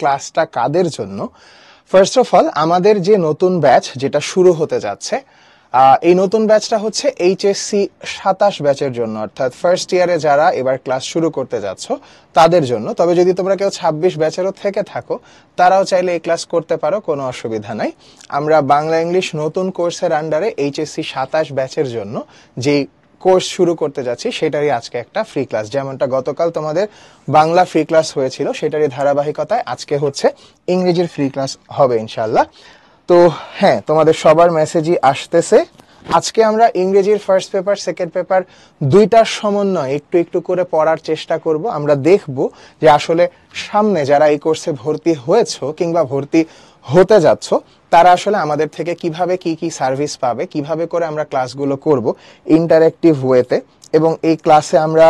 ক্লাসটা কাদের জন্য? First of all, আমাদের যে নতুন ব্যাচ যেটা শুরু হতে যাচ্ছে, এই নতুন ব্যাচটা হচ্ছে এইচএসসি 27 ব্যাচের জন্য, অর্থাৎ ফার্স্ট ইয়ারে যারা এবার ক্লাস শুরু করতে যাচ্ছ তাদের জন্য। তবে যদি তোমরা কেউ 26 ব্যাচেরও থেকে থাকো, তারাও চাইলে এই ক্লাস করতে পারো, কোনো অসুবিধা নাই। আমরা বাংলা ইংলিশ নতুন কোর্সের আন্ডারে এইচএসসি 27 ব্যাচের জন্য যেই কোর্স শুরু করতে যাচ্ছি সেটারই আজকে একটা ফ্রি ক্লাস। যেমনটা গতকাল তোমাদের বাংলা ফ্রি ক্লাস হয়েছিল, সেটারই ধারাবাহিকতায় আজকে হচ্ছে ইংরেজির ফ্রি ক্লাস হবে ইনশাল্লাহ। তো হ্যাঁ, তোমাদের সবার মেসেজই আসতেছে। আজকে আমরা ইংরেজির ফার্স্ট পেপার সেকেন্ড পেপার দুইটার সমন্বয় একটু একটু করে পড়ার চেষ্টা করব। আমরা দেখব যে আসলে সামনে যারা এই কোর্সে ভর্তি হয়েছো কিংবা ভর্তি হতে যাচ্ছ, তারা আসলে আমাদের থেকে কিভাবে কি কি সার্ভিস পাবে, কিভাবে করে আমরা ক্লাসগুলো করব ইন্টারেক্টিভ ওয়েতে, এবং এই ক্লাসে আমরা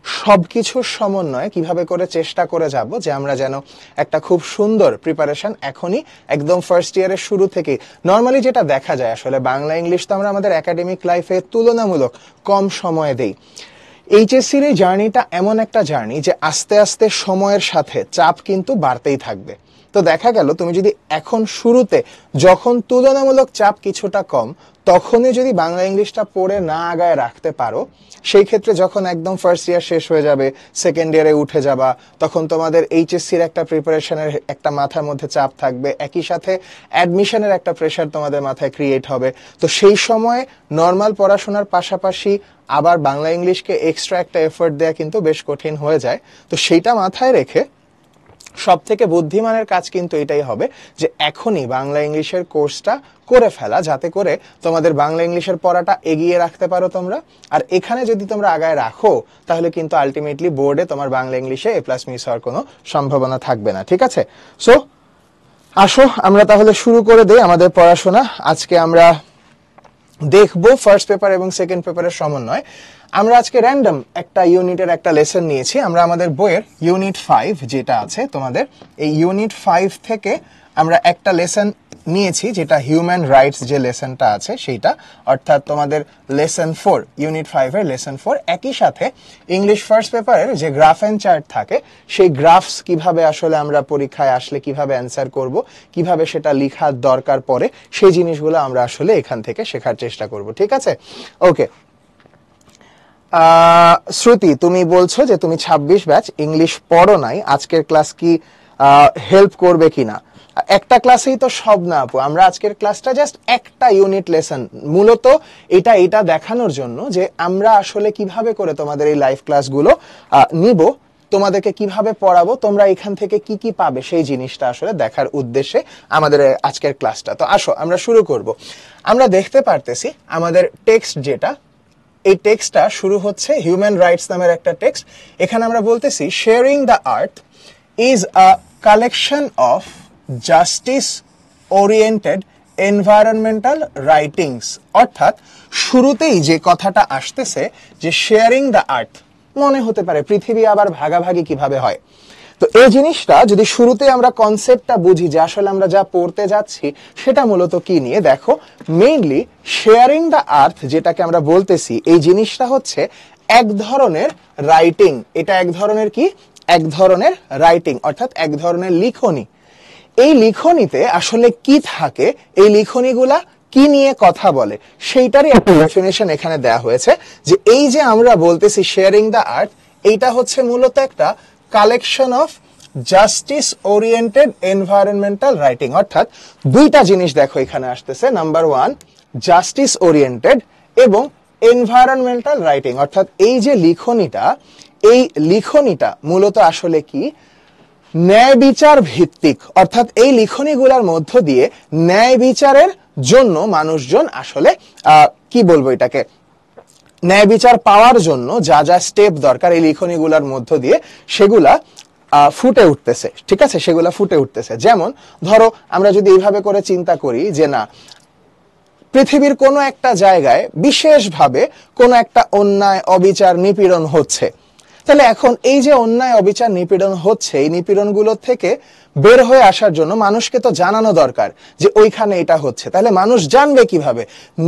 সবকিছুর সমন্বয়ে কিভাবে করে চেষ্টা করে যাব যে আমরা যেন একটা খুব সুন্দর প্রিপারেশন এখনই একদম ফার্স্ট ইয়ারের শুরু থেকে। নর্মালি যেটা দেখা যায় আসলে বাংলা ইংলিশ তো আমরা আমাদের একাডেমিক লাইফে তুলনামূলক কম সময়ে দেই। এইচএসসির এই জার্নিটা এমন একটা জার্নি যে আস্তে আস্তে সময়ের সাথে চাপ কিন্তু বাড়তেই থাকবে। তো দেখা গেল তুমি যদি এখন শুরুতে যখন তুলনামূলক চাপ কিছুটা কম, তখনই যদি বাংলা ইংলিশটা পড়ে না আগায় রাখতে পারো, সেই ক্ষেত্রে যখন একদম ফার্স্ট ইয়ার শেষ হয়ে যাবে, সেকেন্ড ইয়ারে উঠে যাবা, তখন তোমাদের এইচএসসির একটা প্রিপারেশনের একটা মাথার মধ্যে চাপ থাকবে, একই সাথে অ্যাডমিশনের একটা প্রেশার তোমাদের মাথায় ক্রিয়েট হবে। তো সেই সময়ে নর্মাল পড়াশোনার পাশাপাশি আবার বাংলা ইংলিশকে এক্সট্রা একটা এফোর্ট দেওয়া কিন্তু বেশ কঠিন হয়ে যায়। তো সেইটা মাথায় রেখে সব থেকে বুদ্ধিমানের কাজ কিন্তু এটাই হবে যে এখনই বাংলা ইংলিশের কোর্সটা করে ফেলা, যাতে করে তোমাদের বাংলা ইংলিশের পড়াটা এগিয়ে রাখতে পারো তোমরা। আর এখানে যদি তোমরা আগায় রাখো, তাহলে কিন্তু আলটিমেটলি বোর্ডে তোমার বাংলা ইংলিশে A+ মিস হওয়ার কোনো সম্ভাবনা থাকবে না। ঠিক আছে? সো আসো আমরা তাহলে শুরু করে দেই আমাদের পড়াশোনা। আজকে আমরা দেখবো ফার্স্ট পেপার এবং সেকেন্ড পেপারের সমন্বয়। আমরা আজকে র্যান্ডম একটা ইউনিটের একটা লেসন নিয়েছি। আমরা আমাদের বইয়ের ইউনিট 5 যেটা আছে তোমাদের, এই ইউনিট 5 থেকে আমরা একটা লেসন নিয়েছি, যেটা হিউম্যান রাইটস যে লেসনটা আছে সেইটা, অর্থাৎ তোমাদের লেসন 4, ইউনিট 5 এর লেসন 4। একই সাথে ইংলিশ ফার্স্ট পেপারের যে গ্রাফ এন্ড চার্ট থাকে, সেই গ্রাফস কিভাবে আসলে আমরা পরীক্ষায় আসলে কিভাবে অ্যান্সার করব, কিভাবে সেটা লেখার দরকার পড়ে, সেই জিনিসগুলো আমরা আসলে এখান থেকে শেখার চেষ্টা করব। ঠিক আছে? ওকে। শ্রুতি, তুমি বলছো যে তুমি 26 ব্যাচ ইংলিশ পড়ো নাই, আজকের ক্লাস কি হেল্প করবে কিনা? একটা ক্লাসেই তো সব না আপু, আমরা আজকের ক্লাসটা জাস্ট একটা ইউনিট লেসন, মূলত এটা দেখানোর জন্য যে আমরা আসলে কিভাবে করে তোমাদের এই লাইভ ক্লাসগুলো নিব, তোমাদেরকে কিভাবে পড়াবো, তোমরা এখান থেকে কি কি পাবে, সেই জিনিসটা আসলে দেখার উদ্দেশ্যে আমাদের আজকের ক্লাসটা। তো আসো আমরা শুরু করব। আমরা দেখতে পারতেছি আমাদের টেক্সট যেটা, এই টেক্সটটা শুরু হচ্ছে হিউম্যান রাইটস নামের একটা টেক্সট। এখানে আমরা বলতেছি sharing the earth is a collection of justice oriented environmental writings. অর্থাৎ শুরুতেই যে কথাটা আসতেছে যে শেয়ারিং দ্য আর্থ, মনে হতে পারে পৃথিবী আবার ভাগাভাগি কিভাবে হয়। তো এই জিনিসটা যদি শুরুতে আমরা কনসেপ্টটা বুঝি যে আসলে আমরা যা পড়তে যাচ্ছি সেটা মূলত কি নিয়ে, দেখো মেইনলি শেয়ারিং দ্য আর্থ যেটাকে আমরা বলতেছি, এই জিনিসটা হচ্ছে এক ধরনের রাইটিং। এটা এক ধরনের কি? এক ধরনের রাইটিং, অর্থাৎ এক ধরনের লিখনি। এই লিখনিতে আসলে কি থাকে, এই লিখনিগুলা কি নিয়ে কথা বলে, সেইটারই একটা ডেফিনেশন এখানে দেয়া হয়েছে। যে এই যে আমরা বলতেছি শেয়ারিং দ্য আর্থ, এইটা হচ্ছে মূলত একটা collection of justice oriented environmental writing. অর্থাৎ দুইটা জিনিস দেখো এখানে আসতেছে, নাম্বার 1 জাস্টিস ওরিয়েন্টেড এবং এনভায়রনমেন্টাল রাইটিং। অর্থাৎ এই যে লিখনিটা, এই লিখনিটা মূলত আসলে কি? ন্যায় বিচার ভিত্তিক। অর্থাৎ এই লিখনিগুলোর মধ্য দিয়ে ন্যায় বিচারের জন্য মানুষজন আসলে কি বলবো এটাকে, ন্যায় বিচার পাওয়ার জন্য যা যা স্টেপ দরকার এই লিখনিগুলোর মধ্য দিয়ে সেগুলা ফুটে উঠতেছে। ঠিক আছে? সেগুলা ফুটে উঠতেছে। যেমন ধরো আমরা যদি এইভাবে করে চিন্তা করি যে না, পৃথিবীর কোনো একটা জায়গায় বিশেষভাবে কোনো একটা অন্যায় অবিচার নিপীড়ন হচ্ছে, তাহলে এখন এই যে অন্যায় অবিচার নিপীড়ন হচ্ছে, এই নিপীড়নগুলো থেকে বের হয়ে আসার জন্য মানুষকে তো জানানো দরকার যে ওইখানে এটা হচ্ছে। তাহলে মানুষ জানবে কিভাবে?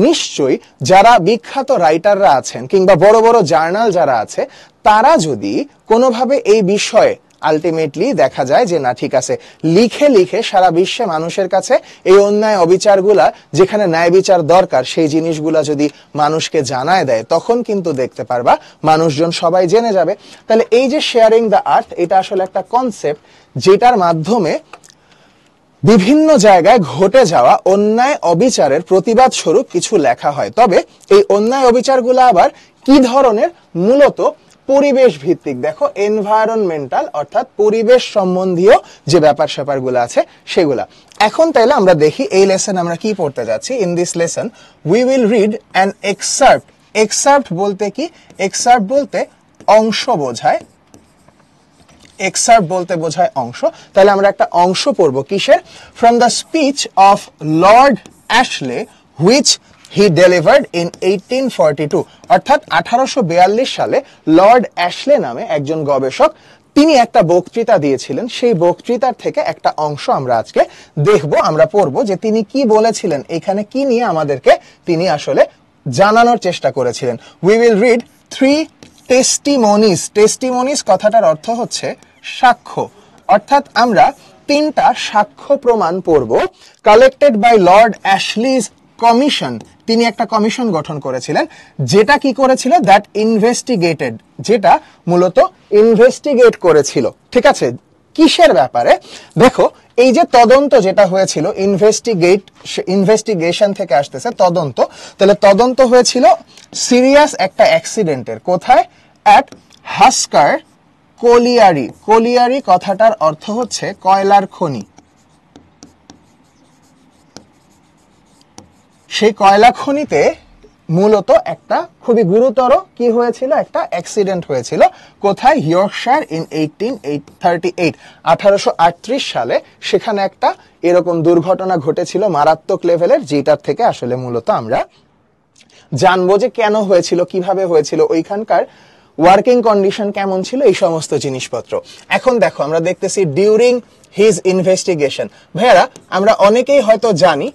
নিশ্চয়ই যারা বিখ্যাত রাইটাররা আছেন কিংবা বড় বড় জার্নাল যারা আছে, তারা যদি কোনোভাবে এই বিষয়ে আলটিমেটলি দেখা যায় যে না ঠিক আছে, লিখে লিখে সারা বিশ্বে মানুষের কাছে এই অন্যায় অবিচারগুলা, যেখানে ন্যায় বিচার দরকার সেই জিনিসগুলা যদি মানুষকে জানায় দেয়, তখন কিন্তু দেখতে পারবা মানুষজন সবাই জেনে যাবে। তাহলে এই যে শেয়ারিং দ্য আর্থ, এটা আসলে একটা কনসেপ্ট যেটার মাধ্যমে বিভিন্ন জায়গায় ঘটে যাওয়া অন্যায় অবিচারের প্রতিবাদ স্বরূপ কিছু লেখা হয়। তবে এই অন্যায় অবিচারগুলো আবার কি ধরনের? মূলত পরিবেশ ভিত্তিক। দেখো, এনভায়রনমেন্টাল অর্থাৎ পরিবেশ সম্বন্ধীয় যে ব্যাপার স্যাপারগুলো আছে সেগুলা। এখন তাইলে আমরা দেখি এই লেসন আমরা কি পড়তে যাচ্ছি। In this lesson we will read an excerpt. Excerpt বলতে কি? এক্সার্প্ট বলতে অংশ বোঝায়। এক্সার্প্ট বলতে বোঝায় অংশ। তাহলে আমরা একটা অংশ পড়বো কিসের? From the speech of lord Ashley which he delivered in 1842। অর্থাৎ 1842 সালে লর্ড অ্যাশলে নামে একজন গবেষক তিনি একটা বক্তৃতা দিয়েছিলেন। সেই বক্তৃতার থেকে একটা অংশ আমরা আজকে দেখব, আমরা পড়বো যে তিনি কি বলেছিলেন, এখানে কি নিয়ে আমাদেরকে তিনি আসলে জানানোর চেষ্টা করেছিলেন। We will read 3 টেস্টিমনিজ। টেস্টিমনিজ কথাটার অর্থ হচ্ছে সাক্ষ্য, অর্থাৎ আমরা 3টা সাক্ষ্য প্রমাণ পড়ব। Collected by Lord Ashley's commission. তিনি একটা কমিশন গঠন করেছিলেন, যেটা কি করেছিল? দ্যাট ইনভেস্টিগেটেড, যেটা মূলত ইনভেস্টিগেট করেছিল। ঠিক আছে, কিসের ব্যাপারে? দেখো, এই যে তদন্ত যেটা হয়েছিল, ইনভেস্টিগেশন থেকে আসতেছে তদন্ত। তাহলে তদন্ত হয়েছিল সিরিয়াস একটা অ্যাক্সিডেন্টের। কোথায়? At হাস্কার colliery. কোলিয়ারি কথাটার অর্থ হচ্ছে কয়লার খনি। সেই কয়লা খনিতে মূলত একটা খুবই গুরুতর কি হয়েছিল? একটা অ্যাক্সিডেন্ট হয়েছিল। কোথায়? ইয়র্কশায়ার ইন 1838, 1838 সালে সেখানে একটা এরকম দুর্ঘটনা ঘটেছিল মারাত্মক লেভেলের, যেটার থেকে আসলে মূলত আমরা জানবো যে কেন হয়েছিল, কিভাবে হয়েছিল, ওইখানকার ওয়ার্কিং কন্ডিশন কেমন ছিল, এই সমস্ত জিনিসপত্র। এখন দেখো, আমরা দেখতেছি ডিউরিং হিজ ইনভেস্টিগেশন। ভাইয়ারা, আমরা অনেকেই হয়তো জানি,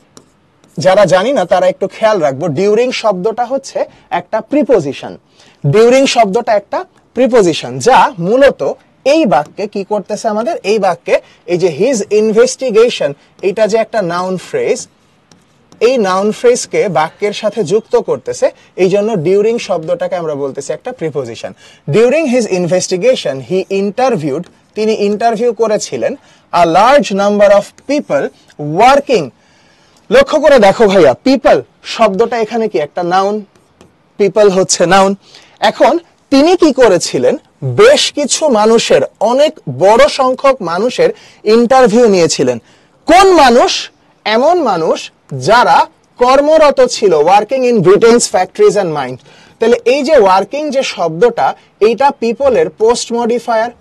যারা জানি না তারা একটু খেয়াল রাখবো, ডিউরিং শব্দটা হচ্ছে একটা প্রিপোজিশন। ডিউরিং শব্দটা একটা প্রিপোজিশন, যা মূলত এই বাক্যে কি করতেছে আমাদের? এই বাক্যে এই যে হিজ ইনভেস্টিগেশন, এটা যে একটা নাউন ফ্রেজ, এই নাউন ফ্রেজকে বাক্যের সাথে যুক্ত করতেছে। এই জন্য ডিউরিং শব্দটাকে আমরা বলতেছি একটা প্রিপোজিশন। ডিউরিং হিজ ইনভেস্টিগেশন হি ইন্টারভিউড, তিনি ইন্টারভিউ করেছিলেন a large number of people working. লক্ষ্য করে দেখো ভাইয়া, পিপল শব্দটা এখানে কি? একটা নাউন। পিপল হচ্ছে নাউন। এখন তিনি কি করেছিলেন? বেশ কিছু মানুষের, অনেক বড় সংখ্যক মানুষের ইন্টারভিউ নিয়েছিলেন। কোন মানুষ? এমন মানুষ যারা কর্মরত ছিল, working in ব্রিটেন্স factories and mines. তাহলে এই যে ওয়ার্কিং যে শব্দটা, এইটা পিপলের পোস্ট মডিফায়ার।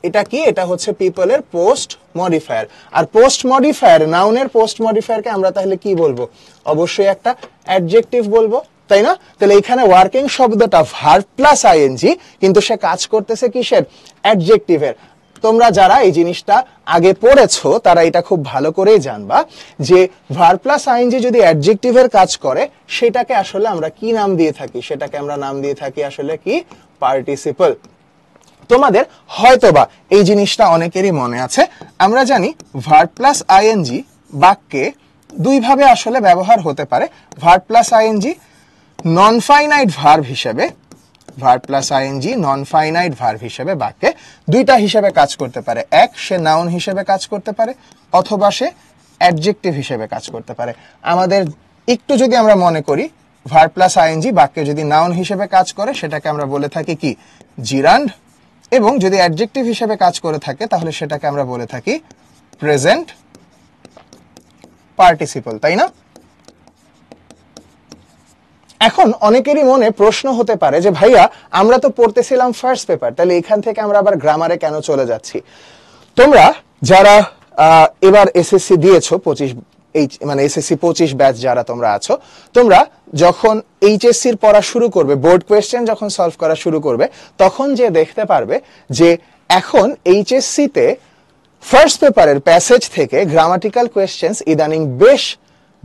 এটা কি? এটা হচ্ছে পিপলের পোস্ট মডিফায়ার। আর পোস্ট মডিফায়ার, নাউনের পোস্ট মডিফায়ারকে আমরা তাহলে কি বলবো? অবশ্যই একটা অ্যাডজেক্টিভ বলবো, তাই না? তাহলে এখানে ওয়ার্কিং শব্দটা ভার্ব প্লাস আইএনজি, কিন্তু সে কাজ করতেছে কিসের? অ্যাডজেক্টিভের। তোমরা যারা এই জিনিসটা আগে পড়েছো তারা এটা খুব ভালো করেই জানবা যে ভার্ব প্লাস আইএনজি যদি অ্যাডজেক্টিভের কাজ করে, সেটাকে আসলে আমরা কি নাম দিয়ে থাকি? সেটাকে আমরা নাম দিয়ে থাকি আসলে কি? পার্টিসিপল। তোমাদের হয়তোবা এই জিনিসটা অনেকেরই মনে আছে। আমরা জানি ভার্ব প্লাস আইএনজি বাক্যে দুই ভাবে আসলে ব্যবহার হতে পারে। Verb plus ING non finite verb হিসেবে, verb plus ING non finite verb হিসেবে বাক্যে দুইটা হিসেবে কাজ করতে পারে। এক, সে নাউন হিসেবে কাজ করতে পারে, অথবা সে অ্যাডজেক্টিভ হিসেবে কাজ করতে পারে। আমাদের একটু যদি আমরা মনে করি, ভার্ব প্লাস আইএনজি বাক্যে যদি নাউন হিসেবে কাজ করে সেটাকে আমরা বলে থাকি কি? জিরান্ড। এবং যদি অ্যাডজেক্টিভ হিসেবে কাজ করে থাকে তাহলে সেটাকে আমরা বলে থাকি প্রেজেন্ট পার্টিসিপল, তাই না? এখন অনেকেরই মনে প্রশ্ন হতে পারে যে ভাইয়া, আমরা তো পড়তেছিলাম ফার্স্ট পেপার, তাহলে এখান থেকে আমরা আবার গ্রামারে কেন চলে যাচ্ছি? তোমরা যারা এবার এসএসসি দিয়েছো 25, মানে এসএসসি 25 ব্যাচ যারা তোমরা আছো, তোমরা যখন এইচএসসির পড়া শুরু করবে, বোর্ড কোয়েশ্চেন যখন সলভ করা শুরু করবে, তখন যে দেখতে পারবে যে এখন এইচএসসিতে ফার্স্ট পেপারের প্যাসেজ থেকে গ্রামাটিক্যাল কোয়েশ্চেন্স ইদানিং বেশ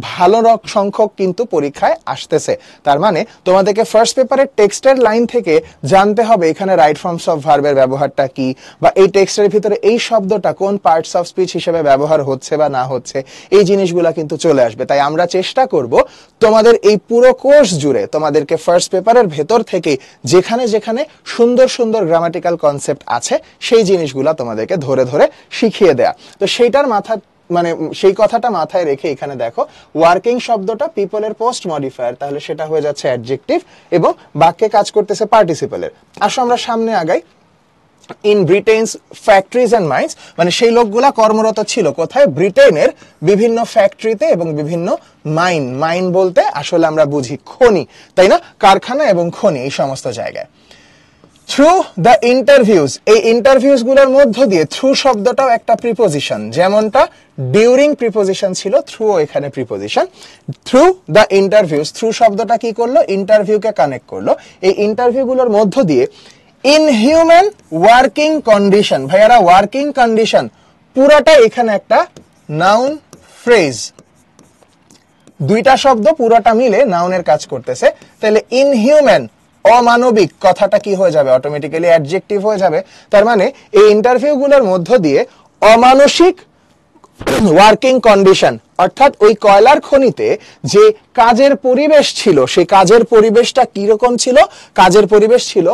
ভালো সংখ্যক কিন্তু পরীক্ষায় আসতেছে। তার মানে তোমাদেরকে ফার্স্ট পেপারের টেক্সটের লাইন থেকে জানতে হবে এখানে রাইট ফর্মস অফ ভার্বের ব্যবহারটা কি, বা এই টেক্সটের ভিতরে এই শব্দটা কোন পার্টস অফ স্পিচ হিসেবে ব্যবহার হচ্ছে বা না হচ্ছে, এই জিনিসগুলা কিন্তু চলে আসবে। তাই আমরা চেষ্টা করব তোমাদের এই পুরো কোর্স জুড়ে তোমাদেরকে ফার্স্ট পেপারের ভেতর থেকে যেখানে যেখানে সুন্দর সুন্দর গ্রামাটিক্যাল কনসেপ্ট আছে সেই জিনিসগুলা তোমাদেরকে ধরে ধরে শিখিয়ে দেয়া। তো সেইটার সেই কথাটা মাথায় রেখে এখানে দেখো ওয়ার্কিং শব্দটা পিপলের পোস্ট মডিফায়ার, তাহলে সেটা হয়ে যাচ্ছে অ্যাডজেক্টিভ এবং বাক্যে কাজ করতেছে পার্টিসিপলের। আসো আমরা সামনে আগাই। In Britain's factories and mines, মানে সেই লোকগুলা কর্মরত ছিল কোথায়? ব্রিটেনের বিভিন্ন ফ্যাক্টরিতে এবং বিভিন্ন মাইন বলতে আসলে আমরা বুঝি খনি, তাই না? কারখানা এবং খনি, এই সমস্ত জায়গায়। থ্রু দ্য ইন্টারভিউজ, এই ইন্টারভিউজ গুলোর মধ্য দিয়ে, থ্রু শব্দটাও একটা প্রিপোজিশন, যেমনটা ডিউরিং প্রিপোজিশন ছিল, থ্রু এখানে preposition. Through the interviews, through শব্দটা কি করলো? ইন্টারভিউকে কানেক্ট করলো। এই ইন্টারভিউ গুলোর মধ্য দিয়ে ইনহিউম্যান ওয়ার্কিং কন্ডিশন, ভাইয়ারা ওয়ার্কিং কন্ডিশন পুরাটা এখানে একটা নাউন ফ্রেজ, দুইটা শব্দ পুরাটা মিলে নাউনের কাজ করতেছে। তাহলে ইনহিউম্যান অমানবিক কথাটা কি হয়ে যাবে? অটোমেটিক্যালি অ্যাডজেক্টিভ হয়ে যাবে। তার মানে এই ইন্টারভিউ গুলোর মধ্য দিয়ে অমানসিক ওয়ার্কিং কন্ডিশন, অর্থাৎ ওই কয়লার খনিতে যে কাজের পরিবেশ ছিল, সেই কাজের পরিবেশটা কিরকম ছিল? কাজের পরিবেশ ছিল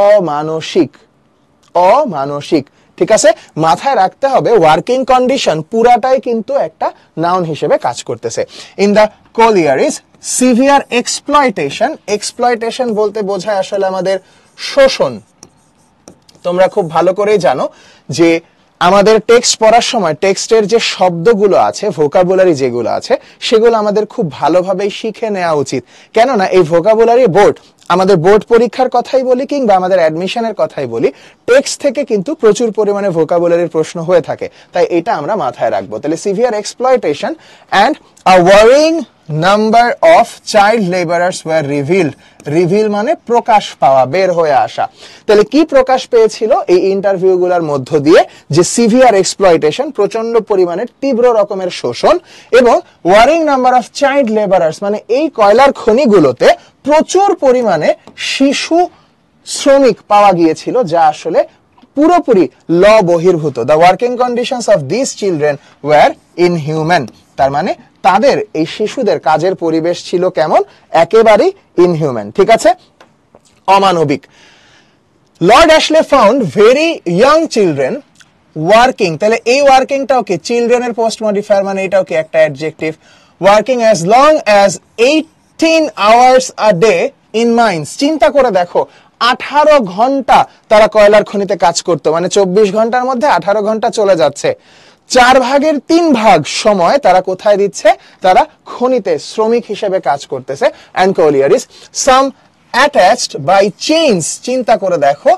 অমানসিক। ঠিক আছে, মাথায় রাখতে হবে ওয়ার্কিং কন্ডিশন পুরাটাই কিন্তু একটা নাউন হিসেবে কাজ করতেছে। In the collieries severe exploitation, exploitation বলতে বোঝায় আসলে আমাদের শোষণ। তোমরা খুব ভালো করেই জানো যে আমাদের টেক্সট পড়ার সময় টেক্সটের যে শব্দগুলো আছে, ভোকাবুলারি যেগুলো আছে, সেগুলো আমাদের খুব ভালোভাবেই শিখে নেওয়া উচিত। কেননা এই ভোকাবুলারি বোর্ড, আমাদের বোর্ড পরীক্ষার কথাই বলি কিংবা আমাদের অ্যাডমিশনের কথাই বলি, টেক্সট থেকে কিন্তু প্রচুর পরিমাণে ভোকাবুলারির প্রশ্ন হয়ে থাকে। তাই এটা আমরা মাথায় রাখবো। তাহলে severe exploitation and a worrying number of child labourers were revealed, reveal মানে প্রকাশ পাওয়া, বের হয়ে আসা। তাহলে কি প্রকাশ পেয়েছিল এই ইন্টারভিউ গুলার মধ্য দিয়ে? যে সিভিয়ার এক্সপ্লয়টেশন, প্রচন্ড পরিমাণে তীব্র রকমের শোষণ, এবং worrying number of child labourers মানে এই কয়লার খনিগুলোতে প্রচুর পরিমাণে শিশু শ্রমিক পাওয়া গিয়েছিল, যা আসলে পুরোপুরি ল বহির্ভূত। The working conditions of this children were inhuman, তার মানে তাদের এই শিশুদের কাজের পরিবেশ ছিল কেমন? একেবারেই ইনহিউম্যান। ঠিক আছে, অমানবিক। Lord Ashley found very young children working, তাহলে এই ওয়ার্কিংটাও কি? চিলড্রেনের পোস্ট মডিফায়ার, মানে এটাও কি একটা adjective. Working as long as 18 hours a day in mines, চিন্তা করে দেখো 18 ঘন্টা তারা কয়লার খনিতে কাজ করতো, মানে 24 ঘন্টার মধ্যে 18 ঘন্টা চলে যাচ্ছে। 4/3 সময় তারা কোথায় দিচ্ছে? তারা খনিতে শ্রমিক হিসেবে কাজ করতেছে। And collieries some attached by chains, চিন্তা করে দেখো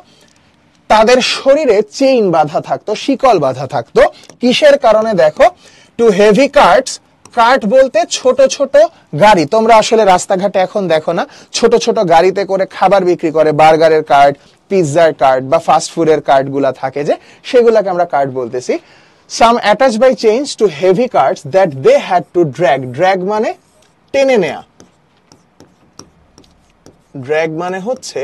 তাদের শরীরে চেইন বাঁধা থাকতো, শিকল বাঁধা থাকতো। কিসের কারণে? দেখো, টু হেভি কার্টস, কার্ট বলতে ছোট ছোট গাড়ি। তোমরা আসলে রাস্তাঘাটে এখন দেখো না, ছোট ছোট গাড়িতে করে খাবার বিক্রি করে, বার্গারের কার্ট, পিৎজার কার্ট বা ফাস্ট ফুডের কার্ট গুলা থাকে যে, সেগুলাকে আমরা কার্ট বলতেছি। Some attached by chains to heavy carts that they had to drag. Drag মানে টেনে নেয়া, ড্র্যাগ মানে হচ্ছে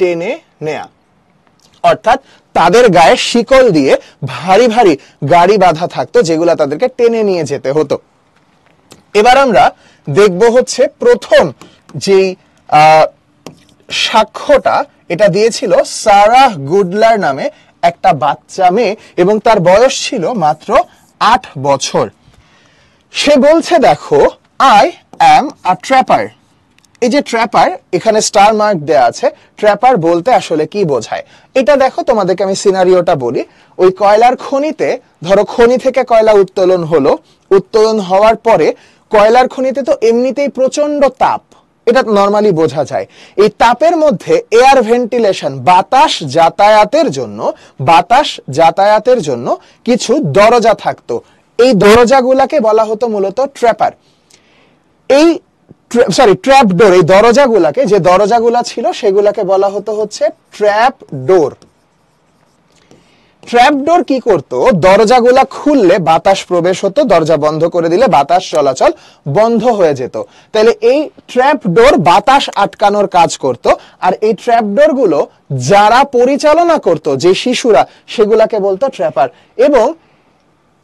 টেনে নেয়া, অর্থাৎ তাদের গায়ে শিকল দিয়ে ভারী ভারী গাড়ি বাঁধা থাকতো, যেগুলা তাদেরকে টেনে নিয়ে যেতে হতো। এবার আমরা দেখব হচ্ছে প্রথম যেই সাক্ষ্যটা, এটা দিয়েছিল সারাহ গুডলার নামে একটা বাচ্চা মেয়ে, এবং তার বয়স ছিল মাত্র 8 বছর। সে বলছে, দেখো, আই অ্যাম আ ট্র্যাপার। এই যে ট্র্যাপার, এখানে স্টার মার্ক দেয়া আছে। ট্র্যাপার বলতে আসলে কি বোঝায়? এটা দেখো, তোমাদেরকে আমি সিনারিওটা বলি। ওই কয়লার খনিতে, ধরো খনি থেকে কয়লা উত্তোলন হলো, উত্তোলন হওয়ার পরে কয়লার খনিতে তো এমনিতেই প্রচন্ড তাপ, এটা নরমালি বোঝা যায়। এই তাপের মধ্যে এয়ার ভেন্টিলেশন, বাতাস যাতায়াতের জন্য কিছু দরজা থাকতো। এই দরজাগুলাকে বলা হতো মূলত ট্র্যাপার। ট্র্যাপ ডোর, এই দরজাগুলাকে, যে দরজাগুলা ছিল সেগুলাকে বলা হতো হচ্ছে ট্র্যাপ ডোর। ট্র্যাপডোর কি করতো, দরজাগুলা খুললে বাতাস প্রবেশ হতো, দরজা বন্ধ করে দিলে বাতাস চলাচল বন্ধ হয়ে যেত। তাহলে এই ট্র্যাপডোর বাতাস আটকানোর কাজ করত। আর এই ট্র্যাপডোর গুলো যারা পরিচালনা করত, যে শিশুরা, সেগুলাকে বলতো ট্র্যাপার। এবং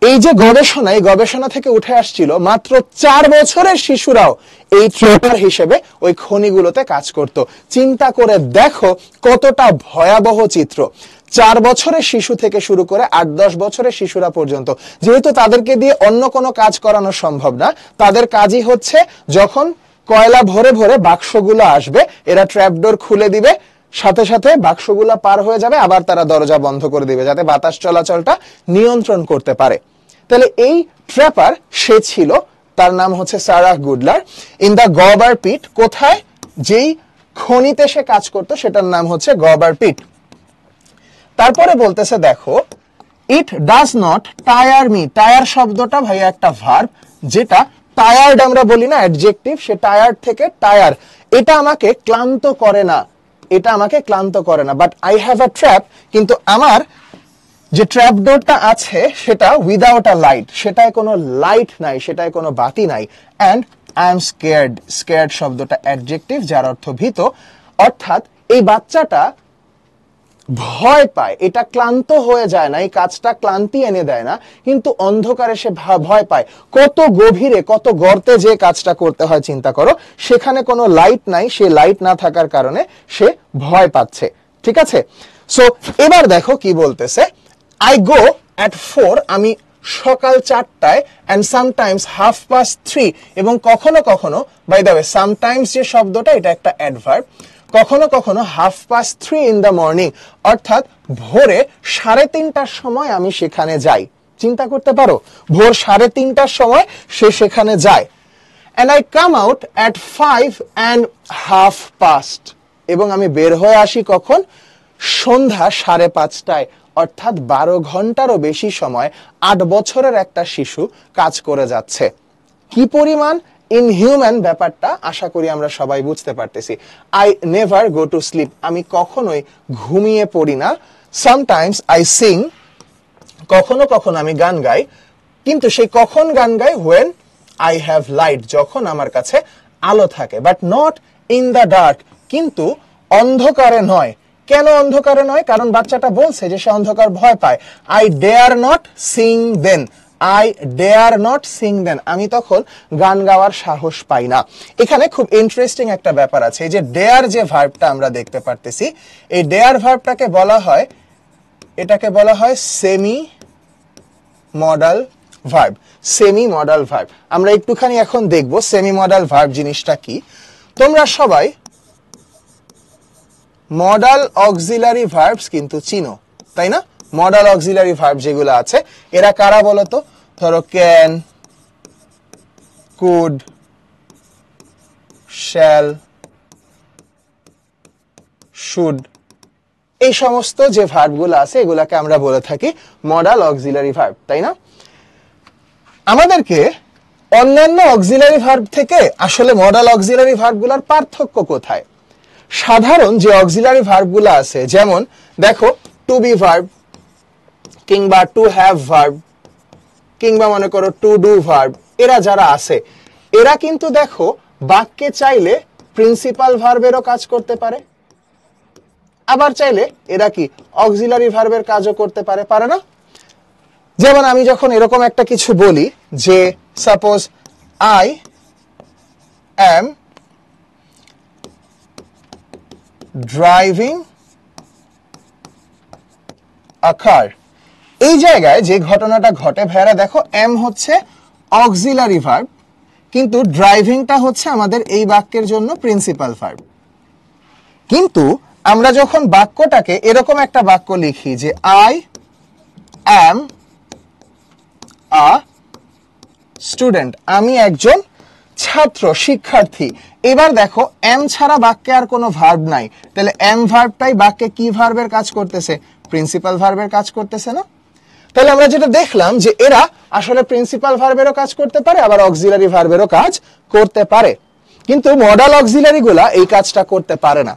এই যে গবেষণা, এই গবেষণা থেকে উঠে আসছিল মাত্র 4 বছরের শিশুরাও এই ট্র্যাপার হিসেবে ওই খনিগুলোতে কাজ করত। চিন্তা করে দেখো কতটা ভয়াবহ চিত্র। 4 বছরের শিশু থেকে শুরু করে 8-10 বছরের শিশুরা পর্যন্ত, যেহেতু তাদেরকে দিয়ে অন্য কোনো কাজ করানো সম্ভব না, তাদের কাজই হচ্ছে যখন কয়লা ভরে ভরে বাক্সগুলো আসবে, এরা ট্র্যাপডোর খুলে দিবে, সাথে সাথে বাক্সগুলা পার হয়ে যাবে, আবার তারা দরজা বন্ধ করে দিবে যাতে বাতাস চলাচলটা নিয়ন্ত্রণ করতে পারে। তাহলে এই ট্র্যাপার সে ছিল, তার নাম হচ্ছে সারাহ গুডলার। ইন দ্য গবার পিট, কোথায়, যেই খনিতে সে কাজ করতো সেটার নাম হচ্ছে গবার পিট। তারপরে বলতেছে দেখো, it does not tyre me. Tyre শব্দটা ভাইয়া একটা ভার্ব, যেটা টায়ার্ড আমরা বলি না, অ্যাডজেক্টিভ, সে টায়ার্ড থেকে টায়ার। এটা আমাকে ক্লান্ত করে না, এটা আমাকে ক্লান্ত করে না। But I have a trap, কিন্তু আমার যে ট্র্যাপ ডোরটা আছে সেটা উইদাউট আ লাইট, সেটায় কোনো লাইট নাই, সেটায় কোনো বাতি নাই। And I am scared. Scared শব্দটা অ্যাডজেক্টিভ, যার অর্থ ভীত। অর্থাৎ এই বাচ্চাটা ভয় পায়, এটা ক্লান্ত হয়ে যায় না, এই কাজটা ক্লান্তি এনে দেয় না, কিন্তু অন্ধকারে সে ভয় পায়। কত গভীরে, কত গর্তে যে কাজটা করতে হয় চিন্তা করো, সেখানে কোনো লাইট নাই, সে লাইট না থাকার কারণে সে ভয় পাচ্ছে। ঠিক আছে, সো এবার দেখো কি বলতেছে, আই গো অ্যাট 4, আমি সকাল 4টায়, অ্যান্ড সামটাইমস 3:30, এবং কখনো কখনো, বাই দ্য ওয়ে সামটাইমস যে শব্দটা, এটা একটা অ্যাডভার্ব, কখনো কখনো 3:30 ইন দ্য মর্নিং, অর্থাৎ ভোরে 3:30টার সময় আমি সেখানে যাই। চিন্তা করতে পারো, ভোর 3:30টার সময় সে সেখানে যায়। And I come out at 5:30, এবং আমি বের হয়ে আসি কখন, সন্ধ্যা 5:30টায়। অর্থাৎ 12 ঘন্টারও বেশি সময় 8 বছরের একটা শিশু কাজ করে যাচ্ছে। কি পরিমাণ ইনহিউম্যান ব্যাপারটা আশা করি আমরা সবাই বুঝতে পারতেছি। I never go to sleep, আমি কখনোই ঘুমিয়ে পড়ি না। সামটাইমস আই সিং, কখনো কখনো আমি গান গাই, কিন্তু সেই কখন গান গাই, হোয়েন আই হ্যাভ লাইট, যখন আমার কাছে আলো থাকে। But not in the dark, কিন্তু অন্ধকারে নয়। কেন অন্ধকারে নয়? কারণ বাচ্চাটা বলছে যে সে অন্ধকার ভয় পায়। I dare not sing then, I dare not sing then, আমি তখন গান গাওয়ার সাহস পাই না। এখানে খুব ইন্টারেস্টিং একটা ব্যাপার আছে। এই যে ডেয়ার যে ভার্বটা আমরা দেখতে পারতেছি, এই ডেয়ার ভার্বটাকে বলা হয়, এটাকে বলা হয় semi modal verb. Semi modal verb আমরা একটুখানি এখন দেখব সেমি মডাল ভার্ব জিনিসটা কি। তোমরা সবাই মডাল অক্সিলারি ভার্বস কিন্তু চিনো, তাই না? মডাল অক্সিলারি ভার্ব যেগুলো আছে, এরা কারা বলতো? ধরো ক্যান, কুড, শ্যাল, শুড, এই সমস্ত যে ভার্বগুলো আছে এগুলাকে আমরা বলে থাকি মডাল অক্সিলারি ভার্ব, তাই না? আমাদেরকে অন্যান্য অক্সিলারি ভার্ব থেকে আসলে মডাল অক্সিলারি ভার্বগুলোর পার্থক্য কোথায়? সাধারণ যে অক্সিলারি ভার্বগুলো আছে, যেমন দেখো টু বি ভার্ব, কিংবা টু হ্যাভ ভার্ব, কিংবা মনে করো টু ডু ভার্ব, এরা যারা আছে এরা কিন্তু দেখো বাক্যে চাইলে প্রিন্সিপাল ভার্বেরও কাজ করতে পারে, আবার চাইলে এরা কি অক্সিলারি ভার্বের কাজও করতে পারে, পারে না? যেমন আমি যখন এরকম একটা কিছু বলি যে suppose I am driving a car, এই জায়গায় যে ঘটনাটা ঘটে ভাইরা দেখো, এম হচ্ছে অক্সিলারি ভার্ব, কিন্তু ড্রাইভিংটা হচ্ছে আমাদের এই বাক্যের জন্য প্রিন্সিপাল ভার্ব। কিন্তু আমরা যখন বাক্যটাকে এরকম একটা বাক্য লিখি যে আই অ্যাম আ স্টুডেন্ট, আমি একজন ছাত্র, শিক্ষার্থী। এবার দেখো এম ছাড়া বাক্যে আর কোনো ভার্ব নাই, তাহলে এম ভার্বটাই বাক্যে কি ভার্বের কাজ করতেছে? প্রিন্সিপাল ভার্বের কাজ করতেছে না? তাহলে আমরা যেটা দেখলাম যে এরা আসলে প্রিন্সিপাল ভার্বেরও কাজ করতে পারে, আবার অক্সিলারি ভার্বেরও কাজ করতে পারে, কিন্তু মডাল অক্সিলারি গুলা এই কাজটা করতে পারে না।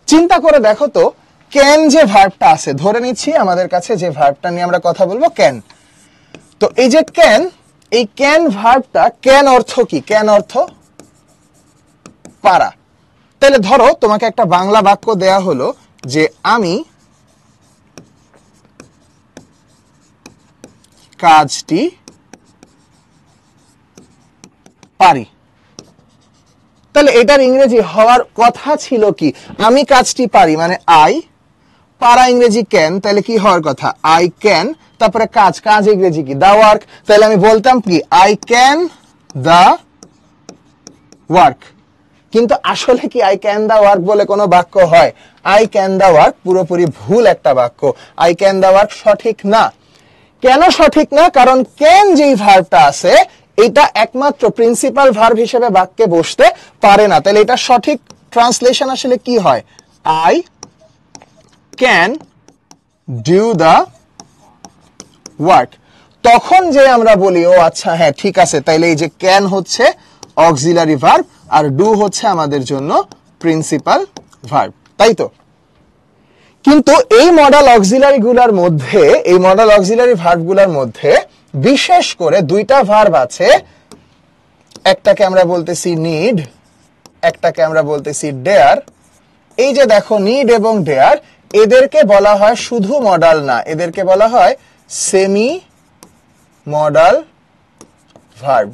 চিন্তা করে দেখো তো, ক্যান যে ভার্বটা আছে, ধরে নিচ্ছি আমাদের কাছে যে ভার্বটা নিয়ে আমরা কথা বলবো ক্যান। তো এই যে ক্যান, এই ক্যান ভার্বটা, ক্যান অর্থ কি? ক্যান অর্থ পারা। তাহলে ধরো তোমাকে একটা বাংলা বাক্য দেয়া হলো যে আমি কাজটি পারি। তাহলে এটার ইংরেজি হওয়ার কথা ছিল কি? আমি কাজটি পারি মানে আই, পারা ইংরেজি ক্যান, তাহলে কি হওয়ার কথা? আই ক্যান, তারপরে কাজ, কাজ ইংরেজি কি? The work. তাহলে আমি বলতাম কি? I can the work. কিন্তু আসলে কি আই ক্যান দা ওয়ার্ক বলে কোনো বাক্য হয়? আই ক্যান দা ওয়ার্ক পুরোপুরি ভুল একটা বাক্য। আই ক্যান দা ওয়ার্ক সঠিক না। কেন সঠিক না? কারণ ক্যান যেই ভার্বটা আছে এটা একমাত্র প্রিন্সিপাল ভার্ব হিসেবে বাক্যে বসতে পারে না। তাহলে এটা সঠিক ট্রান্সলেশন আসলে কি হয়? I can do the work. তখন যে আমরা বলি ও আচ্ছা হ্যাঁ ঠিক আছে, তাইলে এই যে ক্যান হচ্ছে অক্সিলারি ভার্ব আর ডু হচ্ছে আমাদের জন্য প্রিন্সিপাল ভার্ব, তাই তো? কিন্তু এই মডাল অক্সিলারি গুলার মধ্যে, এই মডাল অক্সিলারি ভার্ব গুলার মধ্যে বিশেষ করে দুইটা ভার্ব আছে, একটাকে আমরা বলতেছি নিড, একটাকে আমরা বলতেছি ডেয়ার। এই যে দেখো নিড এবং ডেয়ার, এদেরকে বলা হয় শুধু মডাল না, এদেরকে বলা হয় সেমি মডাল ভার্ব।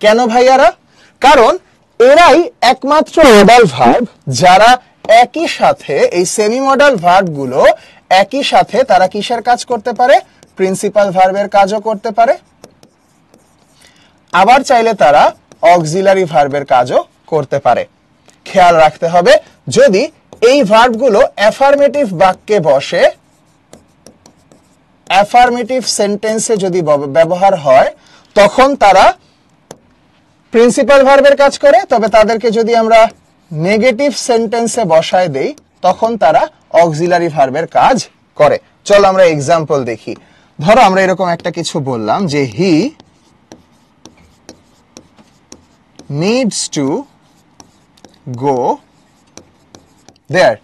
কেন ভাইয়ারা? কারণ এরাই একমাত্র মডাল ভার্ব যারা একই সাথে, এই সেমি মডাল ভার্ব গুলো একই সাথে তারা কিসের কাজ করতে পারে? প্রিন্সিপাল ভার্বের কাজও করতে পারে, আবার চাইলে তারা অক্সিলারি ভার্বের কাজও করতে পারে। খেয়াল রাখতে হবে, যদি এই ভার্ব গুলো অ্যাফার্মেটিভ বাক্যে বসে, অ্যাফার্মেটিভ সেন্টেন্সে যদি ব্যবহার হয়, তখন তারা প্রিন্সিপাল ভার্বের কাজ করে। তবে তাদেরকে যদি আমরা নেগেটিভ সেন্টেন্সে বসায় দেই, তখন তারা অক্সিলারি ভার্বের কাজ করে। চলো আমরা এক্সাম্পল দেখি। ধরো আমরা এরকম একটা কিছু বললাম যে হি নিডস টু গো দেয়ার,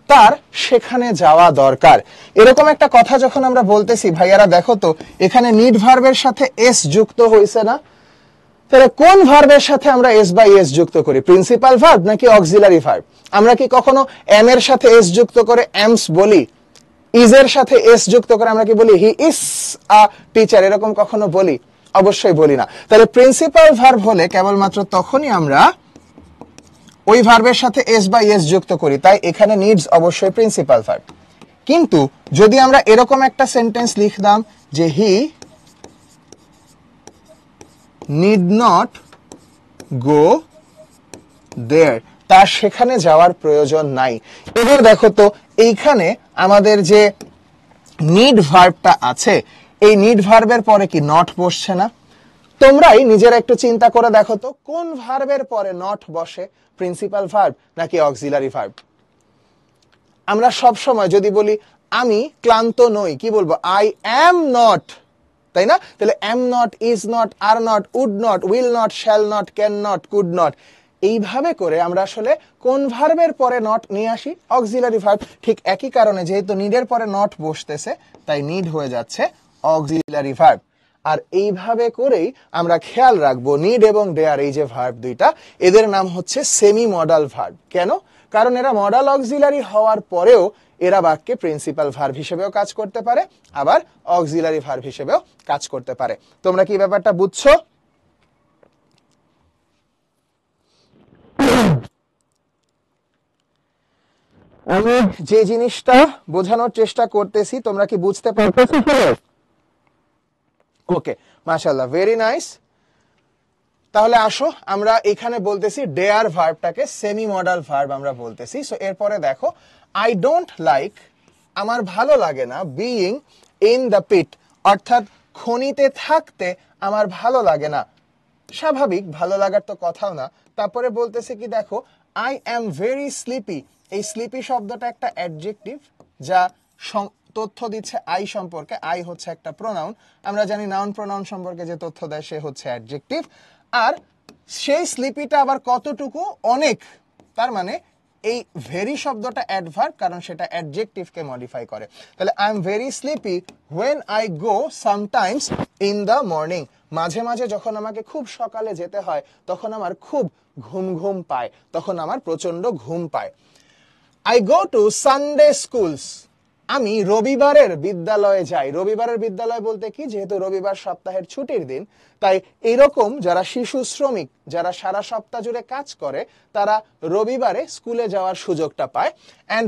তার সেখানে যাওয়া দরকার। এরকম একটা কথা যখন আমরা বলতেছি, ভাইয়ারা দেখো তো এখানে নিড ভার্বের সাথে এস যুক্ত হয়েছে না? তাহলে কোন ভার্বের সাথে আমরা এস বাই এস যুক্ত করি? প্রিন্সিপাল ভার্ব নাকি অক্সিলারি ভার্ব? আমরা কি কখনো এম এর সাথে এস যুক্ত করে এমস বলি? ইজ এর সাথে এস যুক্ত করে আমরা কি বলি হি ইজ আ টিচার? এরকম কখনো বলি? অবশ্যই বলি না। তাহলে প্রিন্সিপাল ভার্ব হলে কেবলমাত্র তখনই আমরা ওই ভার্বের সাথে এস বাই এস যুক্ত করি, তাই এখানে নিডস অবশ্যই প্রিন্সিপাল ভার্ব। কিন্তু যদি আমরা এরকম একটা সেন্টেন্স লিখতাম যে হি নিড নট গো দেয়ার, তার সেখানে যাওয়ার প্রয়োজন নাই। এবার দেখো তো এইখানে আমাদের যে নিড ভার্বটা আছে, এই নিড ভার্বের পরে কি নট বসছে না? তোমরাই নিজেরা একটু চিন্তা করে দেখো তো কোন ভার্বের পরে নট বসে? প্রিন্সিপাল ভার্ব নাকি অক্সিলারি ভার্ব? আমরা সব সময় যদি বলি আমি ক্লান্ত নই, কি বলবো? আই অ্যাম নট, তাই না? তাহলে am not, is not, are not, would not, will not, shall not, can not, could not, এইভাবে করে আমরা আসলে কোন ভার্বের পরে নট নিয়ে আসি? Auxiliary verb. ঠিক একই কারণে যেহেতু নিডের পরে নট বসতেছে, তাই নিড হয়ে যাচ্ছে অক্সিলারি ভার্ব। আর এইভাবে করেই আমরা খেয়াল রাখবো নিড এবং ডেয়ার এই যে ভার্ব দুইটা, এদের নাম হচ্ছে সেমি মডাল ভার্ব। কেন? কারণ এরা মডাল অক্সিলারি হওয়ার পরেও এরা বাক্যে প্রিন্সিপাল ভার্ব হিসেবেও কাজ করতে পারে, আবার অক্সিলারি ভার্ব হিসেবেও কাজ করতে পারে। তোমরা কি ব্যাপারটা বুঝছো? আমি যে জিনিসটা বোঝানোর চেষ্টা করতেছি তোমরা কি বুঝতে পারতেছো? ওকে, মাশাআল্লাহ, ভেরি নাইস। তাহলে আসো আমরা এখানে বলতেছি ডেয়ার ভার্বটাকে সেমি মডাল ভার্ব আমরা বলতেছি। সো এরপরে দেখো, আই ডোন্ট লাইক, আমার ভালো লাগে না, বিইং ইন দ্য পিট, অর্থাৎ খনিতে থাকতে আমার ভালো লাগে না। স্বাভাবিক, ভালো লাগার তো কথাও না। তারপরে বলতেছে কি দেখো, আই অ্যাম ভেরি স্লিপি। এই স্লিপি শব্দটা একটা অ্যাডজেক্টিভ যা তথ্য দিচ্ছে আই সম্পর্কে। আই হচ্ছে একটা প্রোনাউন, আমরা জানি নাউন প্রোনাউন সম্পর্কে যে তথ্য দেয় সে হচ্ছে অ্যাডজেক্টিভ। আর সেই স্লিপিটা আবার কতটুকু? অনেক। তার মানে এই ভেরি শব্দটা অ্যাডভার্ব, কারণ সেটা অ্যাডজেক্টিভকে মডিফাই করে। তাহলে I am very sleepy when I go sometimes in the morning. মাঝে মাঝে যখন আমাকে খুব সকালে যেতে হয় তখন আমার খুব ঘুম ঘুম পায়, তখন আমার প্রচন্ড ঘুম পায়। I go to Sunday schools. আমি রবিবারের বিদ্যালয়ে যাই। রবিবারের বিদ্যালয় বলতে কি, যেহেতু রবিবার সপ্তাহের ছুটির দিন, তাই এরকম যারা শিশু শ্রমিক, যারা সারা সপ্তাহ জুড়ে কাজ করে, তারা রবিবারে স্কুলে যাওয়ার সুযোগটা পায়। And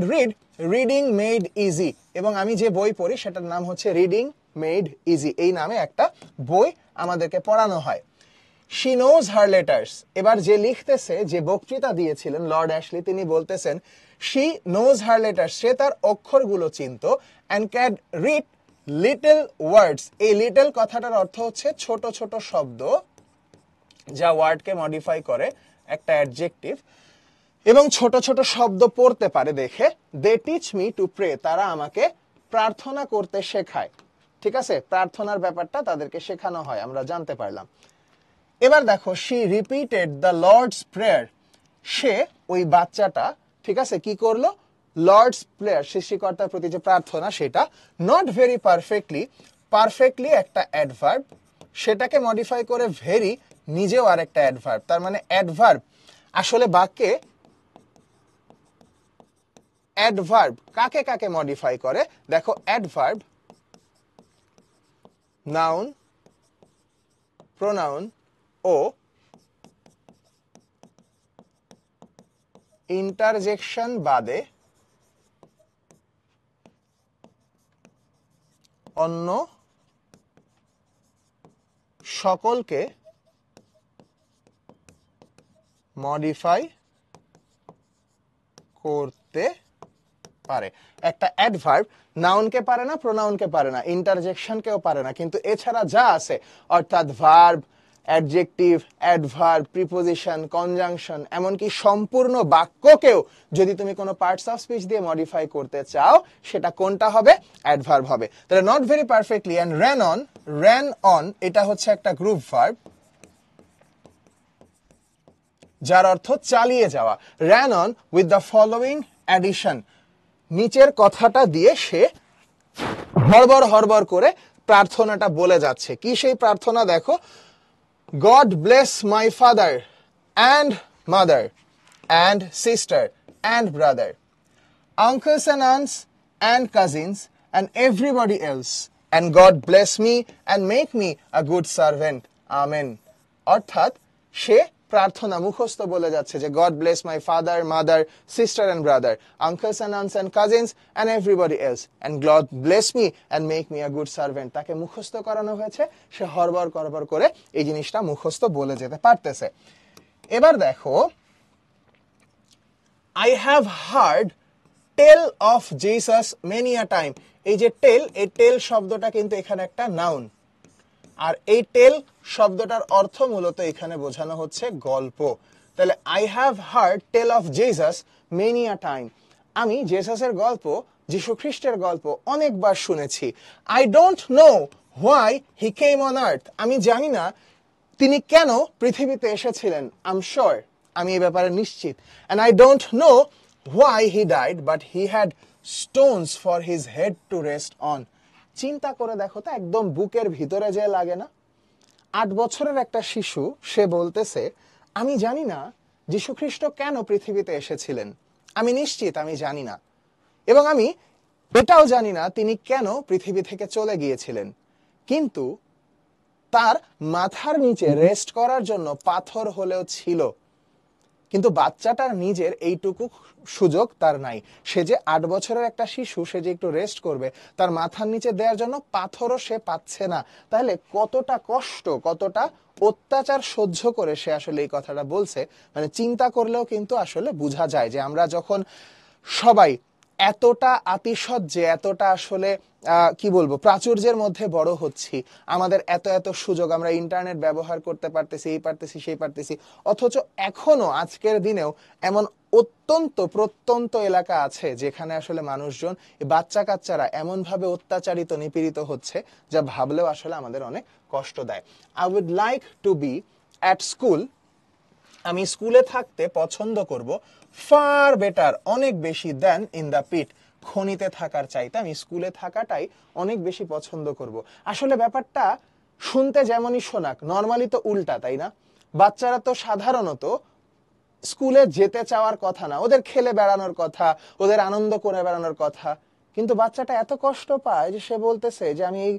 reading made easy. এবং আমি যে বই পড়ি সেটার নাম হচ্ছে রিডিং মেড ইজি। এই নামে একটা বই আমাদেরকে পড়ানো হয়। She knows her letters. এবার যে লিখতেছে, যে বক্তৃতা দিয়েছিলেন লর্ড অ্যাশলি, তিনি বলতেছেন she knows her letters, সে তার অক্ষরগুলো চিনতো, and can read little words. এই লিটল কথাটার অর্থ হচ্ছে ছোট ছোট শব্দ, যা ওয়ার্ডকে মডিফাই করে, একটা অ্যাডজেক্টিভ। এবং ছোট ছোট শব্দ পড়তে পারে দেখে। they teach me to pray. তারা আমাকে প্রার্থনা করতে শেখায়। ঠিক আছে, প্রার্থনার ব্যাপারটা তাদেরকে শেখানো হয়, আমরা জানতে পারলাম। এবার দেখো, she repeated the Lord's prayer. সে, ওই বাচ্চাটা, ঠিক আছে, কি করলো? লর্ডস প্রেয়ার, সৃষ্টিকর্তার প্রতি যে প্রার্থনা, সেটা নট ভেরি পারফেক্টলি। পারফেক্টলি একটা অ্যাডভার্ব, সেটাকে মডিফাই করে ভেরি নিজেও আর একটা অ্যাডভার্ব। তার মানে অ্যাডভার্ব আসলে বাক্যে অ্যাডভার্ব কাকে কাকে মডিফাই করে? দেখো, অ্যাডভার্ব নাউন, প্রোনাউন ও ইন্টারজেকশন বাদে অন্য সকলকে মডিফাই করতে পারে। একটা অ্যাডভার্ব নাউনকে পারে না, প্রোনাউনকে পারে না, ইন্টারজেকশনকেও পারে না, কিন্তু এছাড়া যা আছে, অর্থাৎ verb, adjective, adverb, preposition, conjunction, এমনকি সম্পূর্ণ বাক্যকেও যদি তুমি কোনো পার্টস অফ স্পিচ দিয়ে মডিফাই করতে চাও, সেটা কোনটা হবে? অ্যাডভার্ব হবে। তাহলে not very perfectly and ran on, এটা হচ্ছে একটা গ্রুপ ভার্ব, যার অর্থ চালিয়ে যাওয়া। ran on with the following addition. নিচের কথাটা দিয়ে সে হড়বড় হড়বড় করে প্রার্থনাটা বলে যাচ্ছে। কি সেই প্রার্থনা? দেখো, God bless my father and mother and sister and brother, uncles and aunts and cousins and everybody else, and God bless me and make me a good servant. Amen. অর্থাৎ সে প্রার্থনা মুখস্থ বলে যাচ্ছে যে God bless my father, mother, sister and brother, uncles and aunts and cousins and everybody else, and God bless me and make me a good servant. তাকে মুখস্থ করানো হয়েছে, সে হরবর করবর করে এই জিনিসটা মুখস্থ বলে যেতে পারতেছে। এবার দেখো, I have heard tell of Jesus many a time. এই যে টেল, এই টেল শব্দটা কিন্তু এখানে একটা নাউন, আর এই টেল শব্দটার অর্থ মূলত এখানে বোঝানো হচ্ছে গল্প। তাহলে I have heard tale of Jesus many a time, আমি জেসাসের গল্প, যিশু খ্রিস্টের গল্প অনেকবার শুনেছি। I don't know why he came on earth, আমি জানি না তিনি কেন পৃথিবীতে এসেছিলেন। আই এম শিওর, আমি এই ব্যাপারে নিশ্চিত। And I don't know why he died, but he had Stones for his head to rest on. চিন্তা করে দেখো তো, একদম বুকের ভিতরে যে লাগে না? 8 বছরের একটা শিশু, সে বলতেছে আমি জানি না যীশু খ্রিস্ট কেন পৃথিবীতে এসেছিলেন, আমি নিশ্চিত আমি জানি না, এবং আমি এটাও জানি না তিনি কেন পৃথিবী থেকে চলে গিয়েছিলেন, কিন্তু তার মাথার নিচে রেস্ট করার জন্য পাথর হলেও ছিল। কিন্তু বাচ্চাটার নিজের এইটুকু সুযোগ তার নাই। সে যে 8 বছরের একটা শিশু, সে যে একটু রেস্ট করবে, তার মাথার নিচে দেওয়ার জন্য পাথরও সে পাচ্ছে না। তাহলে কতটা কষ্ট, কতটা অত্যাচার সহ্য করে সে আসলে এই কথাটা বলছে, মানে চিন্তা করলেও কিন্তু আসলে বোঝা যায় যে আমরা যখন সবাই এতটা আতিশয্যে, এতটা আসলে কি বলবো, প্রাচুর্যের মধ্যে বড় হচ্ছি, আমাদের এত এত সুযোগ, আমরা ইন্টারনেট ব্যবহার করতে পারতেছি, এই পারতেছি সেই পারতেছি, অথচ এখনো আজকের দিনেও এমন অত্যন্ত প্রত্যন্ত এলাকা আছে যেখানে আসলে মানুষজন, বাচ্চা কাচ্চারা এমন ভাবে অত্যাচারিত, নিপীড়িত হচ্ছে, যা ভাবলেও আসলে আমাদের অনেক কষ্ট দেয়। I would like to be at school আমি স্কুলে থাকতে পছন্দ করব, ফার বেটার, অনেক বেশি, দেন ইন দ্য পিট, খনিতে থাকার চাইতে আমি স্কুলে থাকাটাই অনেক বেশি পছন্দ করব। আসলে ব্যাপারটা শুনতে যেমনই শোনাক, নর্মালি তো উল্টা, তাই না? বাচ্চারা তো সাধারণত স্কুলে যেতে চাওয়ার কথা না, ওদের খেলে বেড়ানোর কথা, ওদের আনন্দ করে বেড়ানোর কথা, কিন্তু বাচ্চাটা এত কষ্ট পায় যে সে বলতেছে যে আমি এই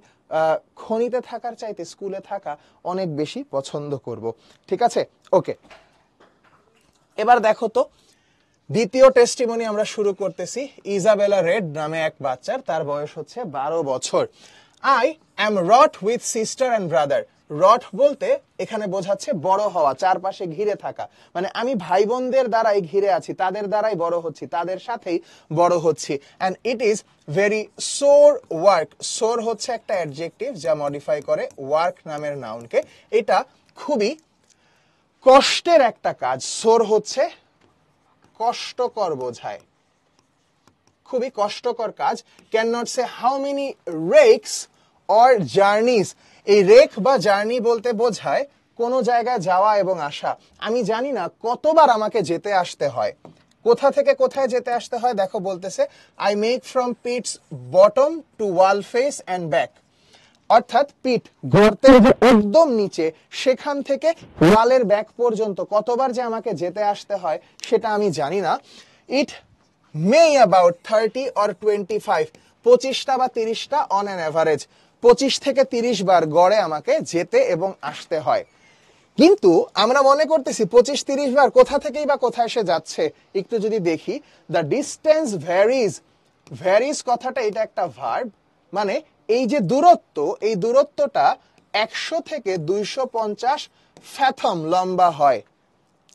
খনিতে থাকার চাইতে স্কুলে থাকা অনেক বেশি পছন্দ করব। ঠিক আছে, ওকে। এবার দেখো তো দ্বিতীয় টেস্টিমনি আমরা শুরু করতেছি। ইজাবেলা রেড নামে এক বাচ্চার, তার বয়স হচ্ছে 12 বছর। I am rot with sister and brother. Rot বলতে এখানে বোঝাচ্ছে বড় হওয়া, চারপাশে ঘিরে থাকা, মানে আমি ভাই বোনদের দ্বারাই ঘিরে আছি, তাদের দ্বারাই বড় হচ্ছি, তাদের সাথেই বড় হচ্ছি। And it is very sore work. Sore হচ্ছে একটা অ্যাডজেক্টিভ যা মডিফাই করে ওয়ার্ক নামের নাউনকে। এটা খুবই কষ্টের একটা কাজ। সোর হচ্ছে কষ্টকর বোঝায়, খুবই কষ্টকর কাজ। Can not say how many rakes or journeys. এই রেক বা জার্নি বলতে বোঝায় কোনো জায়গায় যাওয়া এবং আসা। আমি জানি না কতবার আমাকে যেতে আসতে হয়। কোথা থেকে কোথায় যেতে আসতে হয় দেখো, বলতেছে I make from pit's bottom to wall face and back. অর্থাৎ পিট, গর্তের একদম নিচে, সেখান থেকে ওয়ালের ব্যাক পর্যন্ত কতবার যে আমাকে যেতে আসতে হয় সেটা আমি জানি না। ইট মে অ্যাবাউট 30 or 25, 25টা বা 30টা অন অ্যান অ্যাভারেজ, 25 থেকে 30 বার গড়ে আমাকে যেতে এবং আসতে হয়। কিন্তু আমরা মনে করতেছি 25-30 বার কোথা থেকেই বা কোথায় সে যাচ্ছে। একটু যদি দেখি, দ্য ডিস্টেন্স ভ্যারিজ। ভ্যারিজ কথাটা এটা একটা ভার্ব, মানে এই যে দূরত্ব, এই দূরত্বটা 100 থেকে 250 ফ্যাথম লম্বা হয়।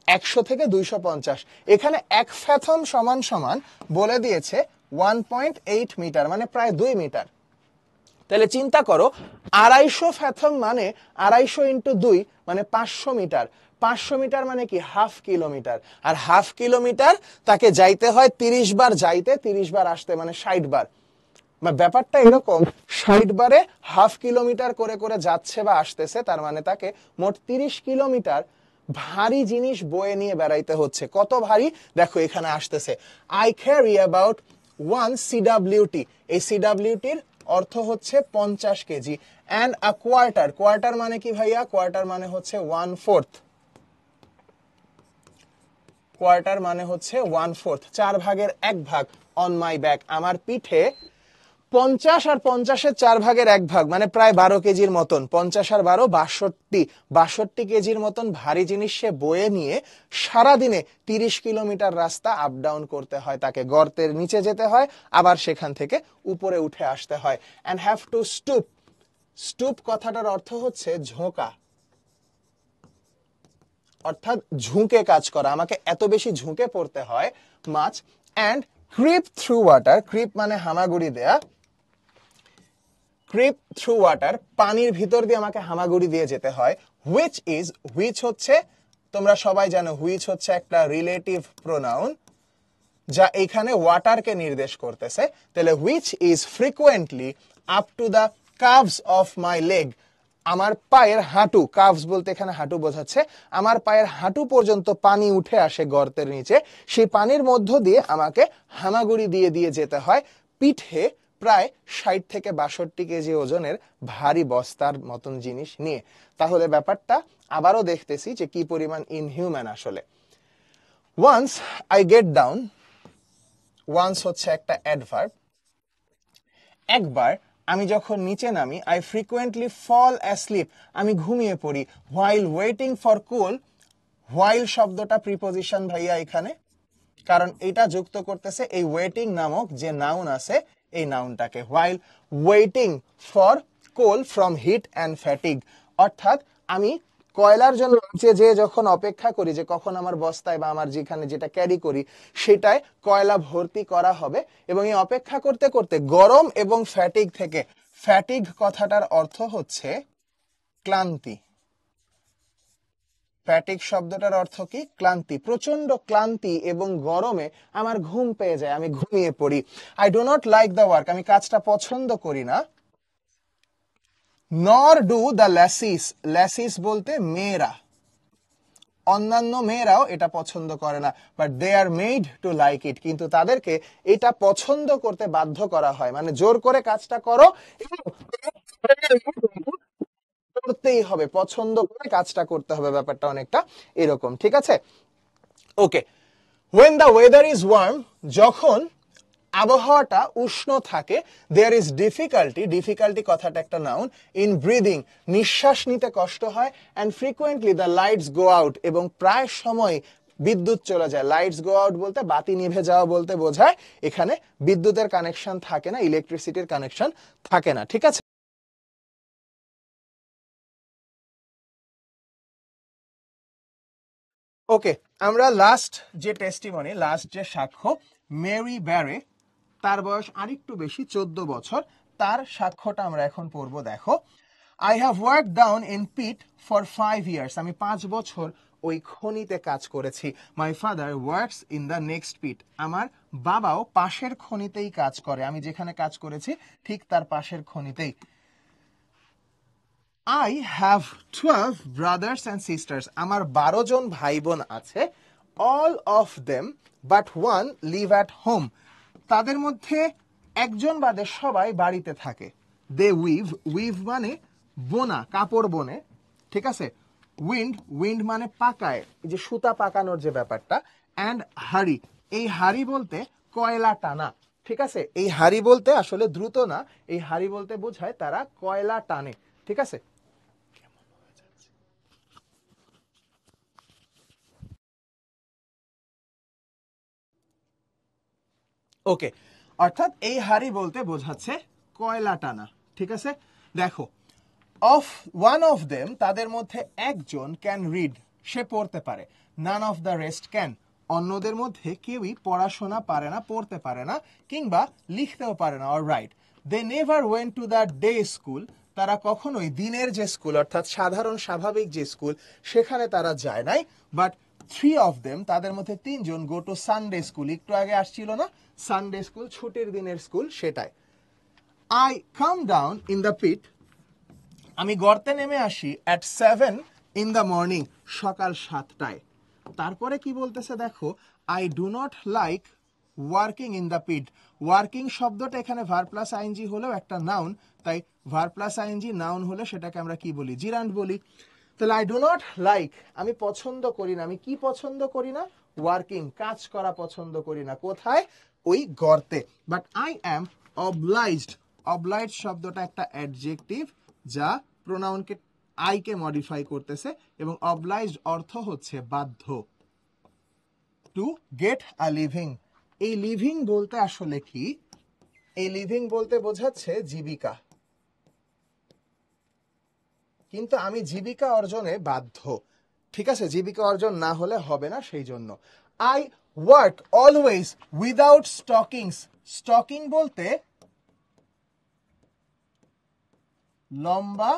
100 থেকে 250, এখানে 1 ফ্যাথম সমান সমান বলে দিয়েছে 1.8 মিটার, মানে প্রায় 2 মিটার। তাহলে চিন্তা করো, 250 ফ্যাথম মানে 250 ইন্টু 2 মানে 500 মিটার। 500 মিটার মানে কি হাফ কিলোমিটার। আর হাফ কিলোমিটার তাকে যাইতে হয় 30 বার যাইতে, 30 বার আসতে, মানে 60 বার। ব্যাপারটা এরকম, 60 বারে হাফ কিলোমিটার করে করে যাচ্ছে বা আসতেছে, তার মানে তাকে মোট 30 কিলোমিটার ভারী জিনিস বয়ে নিয়ে বেড়াইতে হচ্ছে। কত ভারী দেখো এখানে আসতেছে, আই ক্যারি অ্যাবাউট 1 CWT। এই CWTর অর্থ হচ্ছে 50 KG. And a quarter, quarter মানে কি ভাইয়া? কোয়ার্টার মানে হচ্ছে 1/4। কোয়ার্টার মানে হচ্ছে 1/4, 4 ভাগের 1 ভাগ। অন মাই ব্যাক, আমার পিঠে 50 আর 50-এর 4 ভাগের 1 ভাগ, মানে প্রায় 12 কেজির মতন। 50 আর 12 62, 62 কেজির মতন ভারী জিনিস সে বয়ে নিয়ে সারাদিনে 30 কিলোমিটার রাস্তা আপ ডাউন করতে হয় তাকে। গর্তের নিচে যেতে হয়, আবার সেখান থেকে উপরে উঠে আসতে হয়। And have to stoop. Stoop কথাটার অর্থ হচ্ছে ঝোঁকা, অর্থাৎ ঝুঁকে কাজ করা। আমাকে এত বেশি ঝুঁকে পড়তে হয়, মাছ। And creep through water, creep মানে হামাগুড়ি দেয়া, ক্রিপ থ্রু ওয়াটার, পানির ভিতর দিয়ে আমাকে হামাগুড়ি দিয়ে যেতে হয়। হুইচ ইজ, হুইচ হচ্ছে, তোমরা সবাই জানো হুইচ হচ্ছে একটা রিলেটিভ প্রোনাউন যা এখানে ওয়াটারকে নির্দেশ করতেছে। তাহলে which is frequently up to the calves of my leg. আমার পায়ের হাঁটু, কাভস বলতে এখানে হাঁটু বোঝাচ্ছে, আমার পায়ের হাঁটু পর্যন্ত পানি উঠে আসে গর্তের নিচে। সেই পানির মধ্য দিয়ে আমাকে হামাগুড়ি দিয়ে দিয়ে যেতে হয়, পিঠে প্রায় 60 থেকে 62 কেজি ওজনের ভারী বস্তার মতন জিনিস নিয়ে। তাহলে ব্যাপারটা আবারও দেখতেছি যে কি পরিমাণ ইনহিউম্যান আসলে। Once I get down, once হচ্ছে একটা অ্যাডভার্ব। একবার আমি যখন নিচে নামি, আই ফ্রিকুয়েন্টলি ফল অ্যাসলিপ, আমি ঘুমিয়ে পড়ি। While waiting for cool, while শব্দটা প্রিপোজিশন ভাইয়া এখানে, কারণ এটা যুক্ত করতেছে এই ওয়েটিং নামক যে নাউন আছে এই নাউনটাকে। While waiting for coal from heat and fatigue, অর্থাৎ আমি কয়লার জন্য নিচে যে যখন অপেক্ষা করি যে কখন আমার বস্তায় বা আমার যেখানে যেটা ক্যারি করি সেটায় কয়লা ভর্তি করা হবে, এবং এই অপেক্ষা করতে করতে গরম এবং ফ্যাটিগ থেকে, ফ্যাটিগ কথাটার অর্থ হচ্ছে ক্লান্তি। ফ্যাটিগ শব্দটার অর্থ কি? ক্লান্তি। প্রচন্ড ক্লান্তি এবং গরমে আমার ঘুম পেয়ে যায়, আমি ঘুমিয়ে পড়ি। I do not like the work, আমি কাজটা পছন্দ করি না। নর ডু দ্য ল্যাসিস, ল্যাসিস বলতে মেয়েরা। অন্যান্য মেয়েরাও এটা পছন্দ করে না, but they are made to like it, কিন্তু তাদেরকে এটা পছন্দ করতে বাধ্য করা হয়, মানে জোর করে কাজটা করো, করতেই হবে, পছন্দ করে কাজটা করতে হবে, ব্যাপারটা অনেকটা এরকম, ঠিক আছে? ওকে, when the weather is warm, যখন আবহাওয়াটা উষ্ণ থাকে, there is difficulty, difficulty কথাটা একটা নাউন, in breathing, নিঃশ্বাস নিতে কষ্ট হয়, and frequently the lights go out, এবং প্রায় সময় বিদ্যুৎ চলে যায়। লাইটস গো আউট বলতে বাতি নিভে যাওয়া বলতে বোঝায়, এখানে বিদ্যুতের কানেকশন থাকে না, ইলেকট্রিসিটির কানেকশন থাকে না, ঠিক আছে? ওকে, আমরা লাস্ট যে টেস্টিমনি, লাস্ট যে সাক্ষ্য, মেরি ব্যারে, তার বয়স আরেকটু বেশি, 14 বছর, তার সাক্ষ্যটা আমরা এখন পড়ব। দেখো, I have work down in pit for 5 years, আমি 5 বছর ওই খনিতে কাজ করেছি। My father works in the next pit, আমার বাবাও পাশের খনিতেই কাজ করে, আমি যেখানে কাজ করেছি ঠিক তার পাশের খনিতেই। I have 12 brothers and sisters, আমার 12 জন ভাই বোন আছে। All of them but one live at home, তাদের মধ্যে একজন বাদে সবাই বাড়িতে থাকে। They weave, weave মানে বোনা, কাপড় বোনে, ঠিক আছে? wind মানে পাকায়, এই যে সুতা পাকানোর যে ব্যাপারটা। and হাড়ি, এই হাড়ি বলতে কয়লা টানা, ঠিক আছে? এই হাড়ি বলতে আসলে দ্রুত না, এই হাড়ি বলতে বোঝায় তারা কয়লা টানে, ঠিক আছে? ওকে, অর্থাৎ এই হাড়ি বলতে বোঝাচ্ছে কয়লা টানা, ঠিক আছে? দেখো, অফ ওয়ান অফ দেম, তাদের মধ্যে একজন ক্যান রিড, সে পড়তে পারে। None of the rest can, অন্যদের মধ্যে কেউই পড়াশোনা পারে না, পড়তে পারে না, কিংবা লিখতেও পারে না, or write. They never went to the day school, তারা কখনোই দিনের যে স্কুল অর্থাৎ সাধারণ স্বাভাবিক যে স্কুল সেখানে তারা যায় নাই। বাট 3 অফ দেম, তাদের মধ্যে 3 জন গো টু সানডে স্কুল, একটু আগে আসছিল না সানডে স্কুল, ছুটির দিনের স্কুল, সেটাই। I come down in the pit, আমি গর্তে নেমে আসি at 7 in the morning, সকাল 7টায়। তারপরে কি বলতেছে দেখো, I do not like working in the pit, working শব্দটা এখানে ভার্ব প্লাস আইএনজি হলেও একটা নাউন, তাই ভার্ব প্লাস আইএনজি নাউন হলে সেটাকে আমরা কি বলি, জিরান্ড বলি। তাহলে আই ডু নট লাইক, আমি পছন্দ করি না, আমি কি পছন্দ করি না, ওয়ার্কিং, কাজ করা পছন্দ করি না, কোথায়, ওই গর্তে। But I am obliged, obliged শব্দটা একটা অ্যাডজেক্টিভ যা প্রোনাউনকে আই কে মডিফাই করতেছে, এবং অবলাইজড অর্থ হচ্ছে বাধ্য। টু গেট আ লিভিং, এই লিভিং বলতে আসলে কি, এই লিভিং বলতে বোঝাচ্ছে জীবিকা, কিন্তু আমি জীবিকা অর্জনে বাধ্য, ঠিক আছে? জীবিকা অর্জন না হলে হবে না, সেই জন্য। I work always without stockings, stocking বলতে লম্বা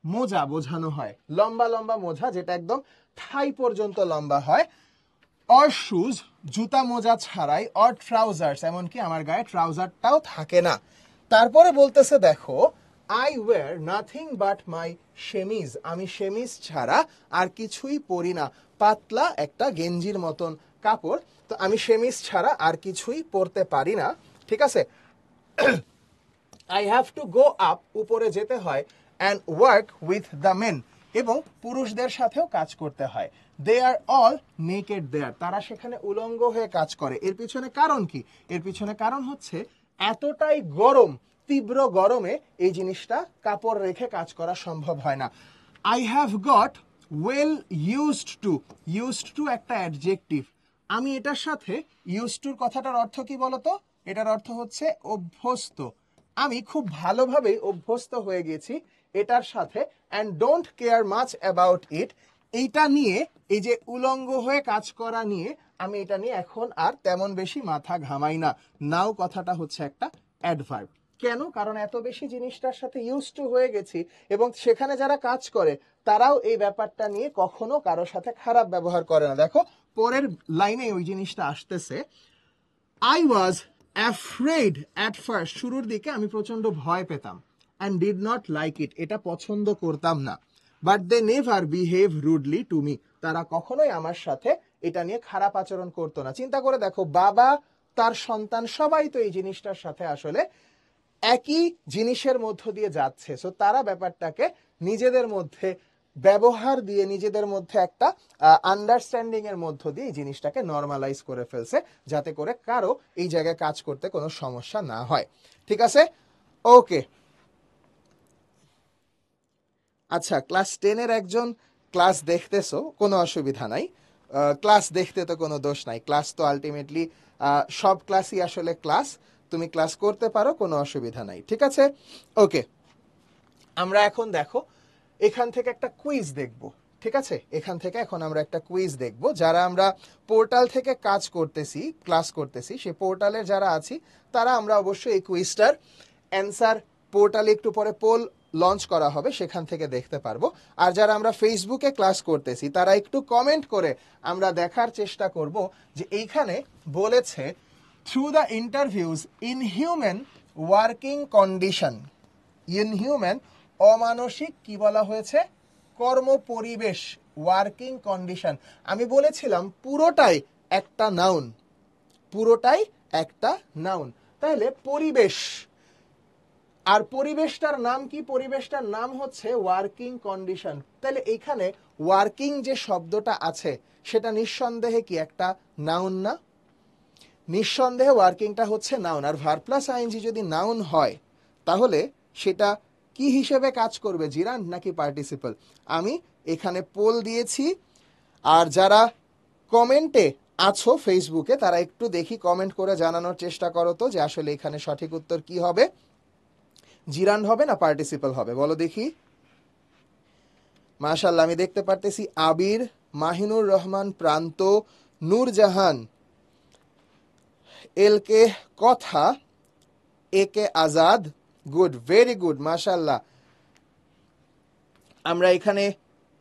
মোজা বোঝানো হয়, লম্বা লম্বা মোজা যেটা একদম থাই পর্যন্ত লম্বা হয়। অর শুজ, জুতা মোজা ছাড়াই। অর ট্রাউজার্স, এমনকি আমার গায়ে ট্রাউজারটাও থাকে না। তারপরে বলতেছে দেখো, I wear nothing but my chemise, আমি শেমিজ ছাড়া আর কিছুই পরি না, পাতলা একটা গেঞ্জির মতন কাপড়, তো আমি শেমিজ ছাড়া আর কিছুই পরতে পারি না, ঠিক আছে? I have to go up, উপরে যেতে হয়, and work with the men, এবং পুরুষদের সাথেও কাজ করতে হয়। দে আর অল নেকেড দেয়ার, তারা সেখানে উলঙ্গ হয়ে কাজ করে। এর পিছনে কারণ কি? এর পিছনে কারণ হচ্ছে এতটাই গরম, তীব্র গরমে এই জিনিসটা কাপড় রেখে কাজ করা সম্ভব হয় না। I have got well used to, used to একটা অ্যাডজেক্টিভ, আমি এটার সাথে ইউজড টুর কথাটার অর্থ কি বলতো? এটার অর্থ হচ্ছে অভ্যস্ত, আমি খুব ভালোভাবেই অভ্যস্ত হয়ে গেছি এটার সাথে। And don't care much about it, এইটা নিয়ে, এই যে উলঙ্গ হয়ে কাজ করা নিয়ে, আমি এটা নিয়ে এখন আর তেমন বেশি মাথা ঘামাই না। নাও কথাটা হচ্ছে একটা অ্যাডভার্ব। কেন? কারণ এত বেশি জিনিসটার সাথে ইউজ টু হয়ে গেছি, এবং সেখানে যারা কাজ করে তারাও এই ব্যাপারটা নিয়ে কখনো কারোর সাথে খারাপ ব্যবহার করে না। দেখো পরের লাইনে ওই জিনিসটা আসতেছে, I was afraid at first, শুরুর দিকে আমি প্রচন্ড ভয় পেতাম, and did not like it, এটা পছন্দ করতাম না। But they never behave rudely to me, তারা কখনোই আমার সাথে এটা নিয়ে খারাপ আচরণ করতো না। চিন্তা করে দেখো, বাবা তার সন্তান সবাই তো এই জিনিসটার সাথে আসলে একই জিনিসের মধ্য দিয়ে যাচ্ছে, সো তারা ব্যাপারটাকে নিজেদের মধ্যে ব্যবহার দিয়ে, নিজেদের মধ্যে একটা আন্ডারস্ট্যান্ডিং এর মধ্য দিয়ে এই জিনিসটাকে নর্মালাইজ করে ফেলছে, যাতে করে কারো এই জায়গায় কাজ করতে কোনো সমস্যা না হয়। ঠিক আছে, ওকে। আচ্ছা, ক্লাস 10-এর একজন ক্লাস দেখতেছো, কোনো অসুবিধা নাই। ক্লাস দেখতে তো কোনো দোষ নাই, ক্লাস তো আলটিমেটলি সব ক্লাসই আসলে ক্লাস, তুমি ক্লাস করতে পারো, কোনো অসুবিধা নাই। ঠিক আছে, ওকে। আমরা এখন দেখো এখান থেকে একটা কুইজ দেখব। ঠিক আছে, এখান থেকে এখন আমরা একটা কুইজ দেখব। যারা আমরা পোর্টাল থেকে কাজ করতেছি, ক্লাস করতেছি, সেই পোর্টালের যারা আছি তারা আমরা অবশ্যই এই কুইজটার অ্যান্সার পোর্টালে একটু পরে পোল লঞ্চ করা হবে, সেখান থেকে দেখতে পারবো। আর যারা আমরা ফেসবুকে ক্লাস করতেছি তারা একটু কমেন্ট করে আমরা দেখার চেষ্টা করব যে এইখানে বলেছে through the interviews inhuman working condition, inhuman অমানসিক কি বলা হয়েছে, কর্ম পরিবেশ, ওয়ার্কিং কন্ডিশন। আমি বলেছিলাম পুরোটাই একটা নাউন, পুরোটাই একটা নাউন, তাহলে পরিবেশ, আর পরিবেশটার নাম কি, পরিবেশটার নাম হচ্ছে ওয়ার্কিং কন্ডিশন। তাহলে এইখানে ওয়ার্কিং যে শব্দটা আছে সেটা নিঃসন্দেহে কি একটা নাউন না? নিঃসন্দেহে ওয়ার্কিংটা হচ্ছে নাউন, আর ভার্ব প্লাস আইএনজি যদি নাউন হয় তাহলে সেটা কি হিসেবে কাজ করবে, জিরান্ড নাকি পার্টিসিপল? আমি এখানে পোল দিয়েছি, আর যারা কমেন্টে আছো ফেসবুকে তারা একটু দেখি কমেন্ট করে জানানোর চেষ্টা করো তো যে আসলে এখানে সঠিক উত্তর কি হবে, জিরান্ড হবে না পার্টিসিপল হবে, বলো দেখি। মাশাআল্লাহ, আমি দেখতে পারতেছি আবির, মাহিনুর রহমান, প্রান্ত, নূরজাহান, এলকে কথা, একে আজাদ, গুড, ভেরি গুড, মাশাআল্লাহ। আমরা এখানে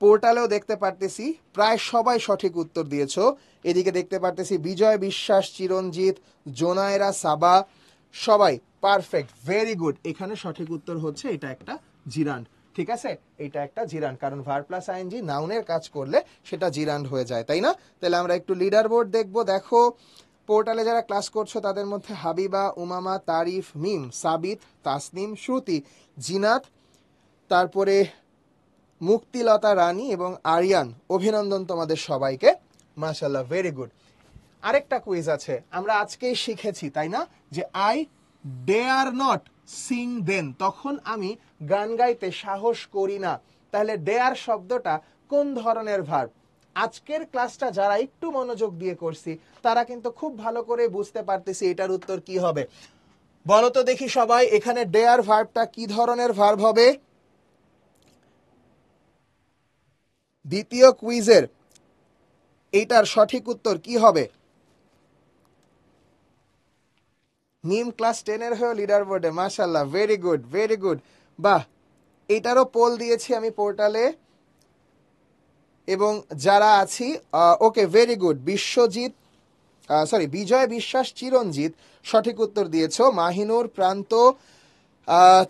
পোর্টালেও দেখতে পারতেছি প্রায় সবাই সঠিক উত্তর দিয়েছো। এদিকে দেখতে পারতেছি বিজয় বিশ্বাস, চিরঞ্জিত, জোনায়রা, সাবা, সবাই পারফেক্ট, ভেরি গুড। এখানে সঠিক উত্তর হচ্ছে এটা একটা জিরান্ড। ঠিক আছে, এটা একটা জিরান্ড, কারণ ভার্ব প্লাস আইএনজি নাউনের কাজ করলে সেটা জিরান্ড হয়ে যায়, তাই না? তাহলে আমরা একটু লিডার বোর্ড দেখবো। দেখো পোর্টালে যারা ক্লাস করছো তাদের মধ্যে হাবিবা, উমামা, তারিফ, মিম, সাবিত, তাসনিম, শ্রুতি, জিনাত, তারপরে মুক্তিলতা রানী এবং আরিয়ান, অভিনন্দন তোমাদের সবাইকে, মাশাআল্লাহ, ভেরি গুড। আরেকটা কুইজ আছে, আমরা আজকেই শিখেছি তাই না, যে আই ডেয়ার নট সিং দেন, তখন আমি গান গাইতে সাহস করি না। তাহলে ডেয়ার শব্দটা কোন ধরনের ভার্ব? আজকের ক্লাসটা যারা একটু মনোযোগ দিয়ে করছি তারা কিন্তু খুব ভালো করে বুঝতে পারতেছি এটার উত্তর কি হবে। বলো তো দেখি সবাই, এখানে ডেয়ার ভার্বটা কি ধরনের ভার্ব হবে? দ্বিতীয় কুইজের এইটার সঠিক উত্তর কি হবে? মিম ক্লাস 10-এর হয়েও লিডার বোর্ডে, মাশাআল্লাহ, ভেরি গুড, ভেরি গুড, বাহ। এইটারও পোল দিয়েছি আমি পোর্টালে, এবং যারা আছি ওকে, ভেরি গুড। বিশ্বজিৎ, বিজয় বিশ্বাস, চিরঞ্জিত সঠিক উত্তর দিয়েছো। মাহিনুর, প্রান্ত,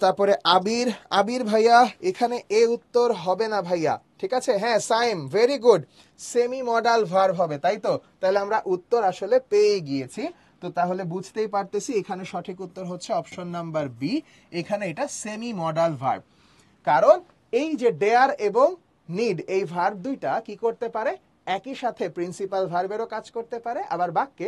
তারপরে আবির, আবির ভাইয়া এখানে এ উত্তর হবে না ভাইয়া, ঠিক আছে। হ্যাঁ, Saim, very good, semi modal verb হবে, তাই তো? তাহলে আমরা উত্তর আসলে পেয়ে গিয়েছি। তো তাহলে বুঝতেই পারতেছি এখানে সঠিক উত্তর হচ্ছে অপশন নাম্বার বি, এখানে এটা সেমি মডাল ভার্ব। কারণ এই যে ডেয়ার এবং নিড, এই ভার্ব দুইটা কি করতে পারে, একই সাথে প্রিন্সিপাল ভার্বেরও কাজ করতে পারে, আবার বাক্যে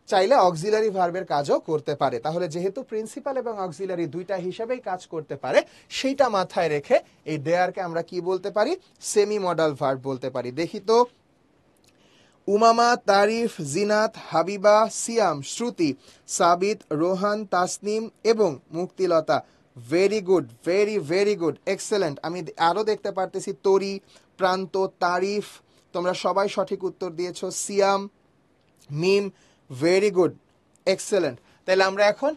চাইলে অক্সিলারি ভার্বের কাজও করতে পারে। তাহলে যেহেতু প্রিন্সিপাল এবং অক্সিলারি দুইটা হিসেবেই কাজ করতে পারে, সেইটা মাথায় রেখে এই ডেয়ারকে আমরা কি বলতে পারি, সেমি মডাল ভার্ব বলতে পারি। দেখি তো, উমামা, তারিফ, জিনাত, হাবিবা, সিয়াম, শ্রুতি, সাবিত, রোহান, তাসনিম এবং Muktilata, very good, very very good, excellent. আমি আরও দেখতে পারতেছি তরি, প্রান্ত, তারিফ, তোমরা সবাই সঠিক উত্তর দিয়েছো। সিয়াম, মিম, ভেরি গুড, এক্সেলেন্ট। তাহলে আমরা এখন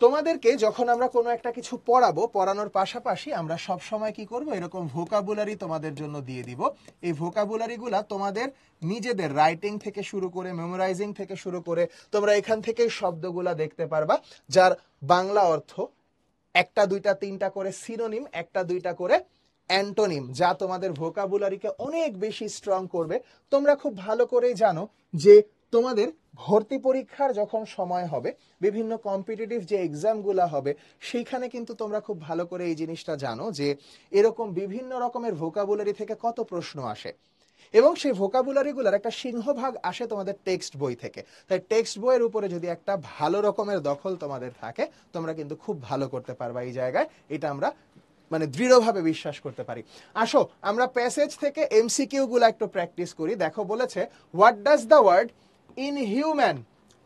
তোমাদেরকে যখন আমরা কোনো একটা কিছু পড়াবো, পড়ানোর পাশাপাশি আমরা সব সময় কি করব, এরকম ভোকাবুলারি তোমাদের জন্য দিয়ে দিব। এই ভোকাবুলারিগুলা তোমাদের নিজেদের রাইটিং থেকে শুরু করে, মেমোরাইজিং থেকে শুরু করে, তোমরা এখান থেকেই শব্দগুলা দেখতে পারবা যার বাংলা অর্থ একটা দুইটা তিনটা করে সিনোনিম, একটা দুইটা করে অ্যান্টোনিম, যা তোমাদের ভোকাবুলারিকে অনেক বেশি স্ট্রং করবে। তোমরা খুব ভালো করেই জানো যে তোমাদের ভর্তি পরীক্ষার যখন সময় হবে, বিভিন্ন কম্পিটিটিভ যে এক্সামগুলো হবে, সেইখানে কিন্তু তোমরা খুব ভালো করে এই জিনিসটা জানো যে এরকম বিভিন্ন রকমের ভোকাবুলারি থেকে কত প্রশ্ন আসে, এবং সেই ভোকাবুলারিগুলোর একটা সিংহভাগ আসে তোমাদের টেক্সট বই থেকে। তাই টেক্সট বইয়ের উপরে যদি একটা ভালো রকমের দখল তোমাদের থাকে, তোমরা কিন্তু খুব ভালো করতে পারবা এই জায়গায়। এটা আমরা মানে দৃঢ়ভাবে বিশ্বাস করতে পারি। আসো আমরা প্যাসেজ থেকে এমসিকিউ গুলো একটু প্র্যাকটিস করি। দেখো বলেছে, what does the word inhuman,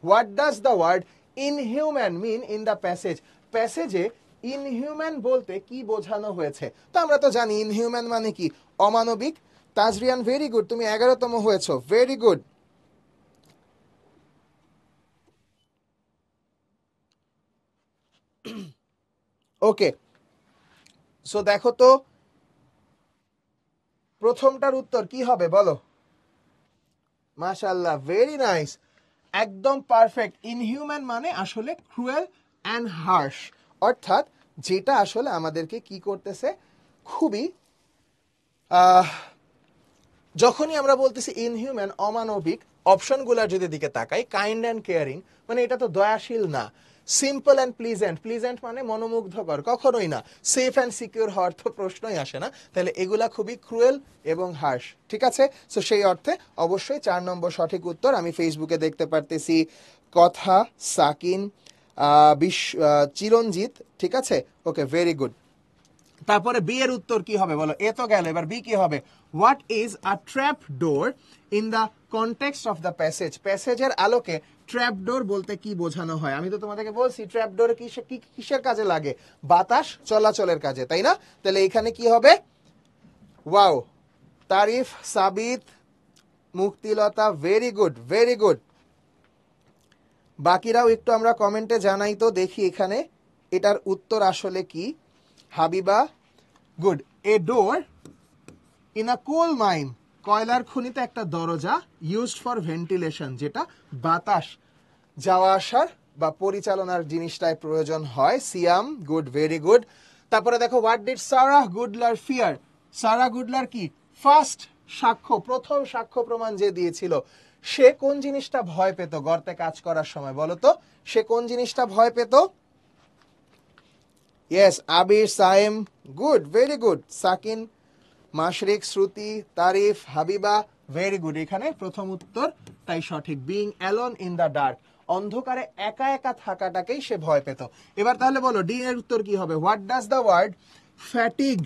what does the word inhuman mean in the passage? প্যাসেজে ইনহিউম্যান বলতে কি বোঝানো হয়েছে? তো আমরা তো জানি ইনহিউম্যান মানে কি, অমানবিক। তাজরিয়ান ভেরি গুড, তুমি 11তম হয়েছো, ভেরি গুড। ওকে, সো দেখো তো প্রথমটার উত্তর কি হবে বলো? মাশাআল্লাহ, ভেরি নাইস, একদম পারফেক্ট। ইনহিউম্যান মানে আসলে ক্রুয়েল অ্যান্ড হার্শ, অর্থাৎ যেটা আসলে আমাদেরকে কি করতেছে, খুবই যখনই আমরা বলতেছি ইনহিউম্যান, অমানবিক, অপশনগুলোর যদি দিকে তাকাই, কাইন্ড অ্যান্ড কেয়ারিং মানে এটা তো দয়াশীল না। সিম্পল অ্যান্ড প্লিজেন্ট, প্লিজেন্ট মানে মনোমুগ্ধকর, কখনোই না। সেফ অ্যান্ড সিকিউর হওয়ার তো প্রশ্নই আসে না। তাহলে এগুলা খুবই ক্রুয়েল এবং হার্শ, ঠিক আছে? সো সেই অর্থে অবশ্যই 4 নম্বর সঠিক উত্তর। আমি ফেসবুকে দেখতে পারতেছি কথা, সাকিন, চিরঞ্জিত, ঠিক আছে, ওকে, ভেরি গুড। তারপরে বি এর উত্তর কি হবে বলো? এ তো গেল, এবার বি কি হবে? What is a trap door in the context of the passage? প্যাসেজের আলোকে ট্র্যাপ ডোর বলতে কি বোঝানো হয়? আমি তো তোমাদেরকে বলছি ট্র্যাপ ডোর কিসের কাজে লাগে? বাতাস চলাচলের কাজে, তাই না? তাহলে এখানে কি হবে? ওয়াও, তারিফ, সাবিত, মুক্তিলতা, ভেরি গুড, ভেরি গুড। বাকিরাও একটু আমরা কমেন্টে জানাই তো, দেখি এখানে এটার উত্তর আসলে কি। Habiba, good. A door in a coal mine, কয়লার খনিতে একটা দরজা, ইউজড ফর ভেন্টিলেশন, যেটা বাতাস যাওয়া আসার বা পরিচালনার জিনিসটায় প্রয়োজন হয়। Siam, good, very good. তারপরে দেখো, what did Sarah Gooder fear? Sarah Gooder কি ফার্স্ট সাক্ষ্য, প্রথম সাক্ষ্য প্রমাণ যে দিয়েছিল, সে কোন জিনিসটা ভয় পেত গর্তে কাজ করার সময়? বলো তো, সে কোন জিনিসটা ভয় পেত? ইয়েস, আবির, সাইম, গুড, ভেরি গুড। সাকিন, মাশরিক, শ্রুতি, তারিফ, হাবিবা, ভেরি গুড। এখানে প্রথম উত্তর তাই সঠিক, being alone in the dark, অন্ধকারে একা একা থাকাটাকেই সে ভয় পেত। এবার তাহলে বলো ডি এর উত্তর কি হবে? What does the word fatigue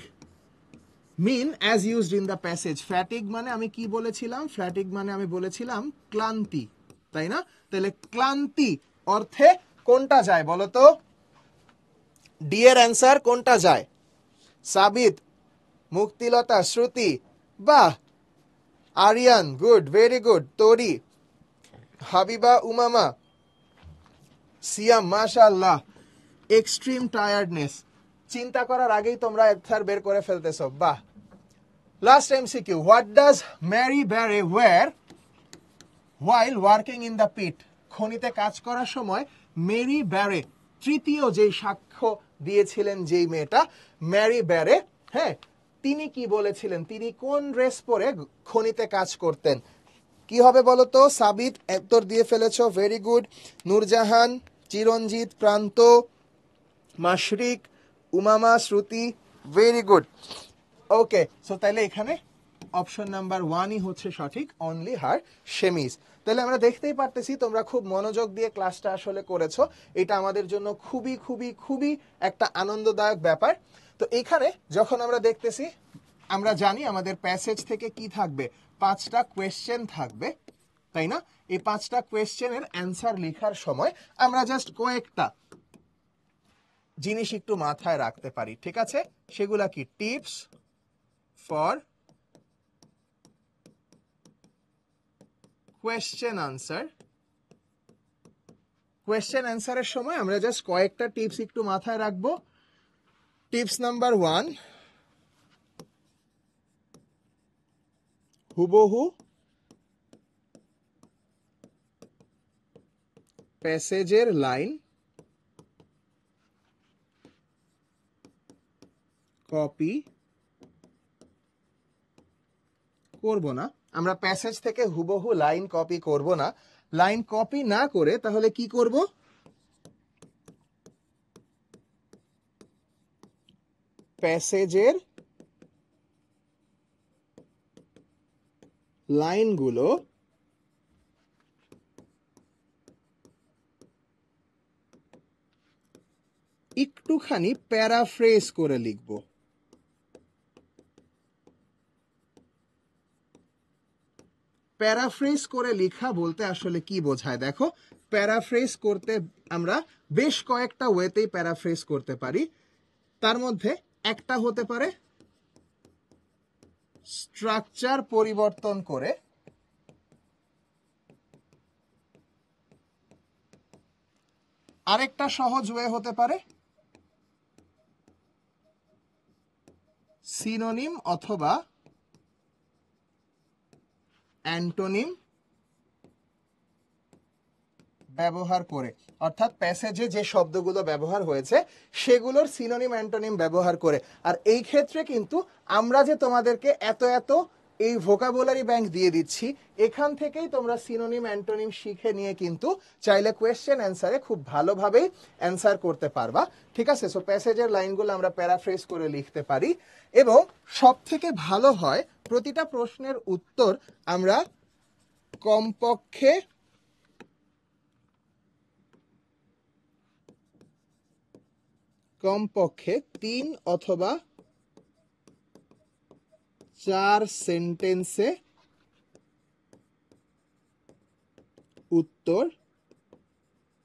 mean as used in the passage? Fatigue মানে আমি কি বলেছিলাম? ফ্যাটিগ মানে আমি বলেছিলাম ক্লান্তি, তাই না? তাহলে ক্লান্তি অর্থে কোনটা যায় বলো তো? ডি এর অ্যান্সার কোনটা যায়? সাবিত, মুক্তিলতা, শ্রুতি, বাহ, আরিয়ান, গুড, ভেরি গুড। তরি, হাবিবা, উমামা, সিয়াম, মাশাআল্লাহ। এক্সট্রিম টায়ার্ডনেস, চিন্তা করার আগেই তোমরা অ্যান্সার বের করে ফেলতেছো, বাহ। Last MCQ, what does Mary Barrett wear while working in the pit? খনিতে কাজ করার সময় মেরি ব্যারে, তৃতীয় যেই সাক্ষ্য দিয়েছিলেন যেই মেয়েটা, ম্যারি ব্যারে, হ্যাঁ, তিনি কি বলেছিলেন? তিনি কোন ড্রেস পরে খনিতে কাজ করতেন? কি হবে বলো তো? সাবিত উত্তর দিয়ে ফেলেছো, ভেরি গুড। নূরজাহান, চিরঞ্জিত, প্রান্ত, মাশরিক, উমামা, শ্রুতি, ভেরি গুড। ওকে, সো তাহলে এখানে অপশন নাম্বার 1ই হচ্ছে সঠিক, অনলি হার সেমিজ। তাহলে আমরা দেখতেই পারতেছি তোমরা খুব মনোযোগ দিয়ে ক্লাসটা আসলে করেছো। এটা আমাদের জন্য খুবই খুবই খুবই একটা আনন্দদায়ক ব্যাপার। তো এখানে যখন আমরা দেখতেছি, আমরা জানি আমাদের প্যাসেজ থেকে কি থাকবে, 5টা কোয়েশ্চেন থাকবে, তাই না? এই 5টা কোয়েশ্চেনের অ্যান্সার লেখার সময় আমরা জাস্ট কয়েকটা জিনিস একটু মাথায় রাখতে পারি, ঠিক আছে? সেগুলা কি? Tips for question answer. Question অ্যান্সারের সময় আমরা জাস্ট কয়েকটা টিপস একটু মাথায় রাখবো। টিপস নাম্বার 1, হুবহু প্যাসেজের লাইন কপি করব না, আমরা প্যাসেজ থেকে হুবহু লাইন কপি করব না। লাইন কপি না করে তাহলে কি করব, প্যাসেজের লাইনগুলো একটুখানি প্যারাফ্রেজ করে লিখব। প্যারাফ্রেজ করে লেখা বলতে আসলে কি বোঝায় দেখো, প্যারাফ্রেজ করতে আমরা বেশ কয়েকটা ওয়েতেই প্যারাফ্রেজ করতে পারি। তার মধ্যে একটা হতে পারে স্ট্রাকচার পরিবর্তন করে, আরেকটা সহজ ওয়ে হতে পারে সিনোনিম অথবা অ্যান্টোনিম ব্যবহার করে, অর্থাৎ প্যাসেজে যে শব্দগুলো ব্যবহার হয়েছে সেগুলোর সিনোনিম অ্যান্টোনিম ব্যবহার করে। আর এই ক্ষেত্রে কিন্তু আমরা যে তোমাদেরকে এত এত এই ভোকাবুলারি ব্যাংক দিয়ে দিচ্ছি, এখান থেকেই তোমরা সিনোনিম অ্যান্টোনিম শিখে নিয়ে কিন্তু চাইলে কোয়েশ্চেন অ্যান্সারে খুব ভালোভাবেই অ্যান্সার করতে পারবা। ঠিক আছে, সো প্যাসেজের লাইনগুলো আমরা প্যারাফ্রেজ করে লিখতে পারি, এবং সব থেকে ভালো হয় প্রতিটা প্রশ্নের উত্তর আমরা কমপক্ষে 3 অথবা 4 সেন্টেন্সে উত্তর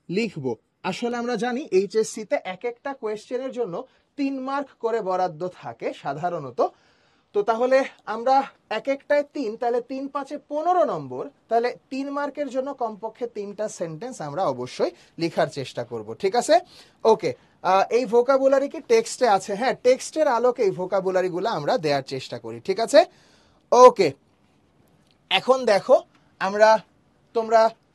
লিখব। আসলে আমরা জানি এইচএসসি তে এক একটা কোয়েশ্চেনের জন্য 3 মার্ক করে বরাদ্দ থাকে সাধারণত। তো তাহলে আমরা এক একটায় 3, তাহলে 3 5 15 নম্বর, তাহলে 3 মার্কের জন্য কমপক্ষে 3টা সেন্টেন্স আমরা অবশ্যই লেখার চেষ্টা করব। ঠিক আছে, ওকে। এই ভোকাবুলারি কি টেক্সটে আছে? হ্যাঁ, টেক্সটের আলোকে এই ভোকাবুলারিগুলো আমরা দেওয়ার চেষ্টা করি। ঠিক আছে, ওকে। এখন দেখো আমরা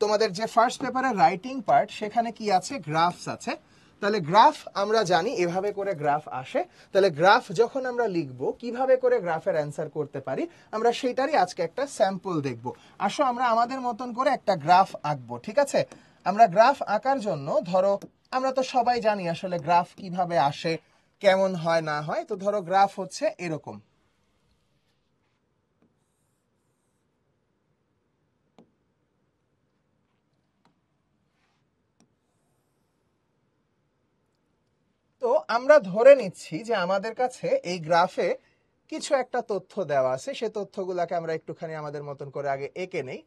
তোমাদের যে ফার্স্ট পেপারের রাইটিং পার্ট, সেখানে কি আছে, গ্রাফস আছে। তাহলে গ্রাফ আমরা জানি এভাবে করে গ্রাফ আসে। তাহলে গ্রাফ যখন আমরা লিখব, কিভাবে করে গ্রাফের অ্যান্সার করতে পারি আমরা সেটারই আজকে একটা স্যাম্পল দেখব। আসো আমরা আমাদের মতন করে একটা গ্রাফ আঁকবো। ঠিক আছে, আমরা গ্রাফ আঁকার জন্য ধরো আমরা তো সবাই জানি আসলে গ্রাফ কিভাবে আসে, কেমন হয় না হয়। তো ধরো গ্রাফ হচ্ছে এরকম। তো আমরা ধরে নিচ্ছি যে আমাদের কাছে এই গ্রাফে কিছু একটা তথ্য দেওয়া আছে, সে তথ্যগুলোকে আমরা একটুখানি আমাদের মতন করে আগে এঁকে নেই।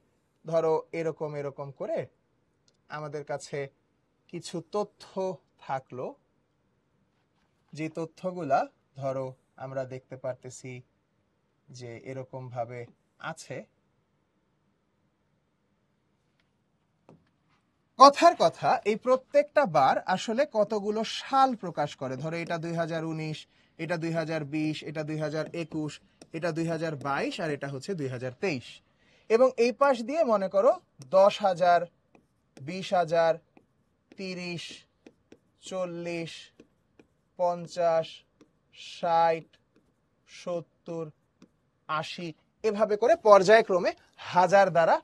ধরো এরকম এরকম করে আমাদের কাছে কিছু তথ্য থাকলো, যে তথ্যগুলা ধরো আমরা দেখতে পারতেছি যে এরকম ভাবে আছে। কথার কথা, এই প্রত্যেকটা বার আসলে কতগুলো সাল প্রকাশ করে। ধরো এটা 2019, এটা 2020, এটা 2021, এটা 2022, আর এটা হচ্ছে 2023। এবং এই পাশ দিয়ে মনে করো 10,000, 20,000, 30, 40, 50, 60, 70, 80 এভাবে করে পর্যায়ক্রমে হাজার দ্বারা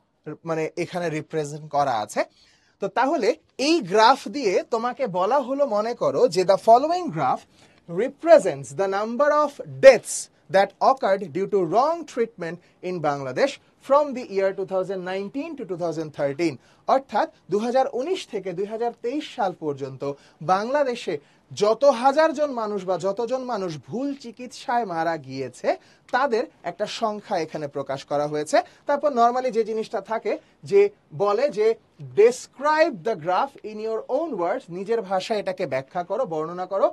মানে এখানে রিপ্রেজেন্ট করা আছে। তো তাহলে এই গ্রাফ দিয়ে তোমাকে বলা হলো, মনে করো যে the following graph represents the number of deaths that occurred due to wrong treatment in Bangladesh from the year 2019 to 2013, অর্থাৎ 2019 থেকে 2023 সাল পর্যন্ত বাংলাদেশে যত হাজার জন মানুষ বা যতজন মানুষ ভুল চিকিৎসায় মারা গিয়েছে তাদের একটা সংখ্যা এখানে প্রকাশ করা হয়েছে। তারপর নরমালি যে জিনিসটা থাকে যে বলে যে describe the graph in your own words, নিজের ভাষায় এটাকে ব্যাখ্যা করো, বর্ণনা করো।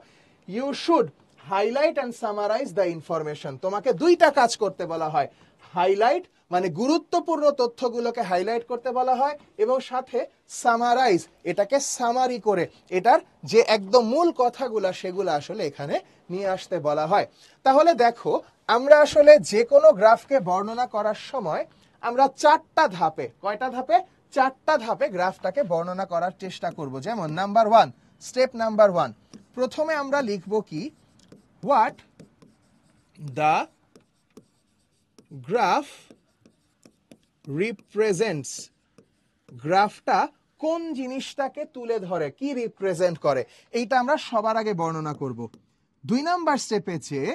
You should highlight and summarise the information, তোমাকে দুইটা কাজ করতে বলা হয়। হাইলাইট মানে গুরুত্বপূর্ণ তথ্যগুলোকে হাইলাইট করতে বলা হয়, এবং সাথে সামারাইজ, এটাকে সামারি করে এটার যে একদম মূল কথাগুলো সেগুলো আসলে এখানে নিয়ে আসতে বলা হয়। তাহলে দেখো আমরা আসলে যে কোনো গ্রাফকে বর্ণনা করার সময় আমরা 4টা ধাপে, কয়টা ধাপে, 4টা ধাপে গ্রাফটাকে বর্ণনা করার চেষ্টা করব। যেমন নাম্বার 1, স্টেপ নাম্বার 1, প্রথমে আমরা লিখব কি, হোয়াট দ্য গ্রাফ রিপ্রেজেন্টস, গ্রাফটা কোন জিনিসটাকে তুলে ধরে, কি রিপ্রেজেন্ট করে, এইটা আমরা সবার আগে বর্ণনা করব। 2 নাম্বার স্টেপে চেয়ে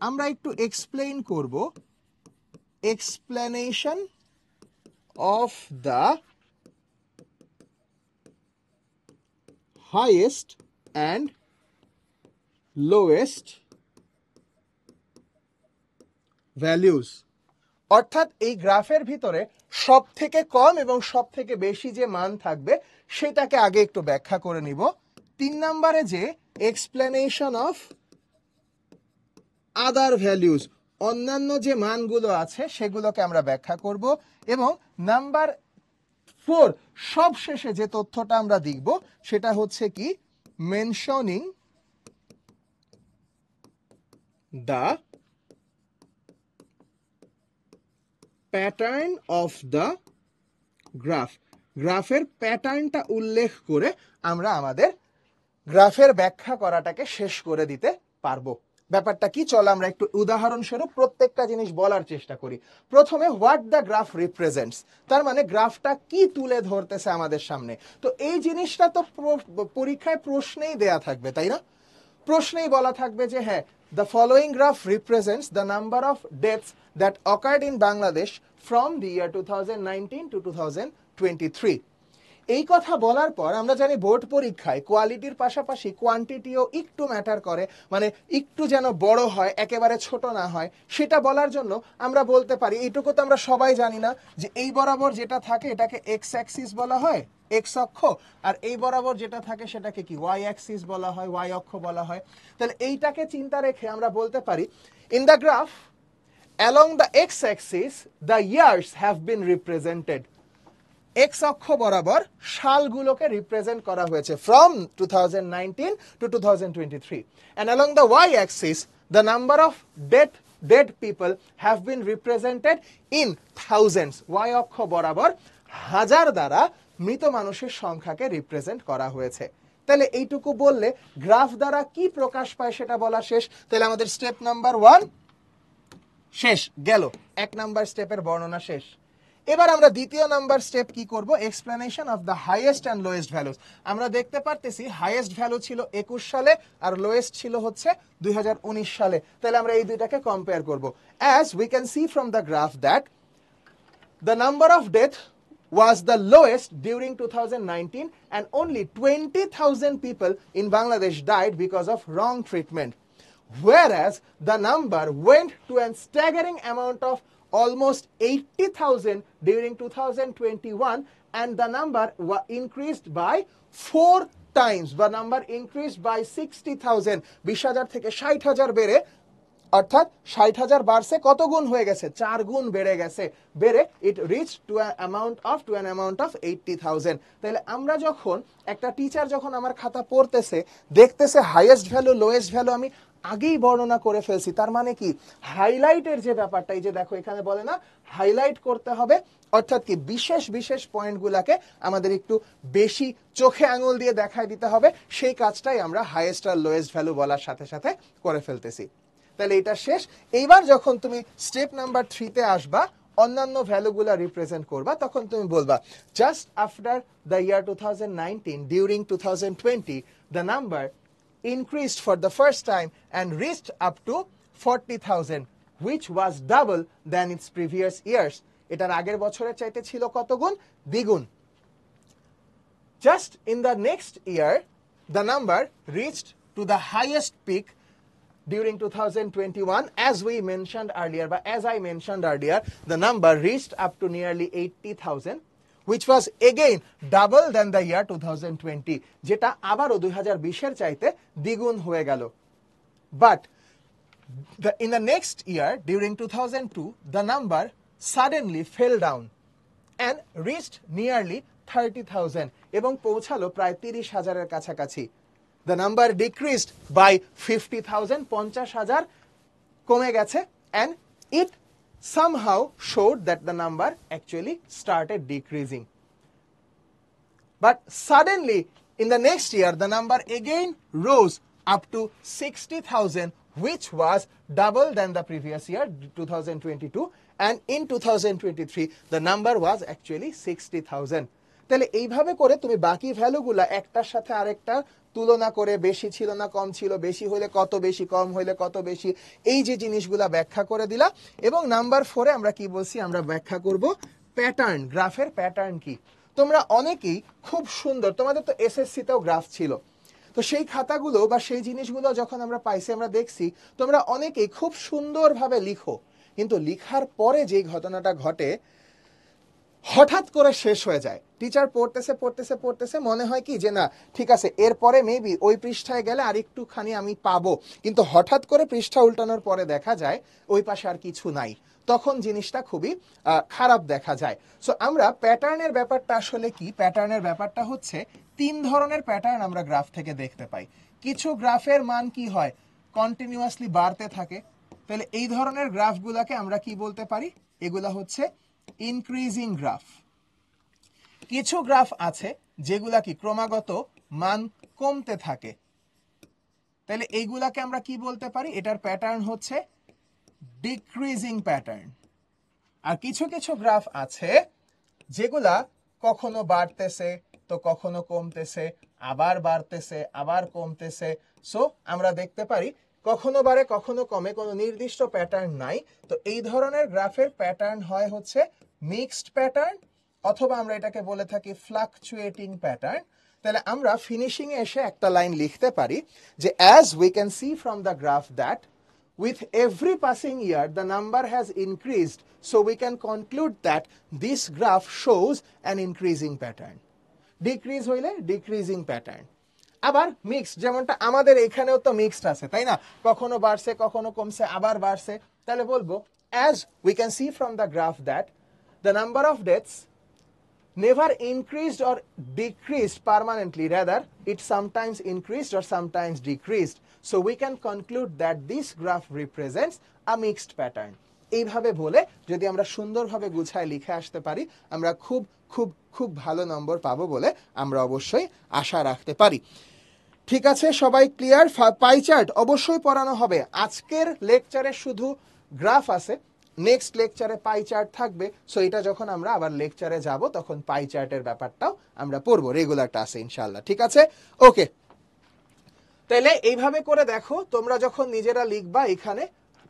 আমরা একটু এক্সপ্লেইন করব, explanation of the highest and lowest values. অর্থাৎ এই গ্রাফের ভিতরে সব থেকে কম এবং সব থেকে বেশি যে মান থাকবে সেটাকে আগে একটু ব্যাখ্যা করে নিব। 3 নম্বরে যে এক্সপ্লেনেশন অফ আদার ভ্যালুস, অন্যান্য যে মানগুলো আছে সেগুলোকে আমরা ব্যাখ্যা করব। এবং নাম্বার 4 সব শেষে যে তথ্যটা আমরা দেখব সেটা হচ্ছে কি, mentioning the pattern of the graph, গ্রাফের প্যাটার্নটা উল্লেখ করে আমরা আমাদের গ্রাফের ব্যাখ্যা করাটাকে শেষ করে দিতে পারবো। ব্যাপারটা কি, চলো আমরা একটু উদাহরণস্বরূপ প্রত্যেকটা জিনিস বলার চেষ্টা করি। প্রথমে হোয়াট দ্য গ্রাফ রিপ্রেজেন্টস, তার মানে গ্রাফটা কি তুলে ধরতেছে আমাদের সামনে। তো এই জিনিসটা তো পরীক্ষায় প্রশ্নেই দেয়া থাকবে, তাই না? প্রশ্নেই বলা থাকবে যে হ্যাঁ, the following graph represents the number of deaths that occurred in Bangladesh from the year 2019 to 2023. এই কথা বলার পর আমরা জানি বোর্ড পরীক্ষায় কোয়ালিটির পাশাপাশি কোয়ান্টিটিও একটু ম্যাটার করে, মানে একটু যেন বড় হয়, একেবারে ছোট না হয়, সেটা বলার জন্য আমরা বলতে পারি, এইটুকু তো আমরা সবাই জানি না যে এই বরাবর যেটা থাকে এটাকে এক্স অ্যাক্সিস বলা হয়, এক্স অক্ষ, আর এই বরাবর যেটা থাকে সেটাকে কি ওয়াই অ্যাক্সিস বলা হয়, ওয়াই অক্ষ বলা হয়। তাহলে এইটাকে চিন্তা রেখে আমরা বলতে পারি, in the graph along the x axis the years have been represented, x অক্ষ বরাবর সালগুলোকে রিপ্রেজেন্ট করা হয়েছে from 2019 two 2023, and along the y axis the number of dead people have been represented in thousands, y অক্ষ বরাবর হাজার দ্বারা মৃত মানুষের সংখ্যাকে রিপ্রেজেন্ট করা হয়েছে। তাহলে এইটুকু বললে গ্রাফ দ্বারা কি প্রকাশ পায় সেটা বলা শেষ। তাহলে আমাদের স্টেপ নাম্বার 1 শেষ গেল, 1 নাম্বার স্টেপের বর্ণনা শেষ। এবার আমরা দ্বিতীয় নাম্বার স্টেপ কি করব, explanation of the highest and lowest values. আমরা দেখতে পারতেছি হাইয়েস্ট ভ্যালু ছিল 21 সালে আর লোয়েস্ট ছিল হচ্ছে 2019 সালে। তাহলে আমরা এই দুইটাকে কম্পেয়ার করব। As we can see from the graph that the number of death was the lowest during 2019 and only 20,000 people in Bangladesh died because of wrong treatment, whereas the number went to a staggering amount of almost 80,000 during 2021, and the number increased by 4 times, the number increased by 60,000, 20,000 থেকে 60,000 বেড়ে, অর্থাৎ 60,000 বাড়ছে কত গুণ হয়ে গেছে, 4 গুণ বেড়ে গেছে, বেড়ে it reach to an amount of 80,000। তাহলে আমরা যখন একটা টিচার যখন আমার খাতা পড়তেছে দেখতেছে হাইয়েস্ট ভ্যালু লোয়েস্ট ভ্যালু আমি আগেই বর্ণনা করে ফেলছি, তার মানে কি হাইলাইটের যে ব্যাপারটা, এই যে দেখো এখানে বলে না হাইলাইট করতে হবে, অর্থাৎ কি বিশেষ বিশেষ পয়েন্টগুলোকে আমাদের একটু বেশি চোখে আঙুল দিয়ে দেখায় দিতে হবে, সেই কাজটাই আমরা হাইয়েস্ট আর লোয়েস্ট ভ্যালু বলার সাথে সাথে করে ফেলতেছি। তাহলে এটা শেষ। এইবার যখন তুমি স্টেপ নাম্বার 3 তে আসবা, অন্যান্য ভ্যালুগুলো রিপ্রেজেন্ট করবা, তখন তুমি বলবা just after the year 2019 during 2020 the number increased for the first time and reached up to 40,000, which was double than its previous years. এটার আগের বছরের চাইতে ছিল কত গুণ, দ্বিগুণ। Just in the next year the number reached to the highest peak during 2021, as we mentioned earlier, but as I mentioned earlier, the number reached up to nearly 80,000, which was again double than the year 2020, যেটা আবারও 2020 এর চাইতে দ্বিগুণ হয়ে গেল। But in the next year during 2002 the number suddenly fell down and reached nearly 30,000 এবং পৌঁছালো প্রায় 30,000 এর কাছাকাছি। The number decreased by 50,000, 50,000 কমে গেছে, and it somehow showed that the number actually started decreasing. But suddenly in the next year the number again rose up to 60,000, which was double than the previous year 2022, and in 2023 the number was actually 60,000. তাহলে এইভাবে করে তুমি বাকি ভ্যালুগুলা একটার সাথে আরেকটা তুলনা করে বেশি ছিল না কম ছিল, বেশি হলে কত বেশি, কম হলে কত বেশি, এই যে জিনিসগুলা ব্যাখ্যা করে দিলা। এবং নাম্বার 4-এ আমরা কি বলছি, আমরা ব্যাখ্যা করব প্যাটার্ন, গ্রাফের প্যাটার্ন কি। তোমরা অনেকেই খুব সুন্দর, তোমাদের তো এসএসসিতেও গ্রাফ ছিল, তো সেই খাতাগুলো বা সেই জিনিসগুলো যখন আমরা পাইছি আমরা দেখছি তোমরা অনেকেই খুব সুন্দরভাবে লিখো, কিন্তু লিখার পরে যে ঘটনাটা ঘটে হঠাৎ করে শেষ হয়ে যায়। টিচার পড়তেছে পড়তেছে পড়তেছে, মনে হয় কি যে না ঠিক আছে এরপরে মেবি ওই পৃষ্ঠায় গেলে আর একটুখানি আমি পাবো, কিন্তু হঠাৎ করে পৃষ্ঠা উল্টানোর পরে দেখা যায় ওই পাশে আর কিছু নাই, তখন জিনিসটা খুবই খারাপ দেখা যায়। সো আমরা প্যাটার্নের ব্যাপারটা আসলে কি, প্যাটার্নের ব্যাপারটা হচ্ছে 3 ধরনের প্যাটার্ন আমরা গ্রাফ থেকে দেখতে পাই। কিছু গ্রাফের মান কি হয়, কন্টিনিউয়াসলি বাড়তে থাকে, তাহলে এই ধরনের গ্রাফগুলোকে আমরা কি বলতে পারি, এগুলা হচ্ছে ইনক্রিজিং গ্রাফ। কিছু গ্রাফ আছে যেগুলা কি ক্রমাগত মান কমতে থাকে, তাহলে এইগুলাকে আমরা কি বলতে পারি, এটার প্যাটার্ন হচ্ছে ডিক্রিজিং প্যাটার্ন। আর কিছু কিছু গ্রাফ আছে যেগুলা কখনো বাড়তেছে তো কখনো কমতেছে, আবার বাড়তেছে আবার কমতেছে। সো আমরা দেখতে পারি কখনো বাড়ে কখনো কমে, কোনো নির্দিষ্ট প্যাটার্ন নাই। তো এই ধরনের গ্রাফের প্যাটার্ন হয় হচ্ছে মিক্সড প্যাটার্ন, অথবা আমরা এটাকে বলে থাকি ফ্লাকচুয়েটিং প্যাটার্ন। তাহলে আমরা ফিনিশিং এ এসে একটা লাইন লিখতে পারি যে as we can see from the graph that with every passing year the number has increased, so we can conclude that this graph shows an increasing pattern. Decrease হইলে decreasing pattern. আবার mixed, যেমনটা আমাদের এখানেও তো mixed আছে তাই না, কখনো বাড়ছে কখনো কমছে আবার বাড়ছে, তাহলে বলবো as we can see from the graph that the number of deaths never increased or decreased permanently, rather it sometimes increased or sometimes decreased, so we can conclude that this graph represents a mixed pattern. এইভাবে বলে যদি আমরা সুন্দরভাবে গুছায় লিখে আসতে পারি আমরা খুব খুব খুব ভালো নম্বর পাবো বলে আমরা অবশ্যই আশা রাখতে পারি। ঠিক আছে, সবাই ক্লিয়ার? পাই চার্ট অবশ্যই পড়ানো হবে। আজকের লেকচারে শুধু গ্রাফ আছে, নেক্সট লেকচারে পাই চার্ট থাকবে। সো এটা যখন আমরা আবার লেকচারে যাব তখন পাই চার্টের ব্যাপারটাও আমরা পড়বো, রেগুলারটা আছে ইনশাআল্লাহ। ঠিক আছে, ওকে। তাহলে এইভাবে করে দেখো তোমরা যখন নিজেরা লিখবা এখানে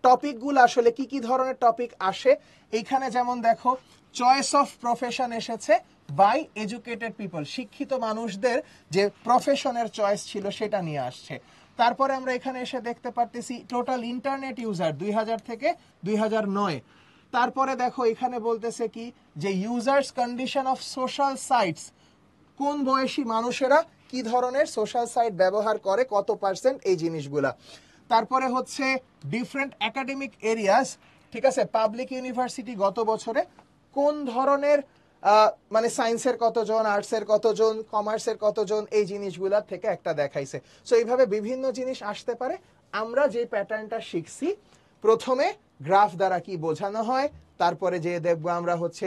টপিকগুলো আসলে কি কি ধরনের টপিক আসে। এইখানে যেমন দেখো চয়েস অফ প্রফেশন এসেছে বাই এডুকেটেড পিপল, শিক্ষিত মানুষদের যে প্রফেশনের চয়েস ছিল সেটা নিয়ে আসছে। তারপরে আমরা এখানে এসে দেখতে পারতেছি টোটাল ইন্টারনেট ইউজার 2000 থেকে 2009। তারপরে দেখো এখানে বলতেছে কি যে users condition of social sites, কোন বয়সী মানুষেরা কি ধরনের সোশ্যাল সাইট ব্যবহার করে, কত পার্সেন্ট, এই জিনিসগুলা। তারপরে হচ্ছে ডিফারেন্ট একাডেমিক এরিয়াস, ঠিক আছে, পাবলিক ইউনিভার্সিটি গত বছরে কোন ধরনের মানে সায়েন্সের কতজন, আর্টসের কতজন, কমার্সের কতজন, এই জিনিসগুলা থেকে একটা দেখাইছে। সো এইভাবে বিভিন্ন জিনিস আসতে পারে। আমরা যে প্যাটার্নটা শিখছি, প্রথমে গ্রাফ দ্বারা কি বোঝানো হয়, তারপরে যে দেখবো আমরা হচ্ছে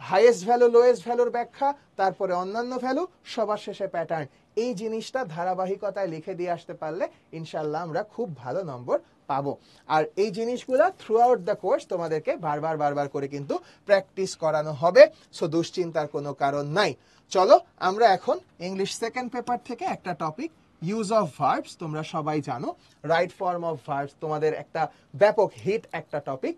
হাইয়েস্ট ভ্যালু লোয়েস্ট ভ্যালুর ব্যাখ্যা, তারপরে অন্যান্য ভ্যালু, সবার শেষে প্যাটার্ন। এই জিনিসটা ধারাবাহিকতায় লিখে দিয়ে আসতে পারলে ইনশাল্লাহ আমরা খুব ভালো নম্বর পাবো। আর এই জিনিসগুলো থ্রু আউট দ্য কোর্স তোমাদেরকে বারবার বারবার করে কিন্তু প্র্যাকটিস করানো হবে। সো দুশ্চিন্তার কোনো কারণ নাই। চলো আমরা এখন ইংলিশ সেকেন্ড পেপার থেকে একটা টপিক ইউজ অফ ভার্বস, তোমরা সবাই জানো রাইট ফর্ম অফ ভার্বস তোমাদের একটা ব্যাপক হিট একটা topic.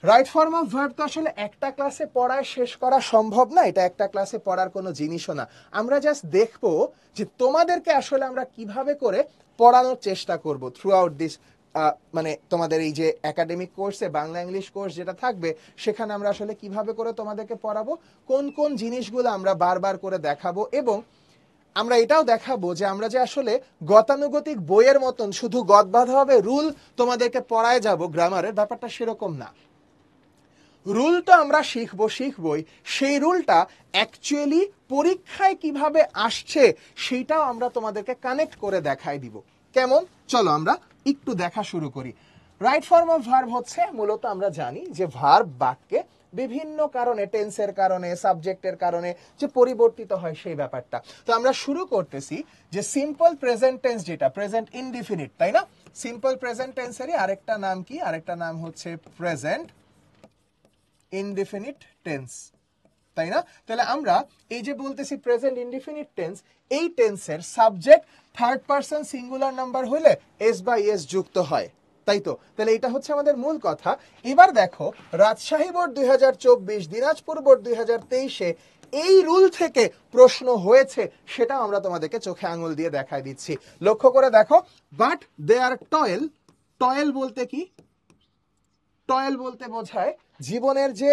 Right form of verb তো আসলে একটা ক্লাসে পড়ায় শেষ করা সম্ভব না, এটা একটা ক্লাসে পড়ার কোনো জিনিসও না। আমরা জাস্ট দেখবো যে তোমাদেরকে আসলে আমরা কিভাবে করে পড়ানোর চেষ্টা করব থ্রু আউট দিস, মানে তোমাদের এই যে একাডেমিক কোর্সে বাংলা ইংলিশ কোর্স যেটা থাকবে সেখানে আমরা আসলে কিভাবে করে তোমাদেরকে পড়াবো, কোন কোন জিনিসগুলো আমরা বারবার করে দেখাবো, এবং আমরা এটাও দেখাবো যে আমরা যে আসলে গতানুগতিক বইয়ের মতন শুধু গদবাঁধাভাবে রুল তোমাদেরকে পড়ায় যাব গ্রামারের, ব্যাপারটা সেরকম না। রুল তো আমরা শিখবই, সেই রুলটা অ্যাকচুয়ালি পরীক্ষায় কিভাবে আসছে সেইটাও আমরা তোমাদেরকে কানেক্ট করে দেখাই দিব। কেমন? চলো আমরা একটু দেখা শুরু করি। রাইট ফর্ম অফ ভার্ব হচ্ছে মূলত আমরা জানি যে ভার্ব বাক্যে বিভিন্ন কারণে, টেন্সের কারণে, সাবজেক্টের কারণে যে পরিবর্তিত হয় সেই ব্যাপারটা। তো আমরা শুরু করতেছি যে সিম্পল প্রেজেন্ট টেন্স, যেটা প্রেজেন্ট ইনডিফিনিট, তাই না? সিম্পল প্রেজেন্ট টেন্সেরই আরেকটা নাম কি? আরেকটা নাম হচ্ছে প্রেজেন্ট ইনডিফিনিট টেন্স, তাই না? তাহলে আমরা এই যে বলতেছি প্রেজেন্ট ইনডিফিনিট টেন্স, এই টেন্সের subject third person singular number হলে এস বাই এস যুক্ত হয়, তাই তো? তাহলে এটা হচ্ছে আমাদের মূল কথা। এবার দেখো রাজশাহী বোর্ড 2024, দিনাজপুর বোর্ড 2023-এ এই রুল থেকে প্রশ্ন হয়েছে, সেটাও আমরা তোমাদেরকে চোখে আঙুল দিয়ে দেখাই দিচ্ছি। লক্ষ্য করে দেখো, but they are toil. Toil বলতে কি? টয়েল বলতে বোঝায় জীবনের যে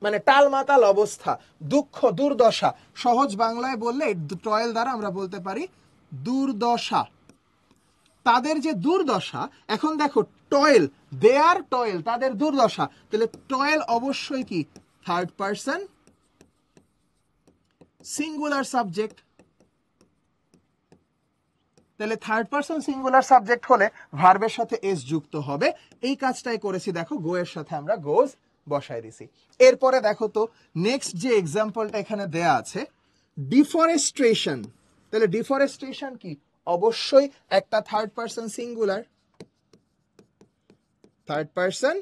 মানে টালমাটাল অবস্থা, দুঃখ, দুর্দশা। সহজ বাংলায় বললে টয়েল দ্বারা আমরা বলতে পারি দুর্দশা। তাদের যে দুর্দশা, এখন দেখো টয়েল, দে আর টয়েল, তাদের দুর্দশা, তাহলে টয়েল অবশ্যই কি? Third person singular subject. তাহলে থার্ড পারসন সিঙ্গুলার সাবজেক্ট হলে ভার্বের সাথে এস যুক্ত হবে। এই কাজটাই করেছি, দেখো গো এর সাথে আমরা গোজ বসাই দিছি। এরপরে দেখো তো নেক্সট যে এক্সাম্পলটা এখানে দেয়া আছে, ডিফরেস্ট্রেশন। তাহলে ডিফরেস্ট্রেশন কি? অবশ্যই একটা third person singular, third person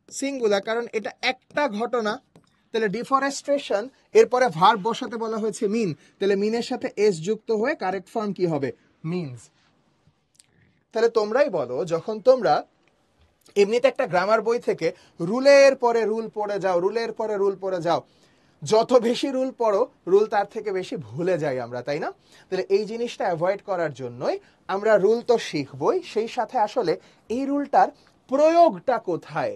singular, কারণ এটা একটা ঘটনা। তাহলে ডিফরেস্ট্রেশন, এরপরে ভার্ব বসাতে বলা হয়েছে মিন, তাহলে মিনের সাথে এস যুক্ত হয়ে কারেক্ট ফর্ম কি হবে? মিনস। তাহলে তোমরাই বলো, যখন তোমরা এমনিতে একটা গ্রামার বই থেকে রুলের পরে রুল পড়ে যাও, রুলের পরে রুল পড়ে যাও, যত বেশি রুল পড়ো রুল তার থেকে বেশি ভুলে যাই আমরা, তাই না? তাহলে এই জিনিসটা অ্যাভয়েড করার জন্যই আমরা রুল তো শিখবই, সেই সাথে আসলে এই রুলটার প্রয়োগটা কোথায়,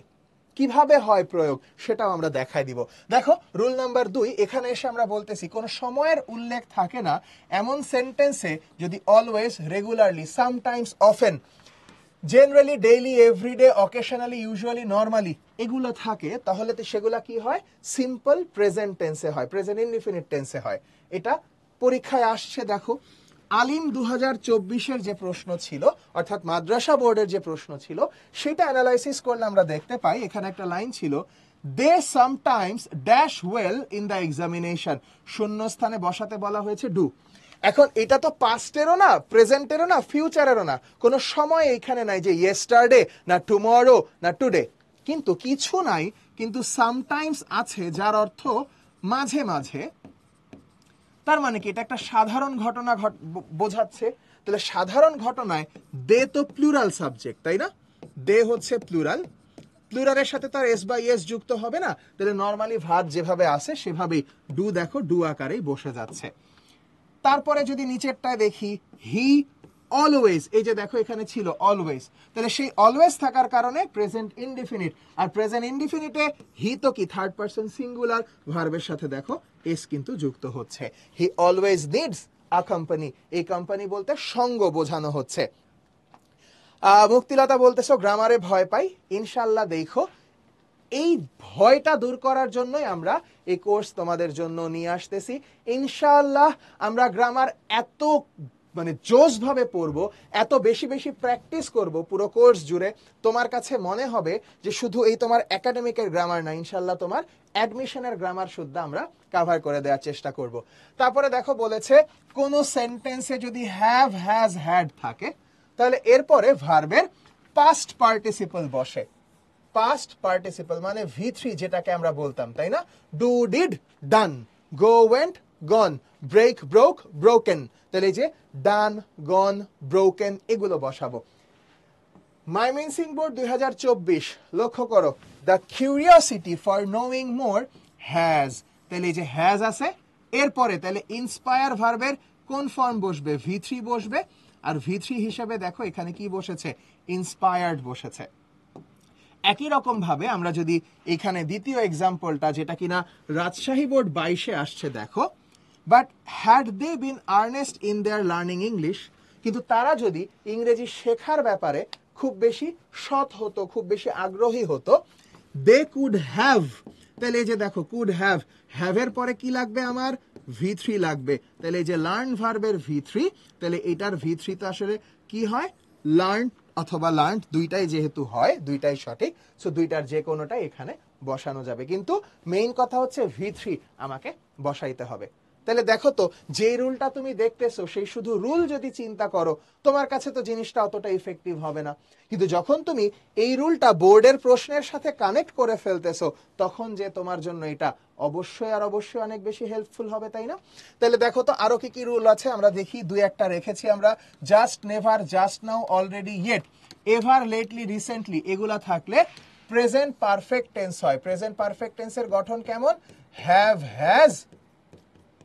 কিভাবে হয় প্রয়োগ, সেটাও আমরা দেখাই দিব। দেখো রুল নাম্বার 2, এখানে এসে আমরা বলতেছি কোন সময়ের উল্লেখ থাকে না এমন সেন্টেন্সে যদি always, regularly, sometimes, often, generally, daily, everyday, occasionally, usually, normally এগুলো থাকে, তাহলে তো সেগুলা কি হয়? সিম্পল প্রেজেন্ট টেন্সে হয়, প্রেজেন্ট ইনডিফিনিট টেন্সে হয়। এটা পরীক্ষায় আসছে। দেখো আলিম 2024-এর যে প্রশ্ন ছিল, অর্থাৎ মাদ্রাসা বোর্ডের যে প্রশ্ন ছিল, সেটা অ্যানালাইসিস করলে আমরা দেখতে পাই এখানে একটা লাইন ছিল, they sometimes dash well in the examination, শূন্যস্থানে বসাতে বলা হয়েছে ডু। এখন এটা তো পাস্টেরও না, প্রেজেন্টেরও না, ফিউচারেরও না, কোনো সময় এইখানে নাই যে ইয়েস্টারডে না টুমরো না টুডে, কিন্তু কিছু নাই, কিন্তু সামটাইমস আছে, যার অর্থ মাঝে মাঝে। তার মানে কি? এটা একটা সাধারণ ঘটনা বোঝাচ্ছে। তাহলে সাধারণ ঘটনায় দে তো প্লুরাল সাবজেক্ট, তাই না? দে হচ্ছে প্লুরাল, প্লুরালের সাথে তার এস বাই এস যুক্ত হবে না, তাহলে নর্মালি ভার্ব যেভাবে আসে সেভাবেই ডু, দেখো ডু আকারেই বসে যাচ্ছে। তারপরে যদি নিচেরটায় দেখি, হি অলওয়েজ, এই যে দেখো এখানে ছিল অলওয়েজ, তাহলে সেই অলওয়েজ থাকার কারণে প্রেজেন্ট ইনডিফিনিট, আর প্রেজেন্ট ইনডিফিনিটে হি তো কি? থার্ড পারসন সিঙ্গুলার, ভার্বের সাথে দেখো এস কিন্তু যুক্ত হচ্ছে। He always needs a company, এই কোম্পানি বলতে সঙ্গ বোঝানো হচ্ছে। মুক্তিলতা বলতেছো গ্রামারে ভয় পাই, ইনশাল্লাহ দেখো এই ভয়টা দূর করার জন্যই আমরা এই কোর্স তোমাদের জন্য নিয়ে আসতেছি। ইনশাআল্লাহ আমরা গ্রামার এত মানে জোশ ভাবে পড়বো, এত বেশি বেশি প্র্যাকটিস করব পুরো কোর্স জুড়ে, তোমার কাছে মনে হবে যে শুধু এই তোমার একাডেমিকের গ্রামার না, ইনশাআল্লাহ তোমার অ্যাডমিশনের গ্রামার সুদ্ধা আমরা কভার করে দেওয়ার চেষ্টা করব। তারপরে দেখো বলেছে কোন সেন্টেন্সে যদি হ্যাভ, হ্যাজ, হ্যাড থাকে, তাহলে এরপরে ভার্বের পাস্ট পার্টিসিপল বসে। পাস্ট পার্টিসিপল মানে V3 যেটাকে আমরা বলতাম, তাই না? Do, did, done, go, went, gone, break, broke, broken, তাহলে যে ডান, গন, ব্রোকেন এগুলো বসাবো। ময়মনসিংহ বোর্ড 2024, লক্ষ্য করো, the curiosity for knowing more has, তাহলে যে হ্যাজ আছে, এরপরে তাহলে ইন্সপায়ার ভার্বের কোন ফর্ম বসবে? V3 বসবে, আর V3 হিসেবে দেখো এখানে কি বসেছে? ইন্সপায়ার্ড বসেছে। একই রকম ভাবে আমরা যদি এখানে দ্বিতীয় এক্সাম্পলটা, যেটা কিনা রাজশাহী বোর্ড 22-এ আসছে, দেখো, but had they been earnest in their learning English, কিন্তু তারা যদি ইংরেজি শেখার ব্যাপারে খুব বেশি সৎ হতো, খুব বেশি আগ্রহী হতো, দে কুড হ্যাভ, তাহলে এই যে দেখো কুড হ্যাভ, হ্যাভের পরে কি লাগবে? আমার V3 লাগবে, তাহলে এই যে লার্ন ভার্বের V3, তাহলে এটার V3 তো আসলে কি হয়? লার্ন অথবা লার্নড দুইটাই যেহেতু হয়, দুইটাই সঠিক, সো দুইটার যে কোনোটাই এখানে বসানো যাবে, কিন্তু মেইন কথা হচ্ছে V3 আমাকে বসাইতে হবে। তাহলে দেখো তো, যে রুলটা তুমি দেখতেছো সেই শুধু রুল যদি চিন্তা করো তোমার কাছে তো জিনিসটা অতটা ইফেক্টিভ হবে না, কিন্তু যখন তুমি এই রুলটা বোর্ডের প্রশ্নের সাথে কানেক্ট করে ফেলতেছো তখন যে তোমার জন্য এটা অবশ্যই আর অবশ্যই অনেক বেশি হেল্পফুল হবে, তাই না? তাহলে দেখো তো আরো কি কি রুল আছে আমরা দেখি, দুই একটা রেখেছি আমরা। Just, never, just now, already, yet, ever, lately, recently, এগুলা থাকলে প্রেজেন্ট পারফেক্ট টেন্স হয়। প্রেজেন্ট পারফেক্ট টেন্সের গঠন কেমন? হ্যাভ, হ্যাজ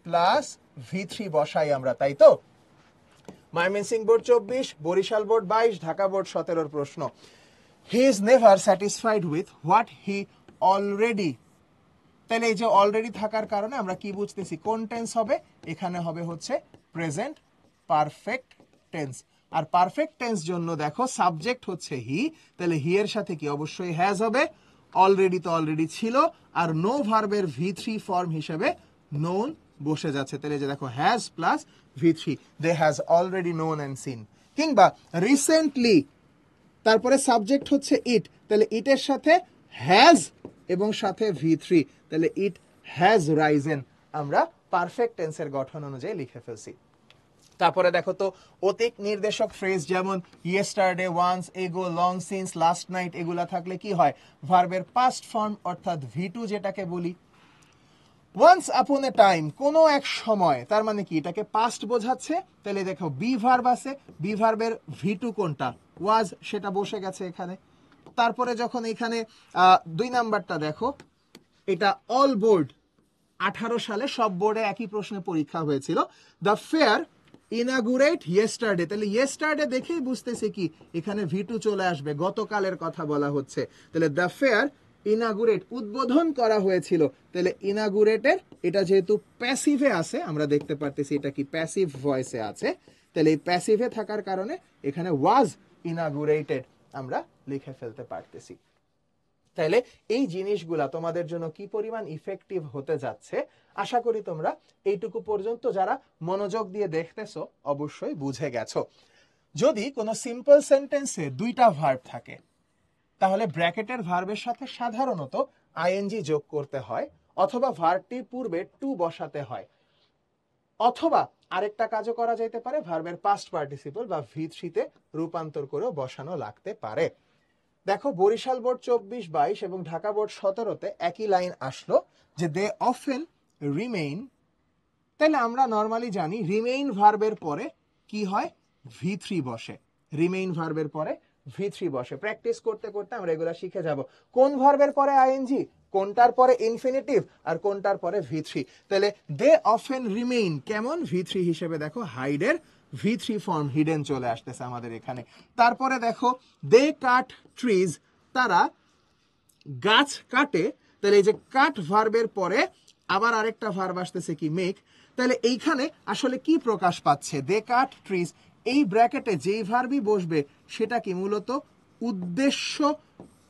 প্লাস V3 বসাই আমরা, তাই তো? Mymensingh board 24, Barishal board 22, Dhaka board 17 প্রশ্ন। He is never satisfied with what he already. তাহলে এই যে অলরেডি থাকার কারণে আমরা কি বুঝতেছি কোন টেন্স হবে? এখানে হবে হচ্ছে প্রেজেন্ট পারফেক্ট টেন্স। আর পারফেক্ট টেন্স জন্য দেখো সাবজেক্ট হচ্ছে হি, তাহলে হি এর সাথে কি অবশ্যই হ্যাজ হবে। অলরেডি তো অলরেডি ছিল, আর নো ভার্বের V3 ফর্ম হিসেবে নোন বসে যাচ্ছে। তাহলে যে দেখো has plus V3, they has already known and seen. কিংবা রিসেন্টলি, তারপরে সাবজেক্ট হচ্ছে ইট, তাহলে ইটের সাথে হ্যাজ এবং সাথে V3, তাহলে ইট হ্যাজ রাইজেন আমরা পারফেক্ট টেন্সের গঠন অনুযায়ী লিখে ফেলছি। তারপরে দেখো তো অতীত নির্দেশক ফ্রেজ যেমন ইয়েস্টারডে, ওয়ান্স, এগো, লং সিন্স, লাস্ট নাইট, এগুলা থাকলে কি হয়? ভার্বের পাস্ট ফর্ম অর্থাৎ V2 যেটাকে বলি। ওয়ান্স আপন এ টাইম, কোনো এক সময়, তার মানে কি এটাকে পাস্ট বোঝাচ্ছে। তাহলে দেখো বি ভার্ব আছে, বি ভার্বের V2 কোনটা? ওয়াজ, সেটা বসে গেছে এখানে। তারপরে যখন এখানে 2 নাম্বারটা দেখো, এটা অল বোর্ড 18 সালে সব বোর্ডে একই প্রশ্নে পরীক্ষা হয়েছিল। দ্য ফেয়ার ইনাগুরেট ইয়েস্টারডে, তাহলে ইয়েস্টারডে দেখেই বুঝতেছে কি এখানে V2 চলে আসবে, গতকালের কথা বলা হচ্ছে। তাহলে দ্য ফেয়ার ইনাগুরেট, উদ্বোধন করা হয়েছিল। তাহলে ইনাগুরেটের এটা যেহেতু প্যাসিভে আছে, আমরা দেখতে পারতেছি এটা কি প্যাসিভ ভয়েসে আছে, তাহলে এই প্যাসিভে থাকার কারণে এখানে ওয়াজ ইনাগুরেটেড আমরা লিখে ফেলতে পারতেছি। তাইলে এই জিনিসগুলা তোমাদের জন্য কি পরিমাণ ইফেক্টিভ হতে যাচ্ছে আশা করি তোমরা এইটুকু পর্যন্ত যারা মনোযোগ দিয়ে দেখতেছো অবশ্যই বুঝে গেছো। যদি কোনো সিম্পল সেন্টেন্সে দুইটা ভার্ব থাকে তাহলে ব্র্যাকেটের ভার্বের সাথে সাধারণত আইএনজি যোগ করতে হয়, অথবা ভার্বটির পূর্বে টু বসাতে হয়, অথবা আরেকটা কাজও করা যেতে পারে, ভার্বের পাস্ট পার্টিসিপল বা V3 তে রূপান্তর করেও বসানো লাগতে পারে। দেখো বরিশাল বোর্ড 24-22 এবং ঢাকা বোর্ড 17-তে একই লাইন আসলো যে দে অফেন রিমেইন। তাহলে আমরা নর্মালি জানি রিমেইন ভার্বের পরে কি হয়? V3 বসে। রিমেইন ভার্বের পরে V3 বসে। প্র্যাকটিস করতে করতে আমরা এগুলা শিখে যাব কোন ভার্বের পরে আইএনজি, কোনটার পরে ইনফিনিটিভ, আর কোনটার পরে V3। তাহলে দে অফেন রিমেইন কেমন? V3 হিসেবে দেখো হাইডের V3 ফর্ম, হিডেন চলে আসতেছে আমাদের এখানে। তারপরে দেখো দে কাট ট্রিজ, তারা গাছ কাটে। তাহলে এই যে কাট ভার্বের পরে আবার আরেকটা ভার্ব আসতেছে কি? মেক। তাহলে এইখানে আসলে কি প্রকাশ পাচ্ছে? দে কাট ট্রিজ, এই ব্র্যাকেটে যেই ভার্বই বসবে সেটা কি মূলত উদ্দেশ্য।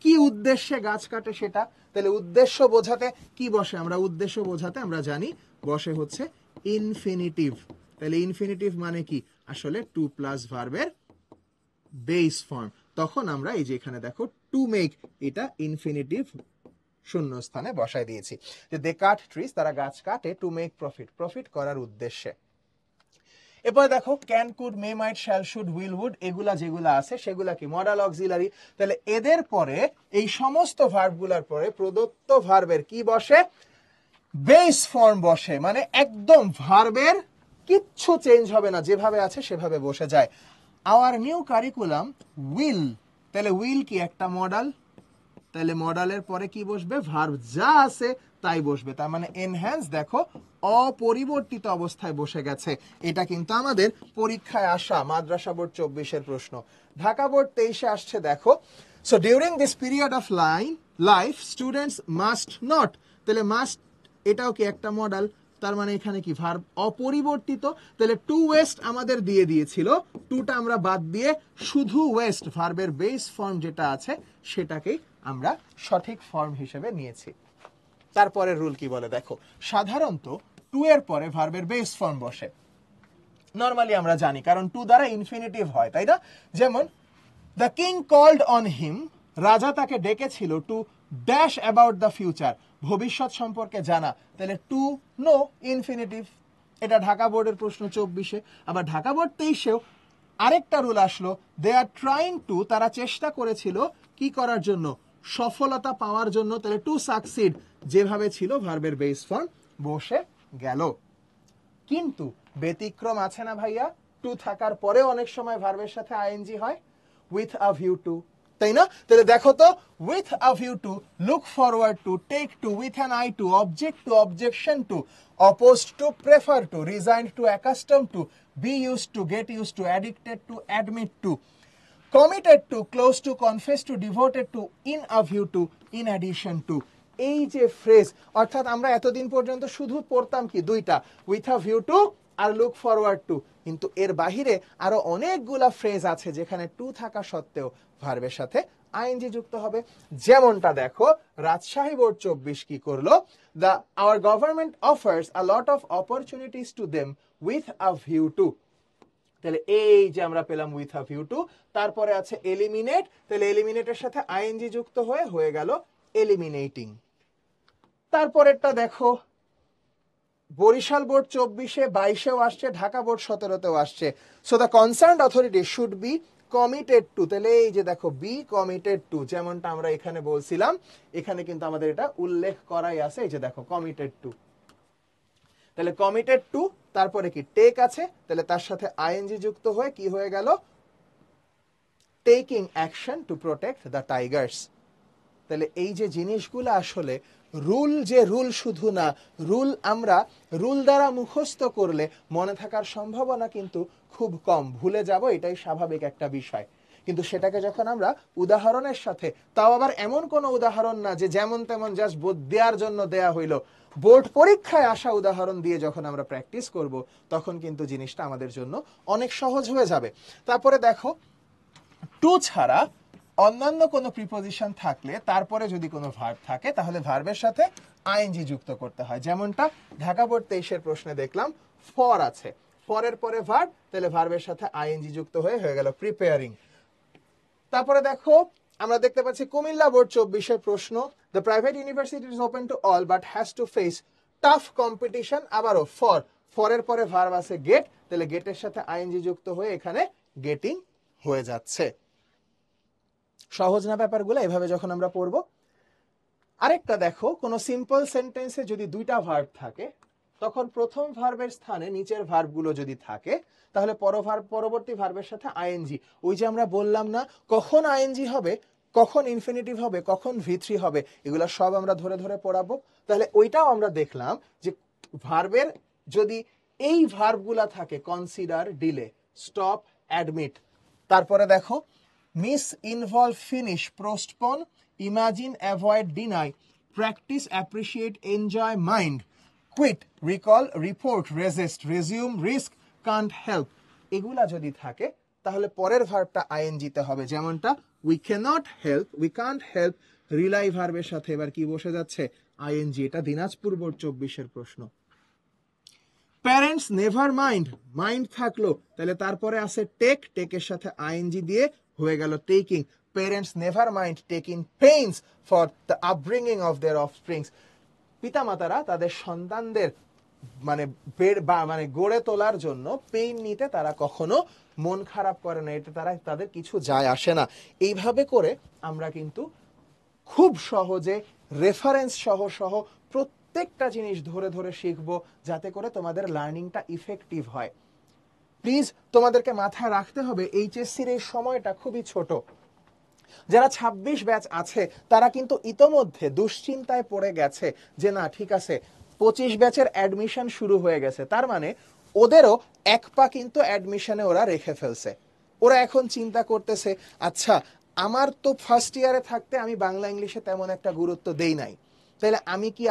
কি উদ্দেশ্যে গাছ কাটে সেটা। তাহলে উদ্দেশ্য বোঝাতে কি বসে? আমরা উদ্দেশ্য বোঝাতে আমরা জানি বসে হচ্ছে ইনফিনিটিভ। তাহলে ইনফিনিটিভ মানে কি? আসলে টু প্লাস ভার্বের বেস ফর্ম। তখন আমরা এই যে এখানে দেখো টু মেক, এটা ইনফিনিটিভ শূন্যস্থানে বসায় দিয়েছি। যে দে কাট ট্রিজ, তারা গাছ কাটে, টু মেক প্রফিট, প্রফিট করার উদ্দেশ্যে। এরপরে দেখো can, could, may, might, shall, should, will, would, এগুলা যেগুলা আছে সেগুলা কি? Modal auxiliary. তাহলে এদের পরে এই সমস্ত ভার্বগুলার পরে প্রদত্ত ভার্বের কি বসে? বেস ফর্ম বসে। মানে একদম ভার্বের কিচ্ছু চেঞ্জ হবে না, যেভাবে আছে সেভাবে বসে যায়। আওয়ার নিউ কারিকুলাম উইল, তাহলে উইল কি? একটা মডাল। তাহলে মডালের পরে কি বসবে? ভার্ব যা আছে তাই বসবে। তার মানে এনহ্যান্স দেখো অপরিবর্তিত অবস্থায় বসে গেছে। এটা কিন্তু আমাদের পরীক্ষায় আসা মাদ্রাসা বোর্ড 24-এর প্রশ্ন। ঢাকা বোর্ড 23-এ আসছে দেখো, so during this period of life students must not, তাহলে মাস্ট এটাও কি? একটা মডাল। তার মানে এখানে কি? ভার্ব অপরিবর্তিত। তাহলে টু ওয়েস্ট আমাদের দিয়ে দিয়েছিল, টুটা আমরা বাদ দিয়ে শুধু ওয়েস্ট ভার্বের বেস ফর্ম যেটা আছে সেটাকেই আমরা সঠিক ফর্ম হিসেবে নিয়েছি। তারপরে রুল কি বলে দেখো, সাধারণত টু এর পরে ভার্বের বেস ফর্ম বসে। নরমালি আমরা জানি, কারণ টু দ্বারা ইনফিনিটিভ হয়, তাই না? যেমন the king called on him, রাজা তাকে ডেকেছিল to dash about the future, ভবিষ্যৎ সম্পর্কে জানা। তাহলে টু নো ইনফিনিটিভ। এটা ঢাকা বোর্ডের প্রশ্ন 24-এ। আবার ঢাকা বোর্ড 23-এও আরেকটা রুল আসলো, দে আর ট্রাইং টু, তারা চেষ্টা করেছিল কি করার জন্য, সফলতা পাওয়ার জন্য। তাহলে টু সাকসিড যেভাবে ছিল ভার্বের বেস ফর্ম বসে গেল। কিন্তু ব্যতিক্রম আছে না ভাইয়া, টু থাকার পরেও অনেক সময় ভার্বের সাথে আইএনজি হয়, উইথ আ ভিউ টু, তাই না? তাহলে দেখো তো, with a view to, look forward to, take to, with an eye to, object to, objection to, opposed to, prefer to, resigned to, accustom to, be use to, get use to, addicted to, admit to, committed to, close to, confess to, devoted to, in a view to, in addition to. এই যে phrase, অর্থাৎ আমরা এতদিন পর্যন্ত শুধু পড়তাম কি দুইটা, উইথ আ ভিউ টু আর লুক ফরওয়ার্ড টু, কিন্তু এর বাহিরে আরো অনেকগুলা ফ্রেজ আছে যেখানে টু থাকা সত্ত্বেও ভার্বের সাথে আইএনজি যুক্ত হবে। যেমনটা দেখো, রাজশাহী বোর্ড 24 কি করলো, the our government offers a lot of opportunities to them with a view two. তাহলে এই যে আমরা পেলাম উইথ আ ভিউ টু, তারপরে আছে এলিমিনেট, তাহলে এলিমিনেটের সাথে আইএনজি যুক্ত হয়ে গেল এলিমিনেটিং। তারপরেরটা দেখো, বরিশাল বোর্ড 24-এ 22-এও আসছে, ঢাকা বোর্ড 17-তেও আসছে। So the concerned authority should be committed two, তাহলে এই যে দেখো বি কমিটেড টু, যেমনটা আমরা এখানে বলছিলাম, এখানে কিন্তু আমাদের এটা উল্লেখ করাই আছে, এই যে দেখো কমিটেড টু। তাহলে কমিটেড টু, তারপরে কি টেক আছে, তাহলে তার সাথে আইএনজি যুক্ত হয়ে কি হয়ে গেল, taking action to protect the Tigers. তাহলে এই যে জিনিসগুলো আসলে রুল, যে রুল শুধু না, রুল আমরা রুল দ্বারা মুখস্থ করলে মনে থাকার সম্ভাবনা কিন্তু খুব কম, ভুলে যাব, এটাই স্বাভাবিক একটা বিষয়। কিন্তু সেটাকে যখন আমরা উদাহরণের সাথে, তাও আবার এমন কোন উদাহরণ না যে যেমন তেমন জাস্ট দেওয়ার জন্য দেয়া হইল, বোর্ড পরীক্ষায় আসা উদাহরণ দিয়ে যখন আমরা প্র্যাকটিস করব, তখন কিন্তু জিনিসটা আমাদের জন্য অনেক সহজ হয়ে যাবে। তারপরে দেখো, টু ছাড়া অন্যান্য কোনো প্রিপোজিশন থাকলে তারপরে যদি কোনো ভার্ব থাকে, তাহলে ভার্বের সাথে আইএনজি যুক্ত করতে হয়। যেমনটা ঢাকা বোর্ড 23-এর প্রশ্নে দেখলাম, ফর আছে, ফরের পরে ভার্ব, তাহলে ভার্বের সাথে আইএনজি যুক্ত হয়ে গেল প্রিপেয়ারিং। তারপরে দেখো, আমরা দেখতে পাচ্ছি কুমিল্লা বোর্ড 24-এর প্রশ্ন, the private university is open to all but has to face tough competition. আবারও ফর, ফরের পরে ভার্ব আছে গেট, তাহলে গেটের সাথে আইএনজি যুক্ত হয়ে এখানে গেটিং হয়ে যাচ্ছে। সহজ না ব্যাপারগুলো এভাবে যখন আমরা পড়বো। আরেকটা দেখো, কোন সিম্পল সেন্টেন্সে যদি দুইটা ভার্ব থাকে, তখন প্রথম ভার্বের স্থানে নিচের ভার্বগুলো যদি থাকে, তাহলে পরবর্তী ভার্বের সাথে আইএনজি। ওই যে আমরা বললাম না, কখন আইএনজি হবে, কখন ইনফিনিটিভ হবে, কখন ভি3 হবে, এগুলো সব আমরা ধরে ধরে পড়াবো। তাহলে ওইটাও আমরা দেখলাম যে ভার্বের যদি এই ভার্বগুলা থাকে, কনসিডার, ডিলে, স্টপ, অ্যাডমিট। তারপরে দেখো, miss, involve, finish, postpone, imagine, avoid, deny, practice, appreciate, enjoy, mind, quit, recall, report, resist, resume, risk, can't help, এগুলা যদি থাকে, তাহলে পরের ভার্বটা আইএনজিতে হবে। যেমনটা we cannot help, we can't help, rely ভার্বের সাথে এবার কি বসে যাচ্ছে, আইএনজি। এটা দিনাজপুর বোর্ড 24-এর প্রশ্ন। প্যারেন্টস নেভার মাইন্ড, মাইন্ড থাকলো, তাহলে তারপরে আছে টেক, টেকের সাথে আইএনজি দিয়ে হয়ে গেল taking. Parents never mind taking pains for the upbringing of their offsprings. পিতামাতারা তাদের সন্তানদের মানে গড়ে তোলার জন্য পেইন নিতে তারা কখনো মন খারাপ করে না, এটা তাদের কিছু যায় আসে না। এইভাবে করে আমরা কিন্তু খুব সহজে রেফারেন্স সহ প্রত্যেকটা জিনিস ধরে ধরে শিখবো, যাতে করে তোমাদের লার্নিংটা ইফেক্টিভ হয়। প্লিজ তোমাদেরকে মাথায় রাখতে হবে, এইচএসসির এই সময়টা খুবই ছোট। যারা 26 ব্যাচ আছে তারা কিন্তু ইতোমধ্যে দুশ্চিন্তায় পড়ে গেছে যে না ঠিক আছে 25 ব্যাচের অ্যাডমিশন শুরু হয়ে গেছে, তার মানে ওদেরও এক পা কিন্তু অ্যাডমিশনে ওরা রেখে ফেলছে। ওরা এখন চিন্তা করতেছে, আচ্ছা আমার তো ফার্স্ট ইয়ারে থাকতে আমি বাংলা ইংলিশে তেমন একটা গুরুত্ব দেই নাই, তাহলে আমি কি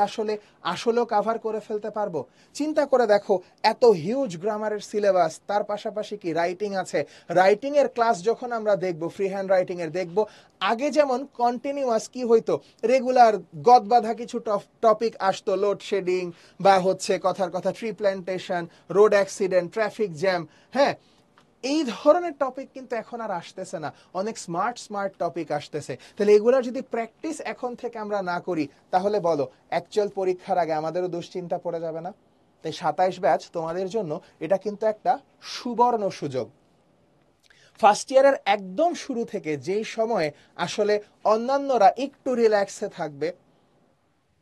আসলেও কাভার করে ফেলতে পারবো? চিন্তা করে দেখো, এত হিউজ গ্রামারের সিলেবাস, তার পাশাপাশি কি রাইটিং আছে। রাইটিং এর ক্লাস যখন আমরা দেখব, ফ্রি হ্যান্ড রাইটিং এর দেখব, আগে যেমন কন্টিনিউয়াস কি হইতো, রেগুলার গদবাধা কিছু টপিক আসতো, লোডশেডিং বা হচ্ছে কথার কথা tree plantation, road accident, traffic jam, হ্যাঁ এই ধরনের টপিক কিন্তু এখন আর আসতেছে না, অনেক স্মার্ট স্মার্ট টপিক আসতেছে। তাহলে এগুলোর যদি প্র্যাকটিস এখন থেকে আমরা না করি, তাহলে বলো অ্যাকচুয়াল পরীক্ষার আগে আমাদেরও দুশ্চিন্তা পড়ে যাবে না? তাই 27 ব্যাচ তোমাদের জন্য এটা কিন্তু একটা সুবর্ণ সুযোগ। ফার্স্ট ইয়ারের একদম শুরু থেকে যেই সময়ে আসলে অন্যান্যরা একটু রিল্যাক্সে থাকবে,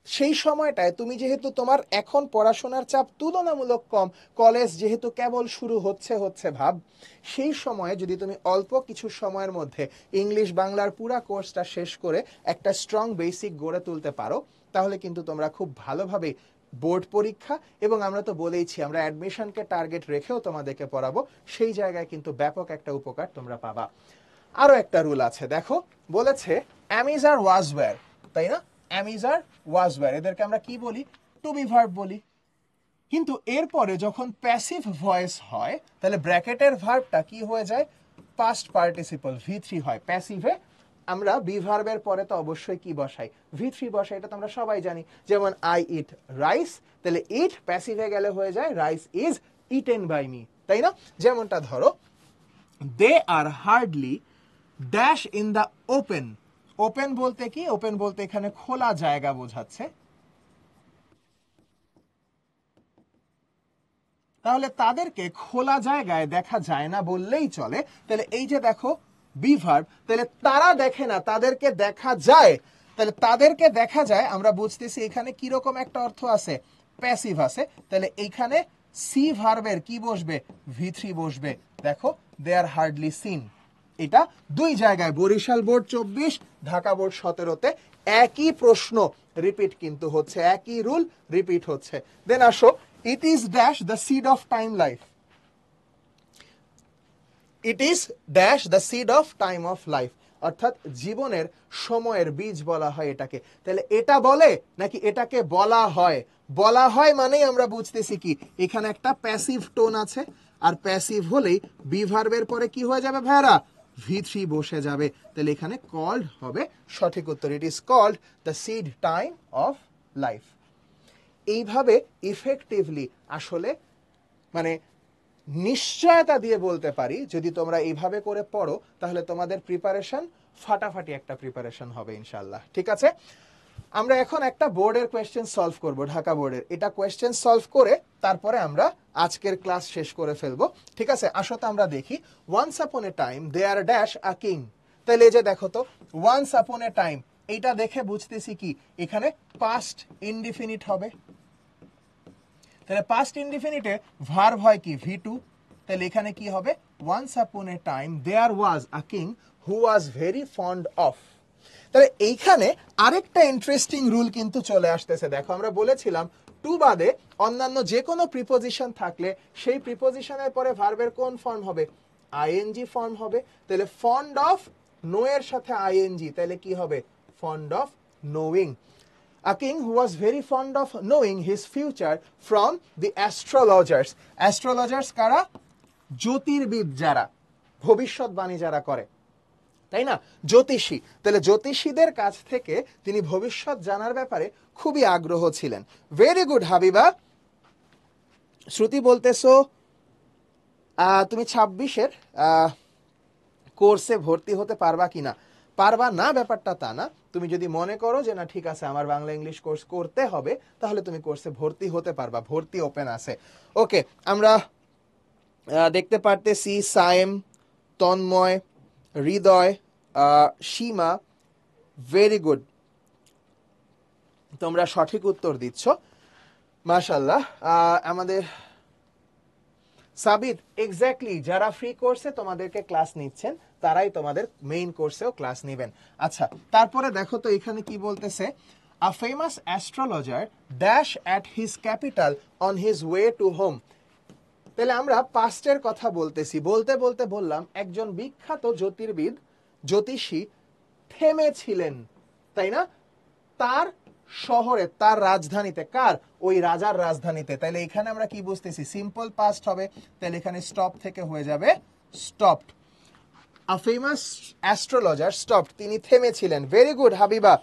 সেই সময়টায় তুমি যেহেতু তোমার এখন পড়াশোনার চাপ তুলনামূলক কম, কলেজ যেহেতু কেবল শুরু হচ্ছে ভাব, সেই সময়ে যদি তুমি অল্প কিছু সময়ের মধ্যে ইংলিশ বাংলার পুরা কোর্সটা শেষ করে একটা স্ট্রং বেসিক গড়ে তুলতে পারো, তাহলে কিন্তু তোমরা খুব ভালোভাবে বোর্ড পরীক্ষা, এবং আমরা তো বলেইছি আমরা অ্যাডমিশনকে টার্গেট রেখেও তোমাদেরকে পড়াবো, সেই জায়গায় কিন্তু ব্যাপক একটা উপকার তোমরা পাবা। আরো একটা রুল আছে, দেখো বলেছে অ্যামিজার ওয়াজ ওয়্যার, তাই না? অ্যামিজার ওয়াজ ওয়্যার, এদেরকে আমরা কি বলি? টু বি ভার্ব বলি। কিন্তু এরপরে যখন প্যাসিভ ভয়েস হয়, তাহলে ব্র্যাকেটের ভার্বটা কি হয়ে যায়? পাস্ট পার্টিসিপল V3 হয়। প্যাসিভে আমরা বি ভার্বের পরে তো অবশ্যই কি বসাই? V3 বসাই, এটা তো আমরা সবাই জানি। যেমন আই ইট রাইস, তাহলে ইট প্যাসিভে গেলে হয়ে যায় rice is eaten by me, তাই না? যেমনটা ধরো they are hardly dash in the open. Open বলতে কি? ওপেন বলতে এখানে খোলা জায়গা বোঝাচ্ছে। তাহলে তাদেরকে খোলা জায়গায় দেখা যায় না বললেই চলে। তাহলে এই যে দেখো বি ভার্ব, তাহলে তারা দেখে না, তাদেরকে দেখা যায়। তাহলে তাদেরকে দেখা যায় আমরা বুঝতেছি এখানে কি রকম একটা অর্থ আছে? প্যাসিভ আছে। তাহলে এইখানে সি ভার্বের কি বসবে? V3 বসবে। দেখো দে আর হার্ডলি সিন। এটা দুই জায়গায়, বরিশাল বোর্ড 24, ঢাকা বোর্ড 17-তে একই প্রশ্ন রিপিট কিন্তু হচ্ছে, একই রুল রিপিট হচ্ছে। দেন আসো, it is dash the seed of time life. It is dash the seed of time of life, অর্থাৎ জীবনের সময়ের বীজ বলা হয় এটাকে। তাহলে এটা বলে নাকি এটাকে বলা হয়? বলা হয় মানেই আমরা বুঝতেছি কি এখানে একটা প্যাসিভ টোন আছে, আর প্যাসিভ হলেই বি ভার্বের পরে কি হয়ে যাবে ভাইরা? V3 বসে যাবে। তাহলে এখানে কল্ড হবে সঠিক উত্তর। It is called the seed time of life. এইভাবে ইফেক্টিভলি আসলে মানে নিশ্চয়তা দিয়ে বলতে পারি, যদি তোমরা এইভাবে করে পড়ো তাহলে তোমাদের প্রিপারেশন ফাটাফাটি একটা প্রিপারেশন হবে ইনশাআল্লাহ। ঠিক আছে, আমরা এখন একটা বোর্ডের কোয়েশ্চেন সলভ করব, ঢাকা বোর্ডের। এটা কোয়েশ্চেন সলভ করে তারপরে আমরা আজকের ক্লাস শেষ করে ফেলবো। ঠিক আছে, আসো তো আমরা দেখি। Once upon a time there dash a king. তাহলে এই যে দেখো তো ওয়ান্স আপন এ টাইম, এইটা দেখে বুঝতেছি কি এখানে পাস্ট ইনডিফিনিট হবে। তাহলে পাস্ট ইনডিফিনিটে ভার্ব হয় কি? V2। তাহলে এখানে কি হবে? Once upon a time there was a king who was very fond of. তাহলে এইখানে আরেকটা ইন্টারেস্টিং রুল কিন্তু চলে আসতেছে। দেখো আমরা বলেছিলাম টু বাদে অন্যান্য যে কোনো প্রিপোজিশন থাকলে সেই প্রিপোজিশনের পরে ভার্বের কোন ফর্ম হবে? আইএনজি ফর্ম হবে। তাহলে ফন্ড অফ, নো এর সাথে আইএনজি, তাহলে কি হবে? Fond of knowing. A king who was very fond of knowing his future from the astrologers. Astrologers কারা? জ্যোতির্বিদ যারা, ভবিষ্যৎবাণী যারা করে, তাই না? জ্যোতিষী। তাহলে জ্যোতিষীদের কাছ থেকে তিনি ভবিষ্যৎ জানার ব্যাপারে খুবই আগ্রহ ছিলেন। Very good Habiba. শ্রুতি বলতেছো তুমি 26-এর কোর্সে ভর্তি হতে পারবা কিনা? পারবা না ব্যাপারটা তা না। তুমি যদি মনে করো যে না ঠিক আছে আমার বাংলা ইংলিশ কোর্স করতে হবে, তাহলে তুমি কোর্সে ভর্তি হতে পারবা, ভর্তি ওপেন আছে। ওকে, আমরা দেখতে পারতেছি সায়েম, তন্ময়, হৃদয়, সীমা, ভেরি গুড, তোমরা সঠিক উত্তর দিচ্ছ মাশাআল্লাহ। আমাদের সাবিত, এক্স্যাক্টলি যারা ফ্রি কোর্সে তোমাদেরকে ক্লাস নিচ্ছেন তারাই তোমাদের মেইন কোর্সেও ক্লাস নেবেন। আচ্ছা, তারপরে দেখো তো এখানে কি বলতেছে? A famous astrologer dash at his capital on his way to home. তাহলে আমরা পাস্টের কথা বলতেছি, বলতে বলতে বললাম একজন বিখ্যাত জ্যোতির্বিদ, জ্যোতিষী থেমেছিলেন, তাই না? তার শহরে, তার রাজধানীতে। কার? ওই রাজার রাজধানীতে। তাহলে এখানে আমরা কি বুঝতেছি? সিম্পল পাস্ট হবে। তাহলে এখানে স্টপ থেকে হয়ে যাবে stopped. A famous astrologer stopped, তিনি থেমেছিলেন। ভেরি গুড হাবিবা,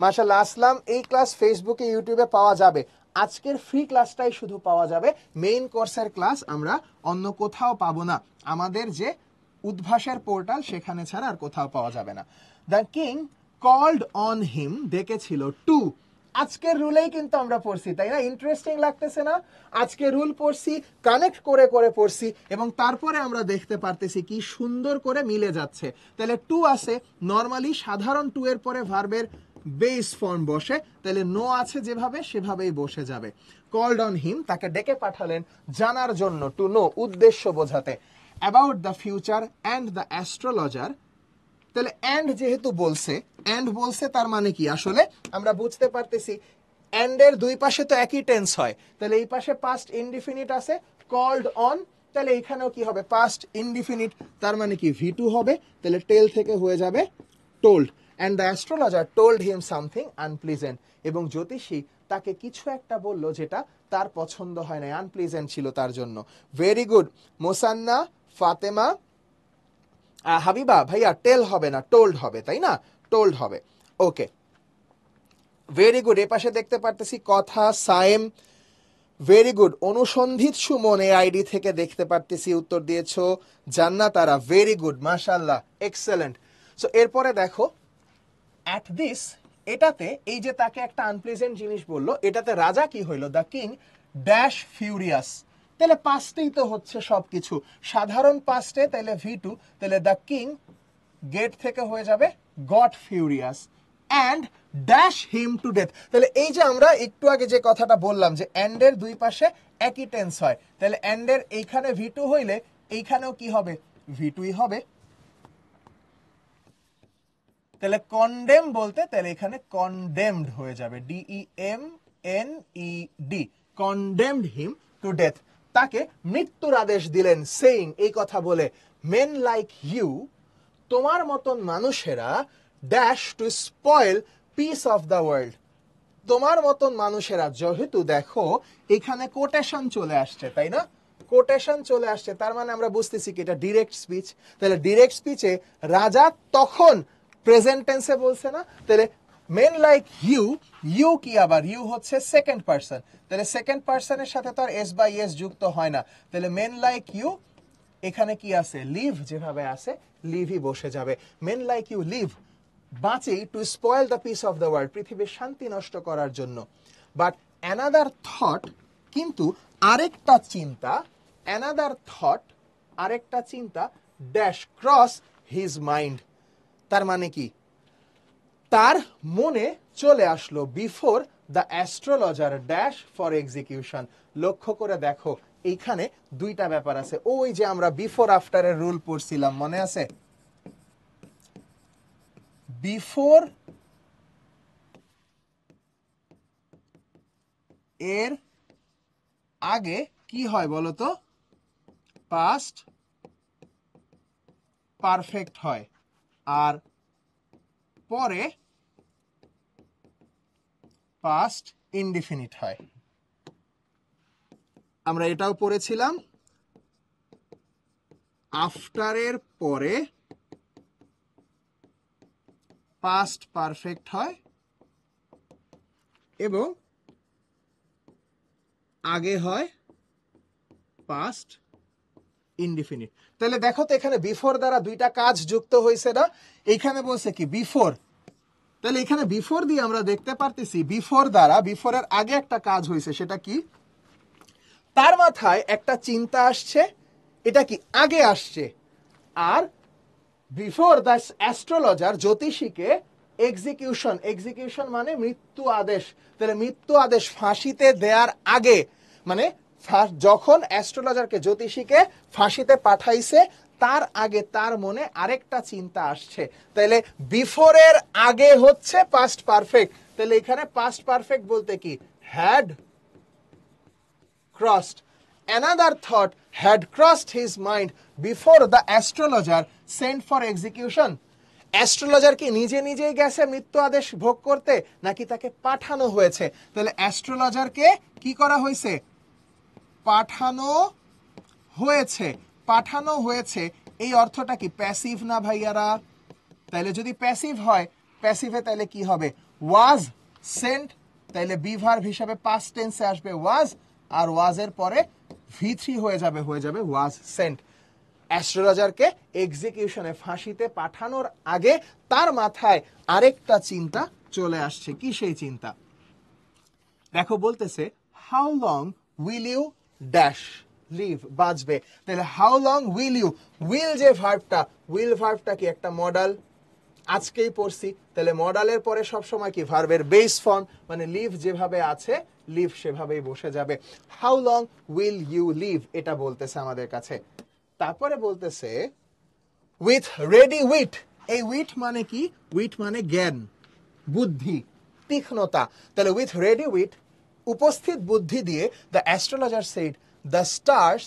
মাশাআল্লাহ। আসলাম, এই ক্লাস ফেসবুকে ইউটিউবে পাওয়া যাবে। আজকের ফ্রি ক্লাসটাই শুধু পাওয়া যাবে, মেইন কোর্সের ক্লাস আমরা অন্য কোথাও পাবো না, আমাদের যে উদ্ভাসের পোর্টাল সেখানে ছাড়া আর কোথাও পাওয়া যাবে না। The king called on him, ডেকেছিল টু, আজকের রুলেই কিন্তু আমরা পড়ছি, তাই না? ইন্টারেস্টিং লাগতেছে না? আজকে রুল পড়ছি, কানেক্ট করে করে পড়ছি, এবং তারপরে আমরা দেখতে পারতেছি কি সুন্দর করে মিলে যাচ্ছে। তাহলে টু আছে, নর্মালি সাধারণ টু এর পরে ভার্বের বেস ফর্ম বসে, তাহলে নো আছে যেভাবে সেভাবেই বসে যাবে। কল্ড অন হিম, তাকে ডেকে পাঠালেন জানার জন্য, টু নো, উদ্দেশ্য বোঝাতে। About the future and the astrologer, তাহলে অ্যান্ড যেহেতু বলছে, অ্যান্ড বলছে তার মানে কি আসলে আমরা বুঝতে পারতেছি অ্যান্ড এর দুই পাশে তো একই টেন্স হয়, তাহলে এই পাশে পাস্ট ইনডিফিনিট আছে কল্ড অন, তাহলে এখানেও কি হবে পাস্ট ইনডিফিনিট, তার মানে কি ভি2 হবে, তাহলে টেল থেকে হয়ে যাবে told. And the astrologer told him something unpleasant, এবং জ্যোতিষী তাকে কিছু একটা বলল যেটা তার পছন্দ হয় না, আনপ্লিজেন্ট ছিল তার জন্য। ভেরি গুড মোসান্না, ফাতেমা, হাবিবা ভাইয়া টেল হবে না, টোল্ড হবে, তাই না? টোল্ড হবে। ওকে, ভেরি গুড। এ পাশে দেখতে পারতেছি কথা, সায়েম, ভেরি গুড। অনুসন্ধিত সুমন এই আইডি থেকে দেখতে পারতেছি উত্তর দিয়েছো। জান্নাতারা, ভেরি গুড, মাশাআল্লাহ, এক্সেলেন্ট। সো এরপরে দেখো অ্যাট দিস, এটাতে এই যে তাকে একটা আনপ্লেজেন্ট জিনিস বললো, এটাতে রাজা কি হইল? দ্য কিং ড্যাশ ফিউরিয়াস, তাহলে পাস্টেই তো হচ্ছে সবকিছু, সাধারণ পাস্টে, তাহলে ভি2, তাহলে দ্য কিং গেট থেকে হয়ে যাবে goat furious and dash him to death. তাহলে এই যে আমরা একটু আগে যে কথাটা বললাম যে অ্যান্ড এর দুই পাশে একই টেন্স হয়, তাহলে অ্যান্ড এর এইখানে ভি2 হইলে এইখানেও কি হবে? ভি2ই হবে। তাহলে কন্ডেম বলতে, তাহলে এখানে কন্ডেমড হয়ে যাবে, DEMNED, condemned him to death, তাকে মৃত্যুর আদেশ দিলেন, সেইং, এই কথা বলে, মেন লাইক ইউ, তোমার মতন মানুষেরা, dash to spoil peace of the world, তোমার মতন মানুষেরা, যেহেতু দেখো এখানে কোটেশন চলে আসছে, তাই না? কোটেশন চলে আসছে, তার মানে আমরা বুঝতেছি কি এটা ডিরেক্ট স্পিচ। তাহলে ডিরেক্ট স্পিচে রাজা তখন প্রেজেন্ট টেন্সে বলছে না, তাহলে মেন লাইক ইউ, ইউ কি আবার, ইউ হচ্ছে সেকেন্ড পারসন, তাহলে সেকেন্ড পারসনের সাথে তো আর এস বাই এস যুক্ত হয় না, তাহলে মেন লাইক ইউ, এখানে কি আছে? লিভ, যেভাবে আছে লিভই বসে যাবে। মেন লাইক ইউ লিভ, বাঁচি to spoil the peace of the world, পৃথিবীর শান্তি নষ্ট করার জন্য। বাট অ্যানাদার থট, কিন্তু আরেকটা চিন্তা, অ্যানাদার থট, আরেকটা চিন্তা, ড্যাশ ক্রস হিজ মাইন্ড, তার মানে কি? তার মনে চলে আসলো, before the astrologer dash for execution. লক্ষ্য করে দেখো এইখানে দুইটা ব্যাপার আছে, ওই যে আমরা বিফোর আফটারের রুল পড়ছিলাম, মনে আছে? বিফোর এর আগে কি হয় বলতো? পাস্ট পারফেক্ট হয়, আর পরে পাস্ট ইনডিফিনিট হয়। আমরা এটাও পড়েছিলাম, আফটারের পরে পাস্ট পারফেক্ট হয় এবং আগে হয় পাস্ট ইনডিফিনিট। তাহলে দেখো তো এখানে বিফোর দ্বারা দুইটা কাজ যুক্ত হয়েছে না? এইখানে বলছে কি বিফোর, তাহলে এখানে বিফোর দিয়ে আমরা দেখতে পারতেছি বিফোর দ্বারা, বিফোরের আগে একটা কাজ হয়েছে, সেটা কি? তার মাথায় একটা চিন্তা আসছে, এটা কি আগে আসছে, আর বিফোর দ্য অ্যাস্ট্রোলজার, জ্যোতিষীকে এক্সিকিউশন, এক্সিকিউশন মানে মৃত্যু আদেশ, তাহলে মৃত্যু আদেশ ফাঁসিতে দেওয়ার আগে, মানে যখন অ্যাস্ট্রোলজারকে, জ্যোতিষীকে ফাঁসিতে পাঠাইছে তার আগে তার মনে আরেকটা চিন্তা আসছে, তাহলে বিফোরের আগে হচ্ছে পাস্ট পারফেক্ট, তাহলে এখানে পাস্ট পারফেক্ট বলতে কি? Had crossed. Another thought had crossed his mind before the astrologer sent for execution. Astrologer কি নিজে নিজেই গেছে মৃত্যু আদেশ ভোগ করতে, নাকি তাকে পাঠানো হয়েছে? তাহলে অ্যাস্ট্রোলজারকে কি করা হয়েছে? পাঠানো হয়েছে। পাঠানো হয়েছে, এই অর্থটা কি? প্যাসিভ না ভাইয়ারা? তাহলে যদি প্যাসিভ হয়, প্যাসিভে তাহলে কি হবে? ওয়াজ সেন্ট তাইলে বি ভার্ব হিসাবে পাস্ট টেন্সে আসবে ওয়াজ, আর ওয়াজের পরে V3 হয়ে যাবে ওয়াজ সেন্ট। অ্যাস্ট্রোলজারকে এক্সিকিউশনে ফাঁসিতে পাঠানোর আগে তার মাথায় আরেকটা চিন্তা চলে আসছে। কি সেই চিন্তা? দেখো বলতেছে how long will you dash live, বাঁচবে। তাহলে how long will you, will যে ভার্বটা, উইল ভার্বটা কি একটা মডাল, আজকেই পড়ছি। তাহলে মডালের পরে সবসময় কি ভার্বের বেস ফর্ম, মানে লিভ যেভাবে আছে লিভ সেভাবেই বসে যাবে। How long will you live, এটা বলতেছে আমাদের কাছে। তারপরে বলতেছে উইথ রেডি উইট। এই উইট মানে কি? উইট মানে জ্ঞান, বুদ্ধি, তীক্ষ্ণতা। তাহলে উইথ রেডি উইট, উপস্থিত বুদ্ধি দিয়ে, the astrologer said the stars,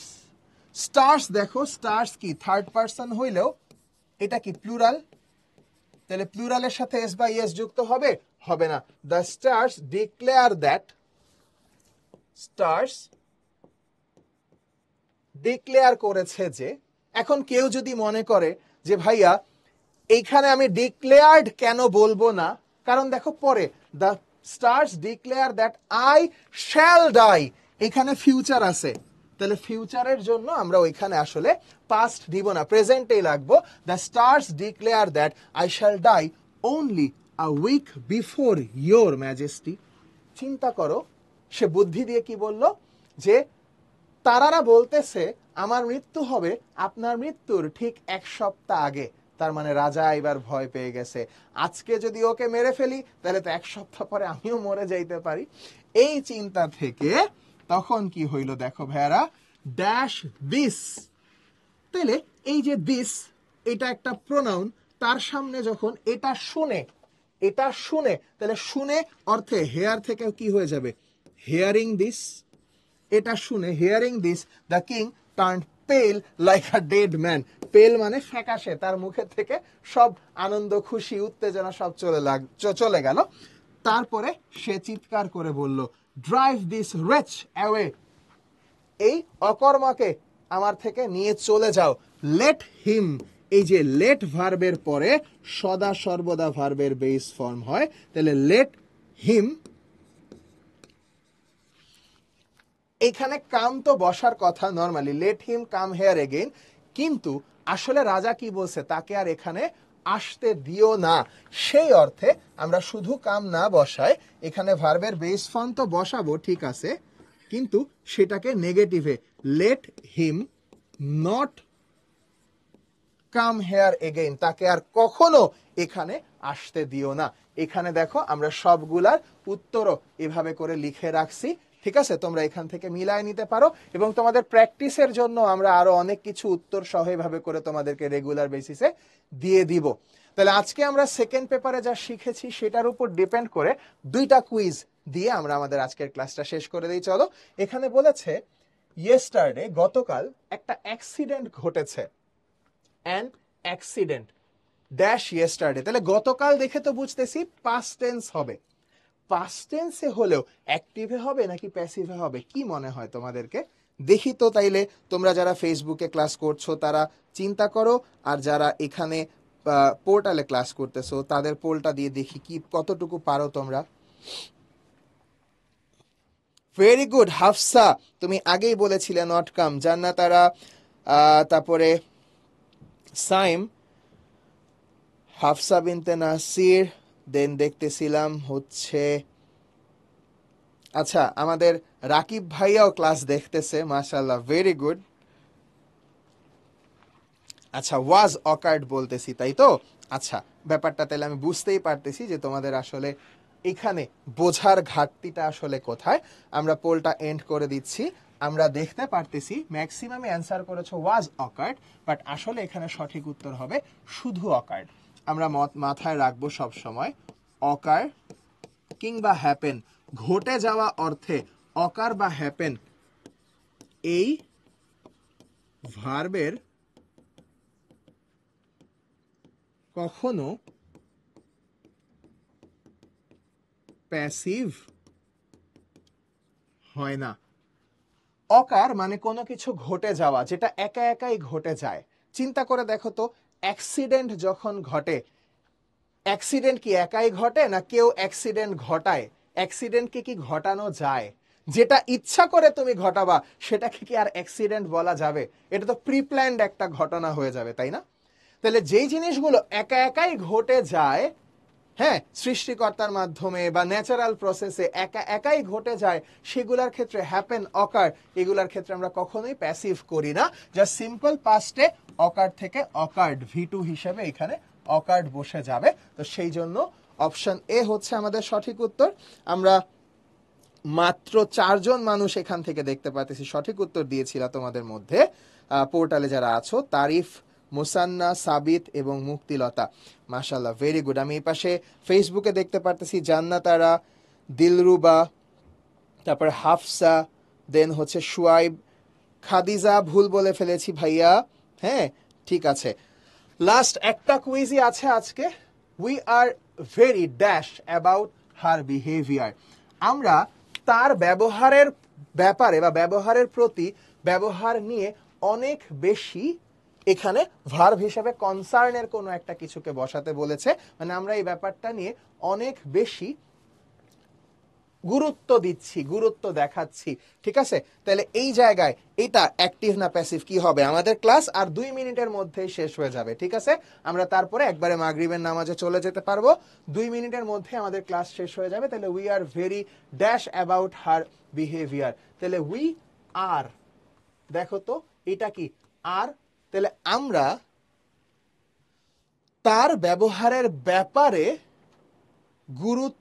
stars দেখো স্টার্স কি থার্ড পারসন হইলেও এটা কি প্লুরাল, তাহলে প্লুরালের সাথে এস বা ইএস যুক্ত হবে? হবে না। The stars declare that, stars declare করেছে যে। এখন কেউ যদি মনে করে যে ভাইয়া এইখানে আমি ডিক্লেয়ার্ড কেন বলবো না, কারণ দেখো পরে the stars declare that I shall die, এখানে ফিউচার আছে, তাহলে ফিউচারের জন্য আমরা ওইখানে আসলে পাস্ট দিব না, প্রেজেন্টেই লাগবো। The stars declare that I shall die only a week before your majesty. চিন্তা করো, সে বুদ্ধি দিয়ে কি বলল যে তারারা বলতেছে আমার মৃত্যু হবে আপনার মৃত্যুর ঠিক 1 সপ্তাহ আগে। তার মানে রাজা এবার ভয় পেয়ে গেছে, আজকে যদি ওকে মেরে ফেলি তাহলে তো 1 সপ্তাহ পরে আমিও মরে যাইতে পারি। এই চিন্তা থেকে তখন কি হইল দেখো ভাইয়ারা, ড্যাশ দিস। তাহলে এই যে দিস, এটা একটা প্রোনাউন, তার সামনে যখন এটা শুনে, এটা শুনে, তাহলে শুনে অর্থে হেয়ার থেকে কি হয়ে যাবে হেয়ারিং দিস। এটা শুনে hearing this the king turned পেল লাইক আ ডেড ম্যান। পেল মানে ফ্যাকাশে, তার মুখে থেকে সব আনন্দ খুশি উত্তেজনা সব চলে গেল। তারপরে সে চিৎকার করে বলল ড্রাইভ দিস রেচ অ্যাওয়ে, এই অকর্মাকে আমার থেকে নিয়ে চলে যাও। লেট হিম, এই যে লেট ভার্বের পরে সদা সর্বদা ভার্বের বেস ফর্ম হয়, তাহলে লেট হিম, এখানে কাম তো বসার কথা normally, let him come here again, কিন্তু আসলে রাজা কি বলছে, তাকে আর এখানে আসতে দিও না। সেই অর্থে আমরা শুধু কাম না বসায় এখানে ভার্বের বেস ফর্ম তো বসাবো, ঠিক আছে, কিন্তু সেটাকে নেগেটিভে, let him not come here again, তাকে আর কখনো এখানে আসতে দিও না। এখানে দেখো আমরা সবগুলার উত্তরও এভাবে করে লিখে রাখছি, ঠিক আছে, তোমরা এখান থেকে মিলায় নিতে পারো, এবং তোমাদের প্র্যাকটিসের জন্য আমরা আরো অনেক কিছু উত্তর সহ এভাবে করে তোমাদেরকে রেগুলার বেসিসে দিয়ে দিব। তাহলে আজকে আমরা সেকেন্ড পেপারে যা শিখেছি সেটার উপর ডিপেন্ড করে 2টা কুইজ দিয়ে আমরা আমাদের আজকের ক্লাসটা শেষ করে দিই। চলো, এখানে বলেছে ইয়েস্টারডে, গতকাল একটা অ্যাক্সিডেন্ট ঘটেছে, অ্যান অ্যাক্সিডেন্ট ড্যাশ ইয়েস্টারডে। তাহলে গতকাল দেখে তো বুঝতেছি পাস্ট টেন্স হবে, পাস্ট টেন্সে হলেও অ্যাক্টিভে হবে নাকি প্যাসিভে হবে, কি মনে হয় তোমাদেরকে? দেখি তো, তাইলে তোমরা যারা ফেসবুকে ক্লাস করছো তারা চিন্তা করো, আর যারা এখানে পোর্টালে ক্লাস করতেছো তাদের পোলটা দিয়ে দেখি কি কতটুকু পারো তোমরা। ভেরি গুড হাফসা, তুমি আগেই বলেছিলে নট কাম। জান্নাতারা, তারপরে সাইম, হাফসা বিনতে নাসির, দেন দেখতেছিলাম হচ্ছে, আচ্ছা আমাদের রাকিব ভাইয়াও ক্লাস দেখতেছে, মাশাআল্লাহ, ভেরি গুড। আচ্ছা ওয়াজ অকার্ড বলতেছি তাই তো, আচ্ছা ব্যাপারটা তাহলে আমি বুঝতেই পারতেছি যে তোমাদের আসলে এখানে বোঝার ঘাটতিটা আসলে কোথায়। আমরা পোলটা এন্ড করে দিচ্ছি, আমরা দেখতে পারতেছি ম্যাক্সিমামই অ্যান্সার করেছো ওয়াজ অকার্ড, বাট আসলে এখানে সঠিক উত্তর হবে শুধু অকার্ড। আমরা মাথায় রাখবো সব সময় অকার কিংবা হ্যাপেন, ঘটে যাওয়া অর্থে অকার বা হ্যাপেন এই ভার্বের কখনো প্যাসিভ হয় না। অকার মানে কোনো কিছু ঘটে যাওয়া, যেটা একা একাই ঘটে যায়। চিন্তা করে দেখো তো, অ্যাক্সিডেন্ট যখন ঘটে, অ্যাক্সিডেন্ট কি একাই ঘটে না কেউ অ্যাক্সিডেন্ট ঘটায়? অ্যাক্সিডেন্টকে কি ঘটানো যায়? যেটা ইচ্ছা করে তুমি ঘটাবা সেটাকে কি আর অ্যাক্সিডেন্ট বলা যাবে? এটা তো প্রি প্ল্যান্ড একটা ঘটনা হয়ে যাবে, তাই না? তাহলে যেই জিনিসগুলো একা একাই ঘটে যায়, হ্যাঁ, সৃষ্টিকর্তার মাধ্যমে বা ন্যাচারাল প্রসেসে একা একাই ঘটে যায়, সেগুলোর ক্ষেত্রে হ্যাপেন, অকার, এগুলার ক্ষেত্রে আমরা কখনোই প্যাসিভ করি না। জাস্ট সিম্পল পাস্টে অকার থেকে অকার্ড, ভি2 হিসেবে এখানে অকার্ড বসে যাবে। তো সেই জন্য অপশন এ হচ্ছে আমাদের সঠিক উত্তর। আমরা মাত্র 4 জন মানুষ এখান থেকে দেখতে পাচ্ছি সঠিক উত্তর দিয়েছিল তোমাদের মধ্যে, পোর্টালে যারা আছো, তারিফ, মুসান্না, সাবিত এবং মুক্তিলতা। মাশাআল্লাহ, ভেরি গুড। আমি এই পাশে ফেসবুকে দেখতে পারতেছি জান্নাতারা, দিলরুবা, তারপর হাফসা, দেন হচ্ছে শুয়াইব, খাদিজা ভুল বলে ফেলেছি ভাইয়া, হ্যাঁ ঠিক আছে। লাস্ট একটা কুইজই আছে আজকে। We are very dash about her behaviour. আমরা তার ব্যবহারের ব্যাপারে বা ব্যবহারের প্রতি, ব্যবহার নিয়ে অনেক বেশি, এখানে ভার্ব হিসেবে কনসার্নের কোনো একটা কিছুকে বসাতে বলেছে, মানে আমরা এই ব্যাপারটা নিয়ে অনেক বেশি গুরুত্ব দিচ্ছি, গুরুত্ব দেখাচ্ছি, ঠিক আছে? তাহলে এই জায়গায় এটা অ্যাক্টিভ না প্যাসিভ কি হবে? আমাদের ক্লাস আর 2 মিনিটের মধ্যেই শেষ হয়ে যাবে, ঠিক আছে? আমরা তারপরে একবারে মাগরিবের নামাজে চলে যেতে পারবো। 2 মিনিটের মধ্যে আমাদের ক্লাস শেষ হয়ে যাবে। তাহলে we are very dash about her behaviour. তাহলে উই আর, দেখো তো এটা কি আর, তাহলে আমরা তার ব্যবহারের ব্যাপারে গুরুত্ব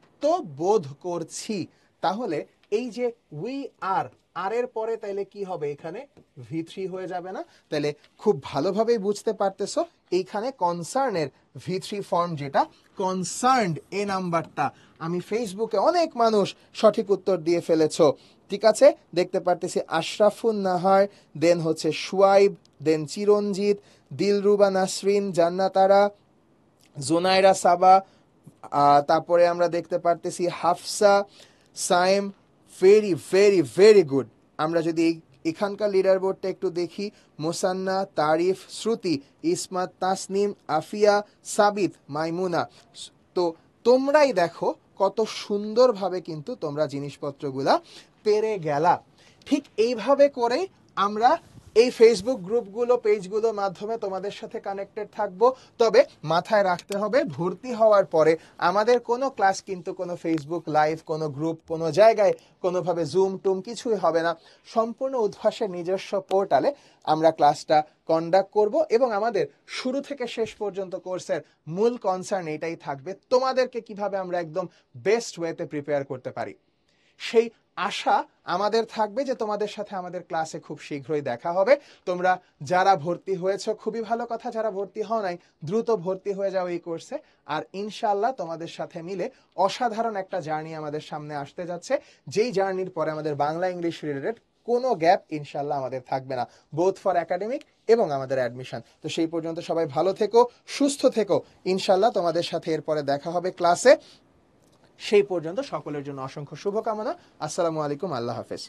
বোধ করছি। তাহলে এই যে উই আর, আর এর পরে তাইলে কি হবে? এখানে ভি3 হয়ে যাবে না? তাহলে খুব ভালোভাবেই বুঝতে পারতেছো এইখানে কনসার্নের ভি3 ফর্ম, যেটা কনসার্নড, এ নাম্বারটা। আমি ফেসবুকে অনেক মানুষ সঠিক উত্তর দিয়ে ফেলেছো, ঠিক আছে? দেখতে পারতেছি আশরাফুন নাহার, দেন হচ্ছে শুয়াইব, দেন চিরঞ্জিত, দিলরুবা নাসরিন, জান্নাতারা, জোনাইরা সাবা, তারপরে আমরা দেখতে পারতেছি Hafsa, Saim, very very very good. আমরা যদি এখানকার লিডার বোর্ডটা একটু দেখি, মোসান্না, তারিফ, শ্রুতি, ইসমাত, তাসনিম, আফিয়া, সাবিত, মাইমুনা। তো তোমরাই দেখো কত সুন্দরভাবে কিন্তু তোমরা জিনিসপত্রগুলা পেরে গেলা। ঠিক এইভাবে করে আমরা এই ফেসবুক গ্রুপগুলো, পেজগুলোর মাধ্যমে তোমাদের সাথে কানেক্টেড থাকবো। তবে মাথায় রাখতে হবে, ভর্তি হওয়ার পরে আমাদের কোনো ক্লাস কিন্তু কোনো ফেসবুক লাইভ, কোনো গ্রুপ, কোনো জায়গায় কোনোভাবে জুম টুম কিছুই হবে না। সম্পূর্ণ উদ্ভাসের নিজস্ব পোর্টালে আমরা ক্লাসটা কন্ডাক্ট করব এবং আমাদের শুরু থেকে শেষ পর্যন্ত কোর্সের মূল কনসার্ন এটাই থাকবে, তোমাদেরকে কিভাবে আমরা একদম বেস্ট ওয়েতে প্রিপেয়ার করতে পারি। সেই আশা আমাদের থাকবে যে তোমাদের সাথে আমাদের ক্লাসে খুব শীঘ্রই দেখা হবে। তোমরা যারা ভর্তি হয়েছো খুবই ভালো কথা, যারা ভর্তি হও নাই দ্রুত ভর্তি হয়ে যাও এই কোর্সে। আর ইনশাআল্লাহ তোমাদের সাথে মিলে অসাধারণ একটা জার্নি আমাদের সামনে আসতে যাচ্ছে, যেই জার্নির পরে আমাদের বাংলা ইংলিশ রিলেটেড কোনো গ্যাপ ইনশাআল্লাহ আমাদের থাকবে না, বোথ ফর একাডেমিক এবং আমাদের অ্যাডমিশন। তো সেই পর্যন্ত সবাই ভালো থেকো, সুস্থ থেকো। ইনশাআল্লাহ তোমাদের সাথে এরপরে দেখা হবে ক্লাসে। সেই পর্যন্ত সকলের জন্য অসংখ্য শুভকামনা। আসসালামু আলাইকুম, আল্লাহ হাফেজ।